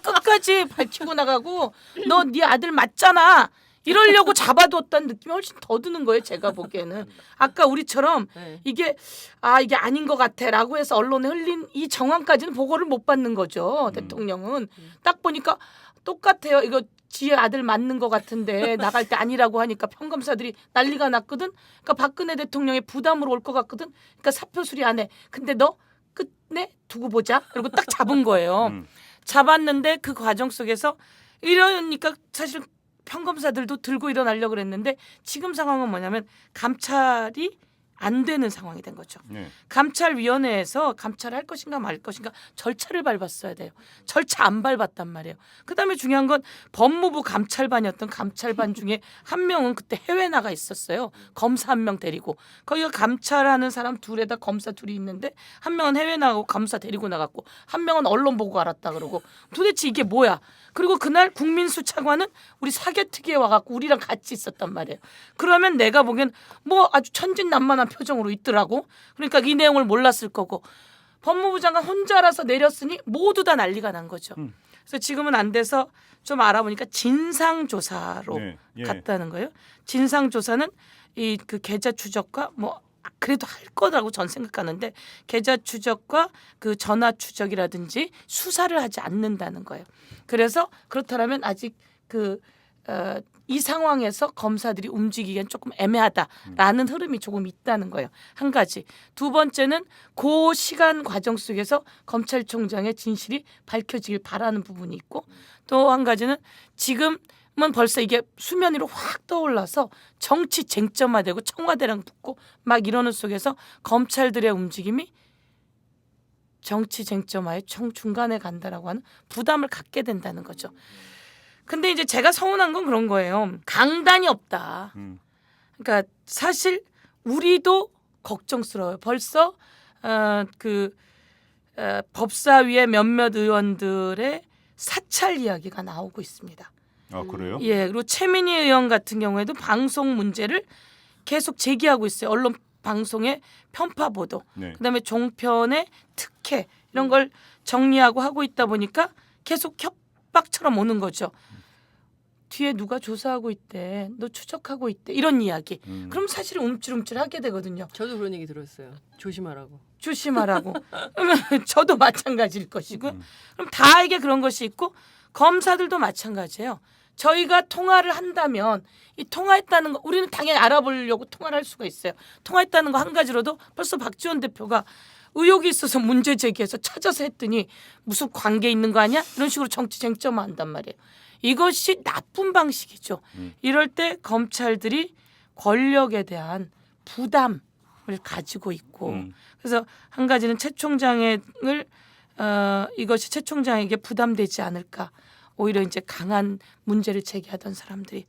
끝까지 밝히고 나가고 너 네 아들 맞잖아 이러려고 잡아뒀다는 느낌이 훨씬 더 드는 거예요. 제가 보기에는 아까 우리처럼 이게 아닌 것 같아라고 해서 언론에 흘린 이 정황까지는 보고를 못 받는 거죠. 대통령은 딱 보니까 똑같아요. 이거 지의 아들 맞는 것 같은데 나갈 때 아니라고 하니까 평검사들이 난리가 났거든. 그러니까 박근혜 대통령의 부담으로 올 것 같거든. 그러니까 사표 수리 안 해. 근데 너 끝내 두고 보자. 그리고 딱 잡은 거예요. 잡았는데 그 과정 속에서 이러니까 사실 평검사들도 들고 일어나려고 그랬는데 지금 상황은 뭐냐면 감찰이 안 되는 상황이 된 거죠. 네. 감찰위원회에서 감찰할 것인가 말 것인가 절차를 밟았어야 돼요. 절차 안 밟았단 말이에요. 그다음에 중요한 건 법무부 감찰반이었던 감찰반 중에 한 명은 그때 해외 나가 있었어요. 검사 한 명 데리고. 거기가 감찰하는 사람 둘에다 검사 둘이 있는데 한 명은 해외 나가고 검사 데리고 나갔고 한 명은 언론 보고 알았다 그러고 도대체 이게 뭐야. 그리고 그날 국민수 차관은 우리 사개특위에 와갖고 우리랑 같이 있었단 말이에요. 그러면 내가 보기엔 뭐 아주 천진난만한 표정으로 있더라고. 그러니까 이 내용을 몰랐을 거고 법무부 장관 혼자라서 내렸으니 모두 다 난리가 난 거죠. 그래서 지금은 안 돼서 좀 알아보니까 진상조사로 네. 예. 갔다는 거예요. 진상조사는 이 그 계좌 추적과 뭐 그래도 할 거라고 전 생각하는데 계좌 추적과 그 전화 추적이라든지 수사를 하지 않는다는 거예요. 그래서 그렇다면 아직 이 상황에서 검사들이 움직이기엔 조금 애매하다라는 흐름이 조금 있다는 거예요. 한 가지. 두 번째는 그 시간 과정 속에서 검찰총장의 진실이 밝혀지길 바라는 부분이 있고 또 한 가지는 지금은 벌써 이게 수면 위로 확 떠올라서 정치 쟁점화되고 청와대랑 붙고 막 이러는 속에서 검찰들의 움직임이 정치 쟁점화의 중간에 간다라고 하는 부담을 갖게 된다는 거죠. 근데 이제 제가 서운한 건 그런 거예요. 강단이 없다. 그러니까 사실 우리도 걱정스러워요. 벌써 법사위의 몇몇 의원들의 사찰 이야기가 나오고 있습니다. 아, 그래요? 예, 그리고 최민희 의원 같은 경우에도 방송 문제를 계속 제기하고 있어요. 언론 방송의 편파 보도, 네. 그다음에 종편의 특혜 이런 걸 정리하고 하고 있다 보니까 계속 협박처럼 오는 거죠. 뒤에 누가 조사하고 있대, 너 추적하고 있대 이런 이야기. 그럼 사실 움찔움찔 하게 되거든요. 저도 그런 얘기 들었어요. 조심하라고. 조심하라고. 그러면 저도 마찬가지일 것이고, 그럼 다에게 그런 것이 있고 검사들도 마찬가지예요. 저희가 통화를 한다면 이 통화했다는 거 우리는 당연히 알아보려고 통화를 할 수가 있어요. 통화했다는 거 한 가지로도 벌써 박지원 대표가 의혹이 있어서 문제 제기해서 찾아서 했더니 무슨 관계 있는 거 아니야? 이런 식으로 정치 쟁점화한단 말이에요. 이것이 나쁜 방식이죠. 이럴 때 검찰들이 권력에 대한 부담을 가지고 있고 그래서 한 가지는 최 총장을 이것이 최 총장에게 부담되지 않을까. 오히려 이제 강한 문제를 제기하던 사람들이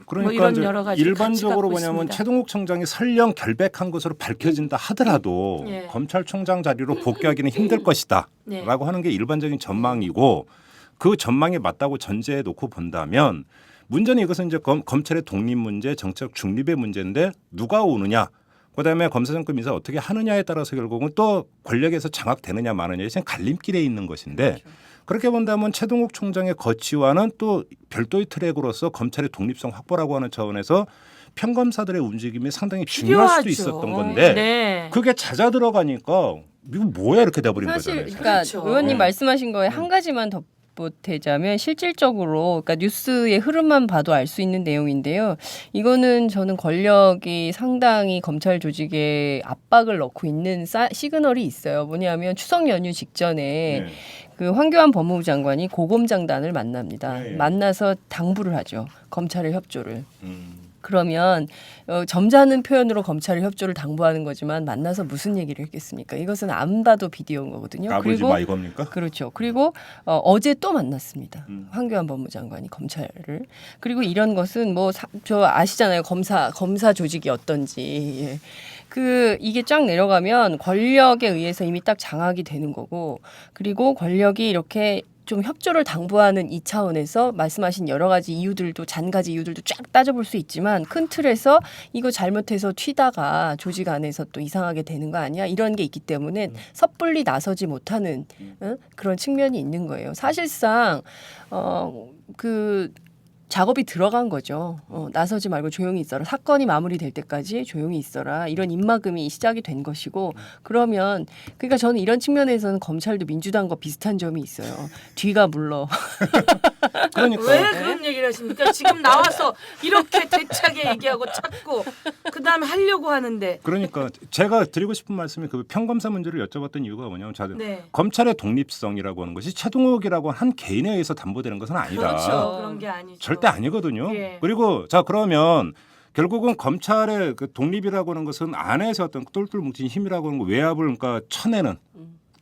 그러니까 이런 이제 여러 가지 일반적으로 가치 갖고 뭐냐면 있습니다. 최동욱 청장이 설령 결백한 것으로 밝혀진다 하더라도 예. 검찰총장 자리로 복귀하기는 힘들 것이다 네. 라고 하는 게 일반적인 전망이고 그 전망이 맞다고 전제해 놓고 본다면 문제는 이것은 이제 검찰의 독립 문제, 정책 중립의 문제인데 누가 오느냐 그다음에 검사장급 인사 어떻게 하느냐에 따라서 결국은 또 권력에서 장악되느냐 마느냐에 지금 갈림길에 있는 것인데 그렇게 본다면 최동욱 총장의 거취와는 또 별도의 트랙으로서 검찰의 독립성 확보라고 하는 차원에서 평검사들의 움직임이 상당히 중요할 수도 필요하죠. 있었던 건데 네. 그게 잦아 들어가니까 이거 뭐야 이렇게 돼버린 사실 거잖아요. 그러니까 그렇죠. 의원님 네. 말씀하신 거에 한 가지만 덧보태자면 실질적으로 그러니까 뉴스의 흐름만 봐도 알 수 있는 내용인데요. 이거는 저는 권력이 상당히 검찰 조직에 압박을 넣고 있는 시그널이 있어요. 뭐냐면 추석 연휴 직전에 네. 그 황교안 법무부 장관이 고검장단을 만납니다. 네. 만나서 당부를 하죠. 검찰의 협조를. 그러면 점잖은 표현으로 검찰의 협조를 당부하는 거지만 만나서 무슨 얘기를 했겠습니까? 이것은 안 봐도 비디오인 거거든요. 아버지 마 이겁니까? 그렇죠. 그리고 어제 또 만났습니다. 황교안 법무장관이 검찰을. 그리고 이런 것은 뭐 저 아시잖아요. 검사 조직이 어떤지. 예. 이게 쫙 내려가면 권력에 의해서 이미 딱 장악이 되는 거고 그리고 권력이 이렇게 좀 협조를 당부하는 이 차원에서 말씀하신 여러 가지 이유들도 잔가지 이유들도 쫙 따져볼 수 있지만 큰 틀에서 이거 잘못해서 튀다가 조직 안에서 또 이상하게 되는 거 아니야 이런 게 있기 때문에 섣불리 나서지 못하는 그런 측면이 있는 거예요. 사실상 작업이 들어간 거죠. 나서지 말고 조용히 있어라. 사건이 마무리될 때까지 조용히 있어라. 이런 입막음이 시작이 된 것이고 그러면 그러니까 저는 이런 측면에서는 검찰도 민주당과 비슷한 점이 있어요. 뒤가 물러. 그러니까 왜 그런 얘기를 하십니까? 지금 나와서 이렇게 대차게 얘기하고 찾고 그다음에 하려고 하는데 그러니까 제가 드리고 싶은 말씀이 그 평검사 문제를 여쭤봤던 이유가 뭐냐면 네. 검찰의 독립성이라고 하는 것이 최동욱이라고 한 개인에 의해서 담보되는 것은 아니다. 그렇죠. 그런 게 아니죠. 절대 아니거든요. 예. 그리고 자 그러면 결국은 검찰의 그 독립이라고 하는 것은 안에서 어떤 똘똘 뭉친 힘이라고 하는 거 외압을 그러니까 쳐내는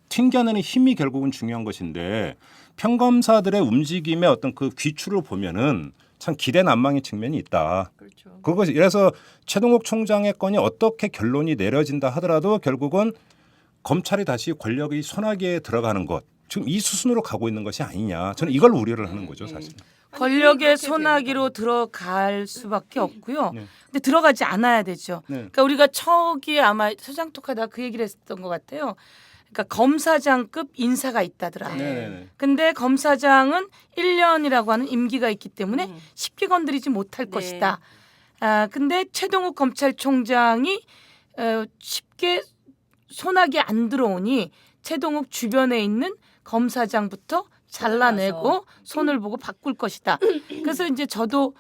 튕겨내는 힘이 결국은 중요한 것인데 평검사들의 움직임의 어떤 그 귀추를 보면은 참 기대난망의 측면이 있다. 그렇죠. 그것이 그래서 최동욱 총장의 건이 어떻게 결론이 내려진다 하더라도 결국은 검찰이 다시 권력의 손아귀에 들어가는 것 지금 이 수순으로 가고 있는 것이 아니냐. 저는 이걸 우려를 하는 거죠, 사실. 권력의 손아귀로 들어갈 수밖에 없고요. 네. 근데 들어가지 않아야 되죠. 네. 그러니까 우리가 초기에 아마 소장톡하다 그 얘기를 했었던 것 같아요. 그러니까 검사장급 인사가 있다더라. 네. 근데 검사장은 1년이라고 하는 임기가 있기 때문에 쉽게 건드리지 못할 것이다. 근데 최동욱 검찰총장이 쉽게 손아귀에 안 들어오니 최동욱 주변에 있는 검사장부터 잘라내고 손을 보고 바꿀 것이다. 그래서 이제 저도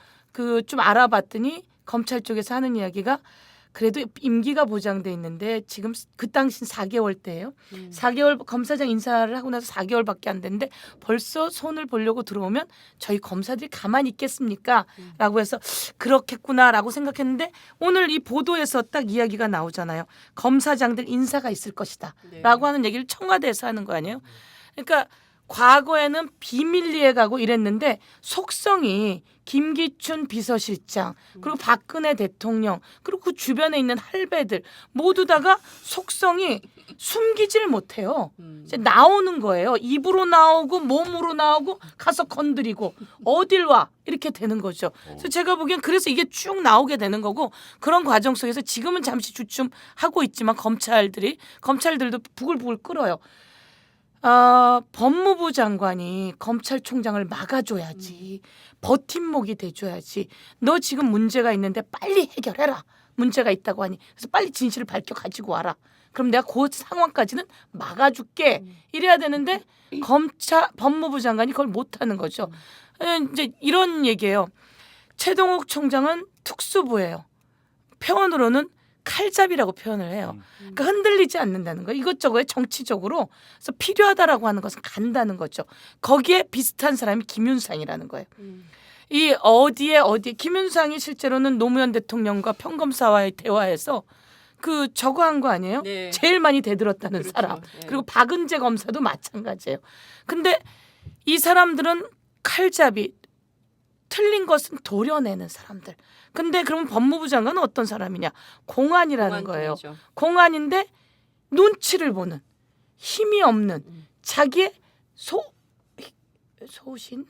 좀 알아봤더니 검찰 쪽에서 하는 이야기가 그래도 임기가 보장돼 있는데 지금 그 당시 4개월 때예요. 4개월 검사장 인사를 하고 나서 4개월밖에 안 됐는데 벌써 손을 보려고 들어오면 저희 검사들이 가만히 있겠습니까? 라고 해서 그렇겠구나라고 생각했는데 오늘 이 보도에서 딱 이야기가 나오잖아요. 검사장들 인사가 있을 것이다. 라고 하는 얘기를 청와대에서 하는 거 아니에요? 그러니까 과거에는 비밀리에 가고 이랬는데 속성이 김기춘 비서실장 그리고 박근혜 대통령 그리고 그 주변에 있는 할배들 모두 다가 속성이 숨기질 못해요. 이제 나오는 거예요. 입으로 나오고 몸으로 나오고 가서 건드리고 어딜 와 이렇게 되는 거죠. 그래서 제가 보기엔 그래서 이게 쭉 나오게 되는 거고 그런 과정 속에서 지금은 잠시 주춤하고 있지만 검찰들도 부글부글 끓어요. 법무부 장관이 검찰총장을 막아줘야지 버팀목이 돼줘야지. 너 지금 문제가 있는데 빨리 해결해라. 문제가 있다고 하니 그래서 빨리 진실을 밝혀 가지고 와라. 그럼 내가 그 상황까지는 막아줄게. 이래야 되는데 법무부 장관이 그걸 못하는 거죠. 이제 이런 얘기예요. 최동욱 총장은 특수부예요. 표현으로는 칼잡이라고 표현을 해요. 그러니까 흔들리지 않는다는 거예요. 이것저것에 정치적으로 그래서 필요하다라고 하는 것은 간다는 거죠. 거기에 비슷한 사람이 김윤상이라는 거예요. 이 어디에 김윤상이 실제로는 노무현 대통령과 평검사와의 대화에서 그 저거 한 거 아니에요? 네. 제일 많이 대들었다는 그렇죠. 사람. 네. 그리고 박은재 검사도 마찬가지예요. 근데 이 사람들은 칼잡이 틀린 것은 도려내는 사람들. 근데 그러면 법무부 장관은 어떤 사람이냐? 공안이라는 거예요. 공안팀이죠. 공안인데 눈치를 보는 힘이 없는 자기의 소신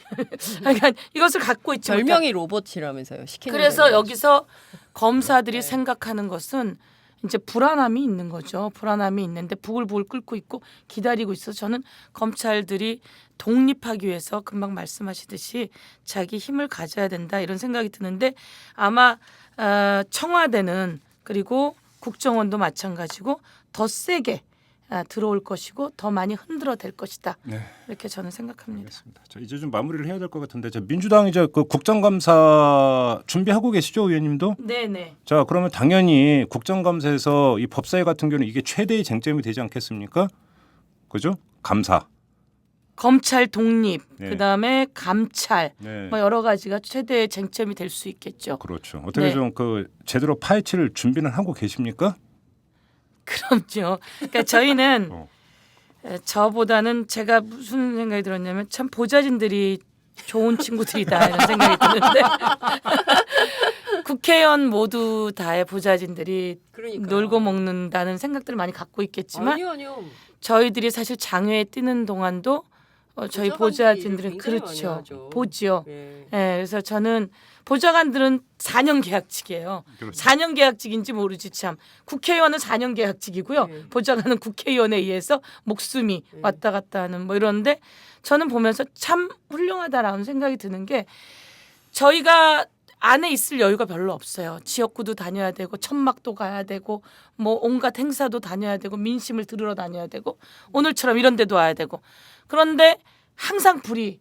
그러니까 이것을 갖고 있지 못한 별명이 로봇이라면서요. 시키는 그래서 대로. 여기서 검사들이 네. 생각하는 것은 이제 불안함이 있는 거죠. 불안함이 있는데 부글부글 끓고 있고 기다리고 있어서 저는 검찰들이 독립하기 위해서 금방 말씀하시듯이 자기 힘을 가져야 된다 이런 생각이 드는데 아마 청와대는 그리고 국정원도 마찬가지고 더 세게 들어올 것이고 더 많이 흔들어댈 것이다. 네. 이렇게 저는 생각합니다. 알겠습니다. 자, 이제 좀 마무리를 해야 될 것 같은데 민주당 이제 그 국정감사 준비하고 계시죠, 의원님도? 네네. 자, 그러면 당연히 국정감사에서 이 법사위 같은 경우는 이게 최대의 쟁점이 되지 않겠습니까? 그죠? 감사. 검찰 독립, 네. 그다음에 감찰, 네. 뭐 여러 가지가 최대의 쟁점이 될 수 있겠죠. 그렇죠. 어떻게 네. 좀 그 제대로 파헤칠 준비는 하고 계십니까? 그럼요. 그러니까 저희는 어. 저보다는 제가 무슨 생각이 들었냐면 참 보좌진들이 좋은 친구들이다 이런 생각이 드는데 국회의원 모두 다의 보좌진들이 그러니까요. 놀고 먹는다는 생각들을 많이 갖고 있겠지만 아니요. 저희들이 사실 장외에 뛰는 동안도 저희 보좌관들이 보좌진들은 굉장히 많이 그렇죠. 하죠. 보지요. 네. 그래서 저는 보좌관들은 4년 계약직이에요. 그렇죠. 4년 계약직인지 모르지 참. 국회의원은 4년 계약직이고요. 네. 보좌관은 국회의원에 의해서 목숨이 네. 왔다 갔다 하는 뭐 이런데 저는 보면서 참 훌륭하다라는 생각이 드는 게 저희가 안에 있을 여유가 별로 없어요. 지역구도 다녀야 되고 천막도 가야 되고 뭐 온갖 행사도 다녀야 되고 민심을 들으러 다녀야 되고 오늘처럼 이런 데도 와야 되고 그런데 항상 불이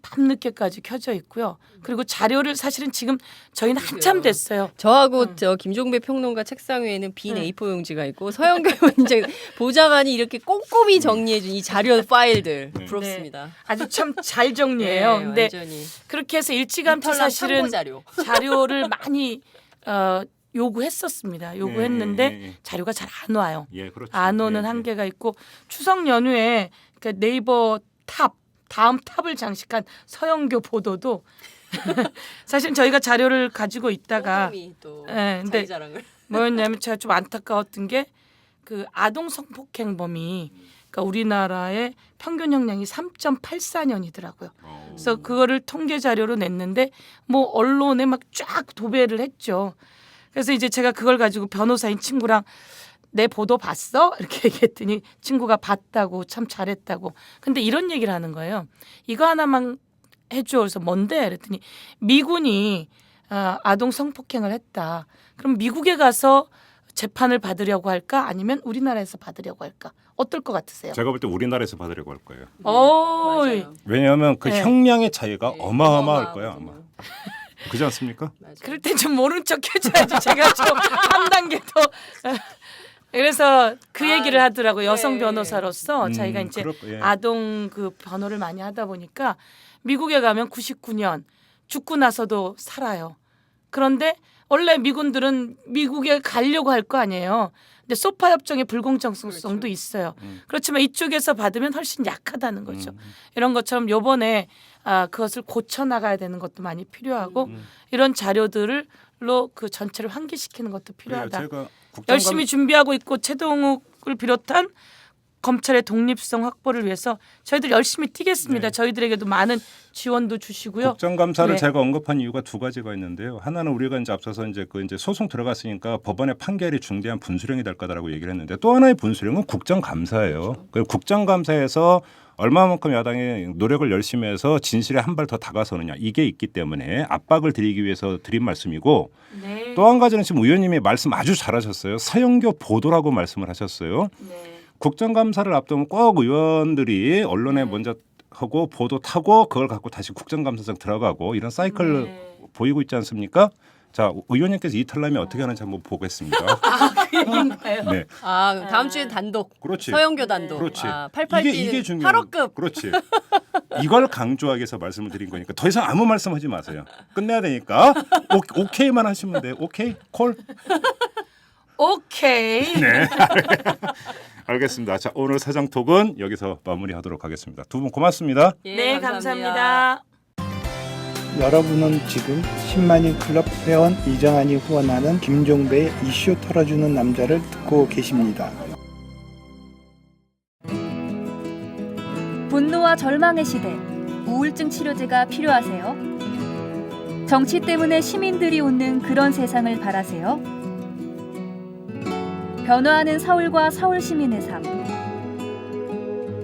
밤늦게까지 켜져 있고요. 그리고 자료를 사실은 지금 저희는 한참 됐어요. 저하고 저 김종배 평론가 책상 위에는 빈 네. A4 용지가 있고 서영교 원장 보좌관이 이렇게 꼼꼼히 정리해준 이 자료 파일들 부럽습니다. 아주 참 잘 정리해요. 네, 근데 완전히 그렇게 해서 일찌감치 인터넷 사실은 참고 자료. 자료를 많이 요구했었습니다. 요구했는데 예. 자료가 잘 안 와요. 예, 그렇죠. 안 오는 예, 예. 한계가 있고 추석 연휴에 그 네이버 다음 탑을 장식한 서영교 보도도 사실 저희가 자료를 가지고 있다가 꼼꼼히 또 예, 근데 자기 자랑을. 뭐였냐면 제가 좀 안타까웠던 게 그 아동 성폭행범이 그러니까 우리나라의 평균 형량이 3.84년이더라고요. 그래서 그거를 통계 자료로 냈는데 뭐 언론에 막 쫙 도배를 했죠. 그래서 이제 제가 그걸 가지고 변호사인 친구랑 내 보도 봤어? 이렇게 얘기했더니 친구가 봤다고 참 잘했다고. 근데 이런 얘기를 하는 거예요. 이거 하나만 해줘. 그래서 뭔데? 그랬더니 미군이 아동 성폭행을 했다. 그럼 미국에 가서 재판을 받으려고 할까? 아니면 우리나라에서 받으려고 할까? 어떨 것 같으세요? 제가 볼 때 우리나라에서 받으려고 할 거예요. 어이. 맞아요. 왜냐하면 그 네. 형량의 차이가 네, 어마어마할 거예요, 아마. 어마어마하거든요. 그렇지 않습니까? 맞아요. 그럴 땐 좀 모른 척 해줘야지. 제가 좀 한 단계 더. 그래서 그 얘기를 하더라고요. 여성 네. 변호사로서 자기가 이제 예. 아동 그 변호를 많이 하다 보니까 미국에 가면 99년 죽고 나서도 살아요. 그런데 원래 미군들은 미국에 가려고 할 거 아니에요. 근데 소파 협정의 불공정성도 있어요. 그렇지만 이쪽에서 받으면 훨씬 약하다는 거죠. 이런 것처럼 요번에 그것을 고쳐 나가야 되는 것도 많이 필요하고 이런 자료들로 그 전체를 환기시키는 것도 필요하다. 제가 열심히 준비하고 있고 최동욱 비롯한 검찰의 독립성 확보를 위해서 저희들 열심히 뛰겠습니다. 네. 저희들에게도 많은 지원도 주시고요. 국정감사를 네. 제가 언급한 이유가 두 가지가 있는데요. 하나는 우리가 이제 앞서서 이제 소송 들어갔으니까 법원의 판결이 중대한 분수령이 될 거다라고 얘기를 했는데 또 하나의 분수령은 국정감사예요. 그 국정감사에서 얼마만큼 야당이 노력을 열심히 해서 진실에 한 발 더 다가서느냐 이게 있기 때문에 압박을 드리기 위해서 드린 말씀이고 네. 또 한 가지는 지금 의원님이 말씀 아주 잘하셨어요. 서영교 보도라고 말씀을 하셨어요. 네. 국정감사를 앞두면 꼭 의원들이 언론에 먼저 하고 보도 타고 그걸 갖고 다시 국정감사장 들어가고 이런 사이클을 네. 보이고 있지 않습니까? 자, 의원님께서 이탈라면 어떻게 하는지 한번 보겠습니다. 그 얘기인가요? 네, 아, 다음 주에 단독. 그렇지. 서영교 단독. 그렇지. 아, 88 이게 뛰는 중요한 8호급. 그렇지. 이걸 강조하기 위해서 말씀을 드린 거니까 더 이상 아무 말씀하지 마세요. 끝내야 되니까 오케이만 하시면 돼요. 오케이? 콜? 오케이. 네. 알겠습니다. 자, 오늘 사장톡은 여기서 마무리하도록 하겠습니다. 두 분 고맙습니다. 예, 네, 감사합니다. 여러분은 지금 10만인 클럽 회원 이정환이 후원하는 김종배의 이슈 털어주는 남자를 듣고 계십니다. 분노와 절망의 시대, 우울증 치료제가 필요하세요? 정치 때문에 시민들이 웃는 그런 세상을 바라세요? 변화하는 서울과 서울 시민의 삶.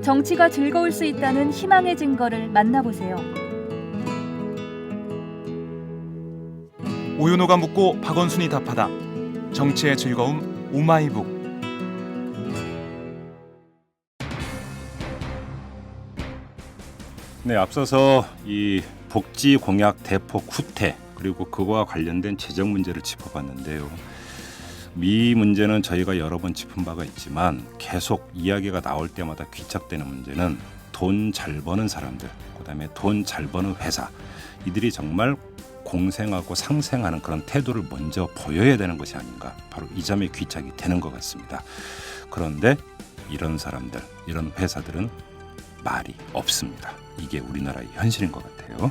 정치가 즐거울 수 있다는 희망의 증거를 만나보세요. 오윤호가 묻고 박원순이 답하다. 정치의 즐거움 오마이북. 네, 앞서서 이 복지 공약 대폭 후퇴 그리고 그와 관련된 재정 문제를 짚어봤는데요. 이 문제는 저희가 여러 번 짚은 바가 있지만 계속 이야기가 나올 때마다 귀착되는 문제는 돈 잘 버는 사람들, 그다음에 돈 잘 버는 회사, 이들이 정말 공생하고 상생하는 그런 태도를 먼저 보여야 되는 것이 아닌가, 바로 이 점에 귀착이 되는 것 같습니다. 그런데 이런 사람들, 이런 회사들은 말이 없습니다. 이게 우리나라의 현실인 것 같아요.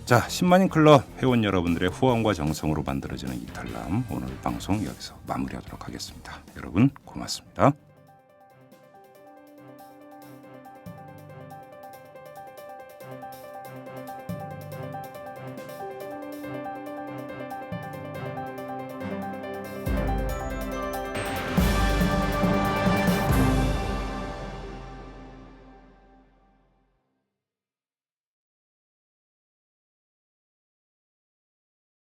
자, 10만인 클럽 회원 여러분들의 후원과 정성으로 만들어지는 이탈남, 오늘 방송 여기서 마무리하도록 하겠습니다. 여러분 고맙습니다.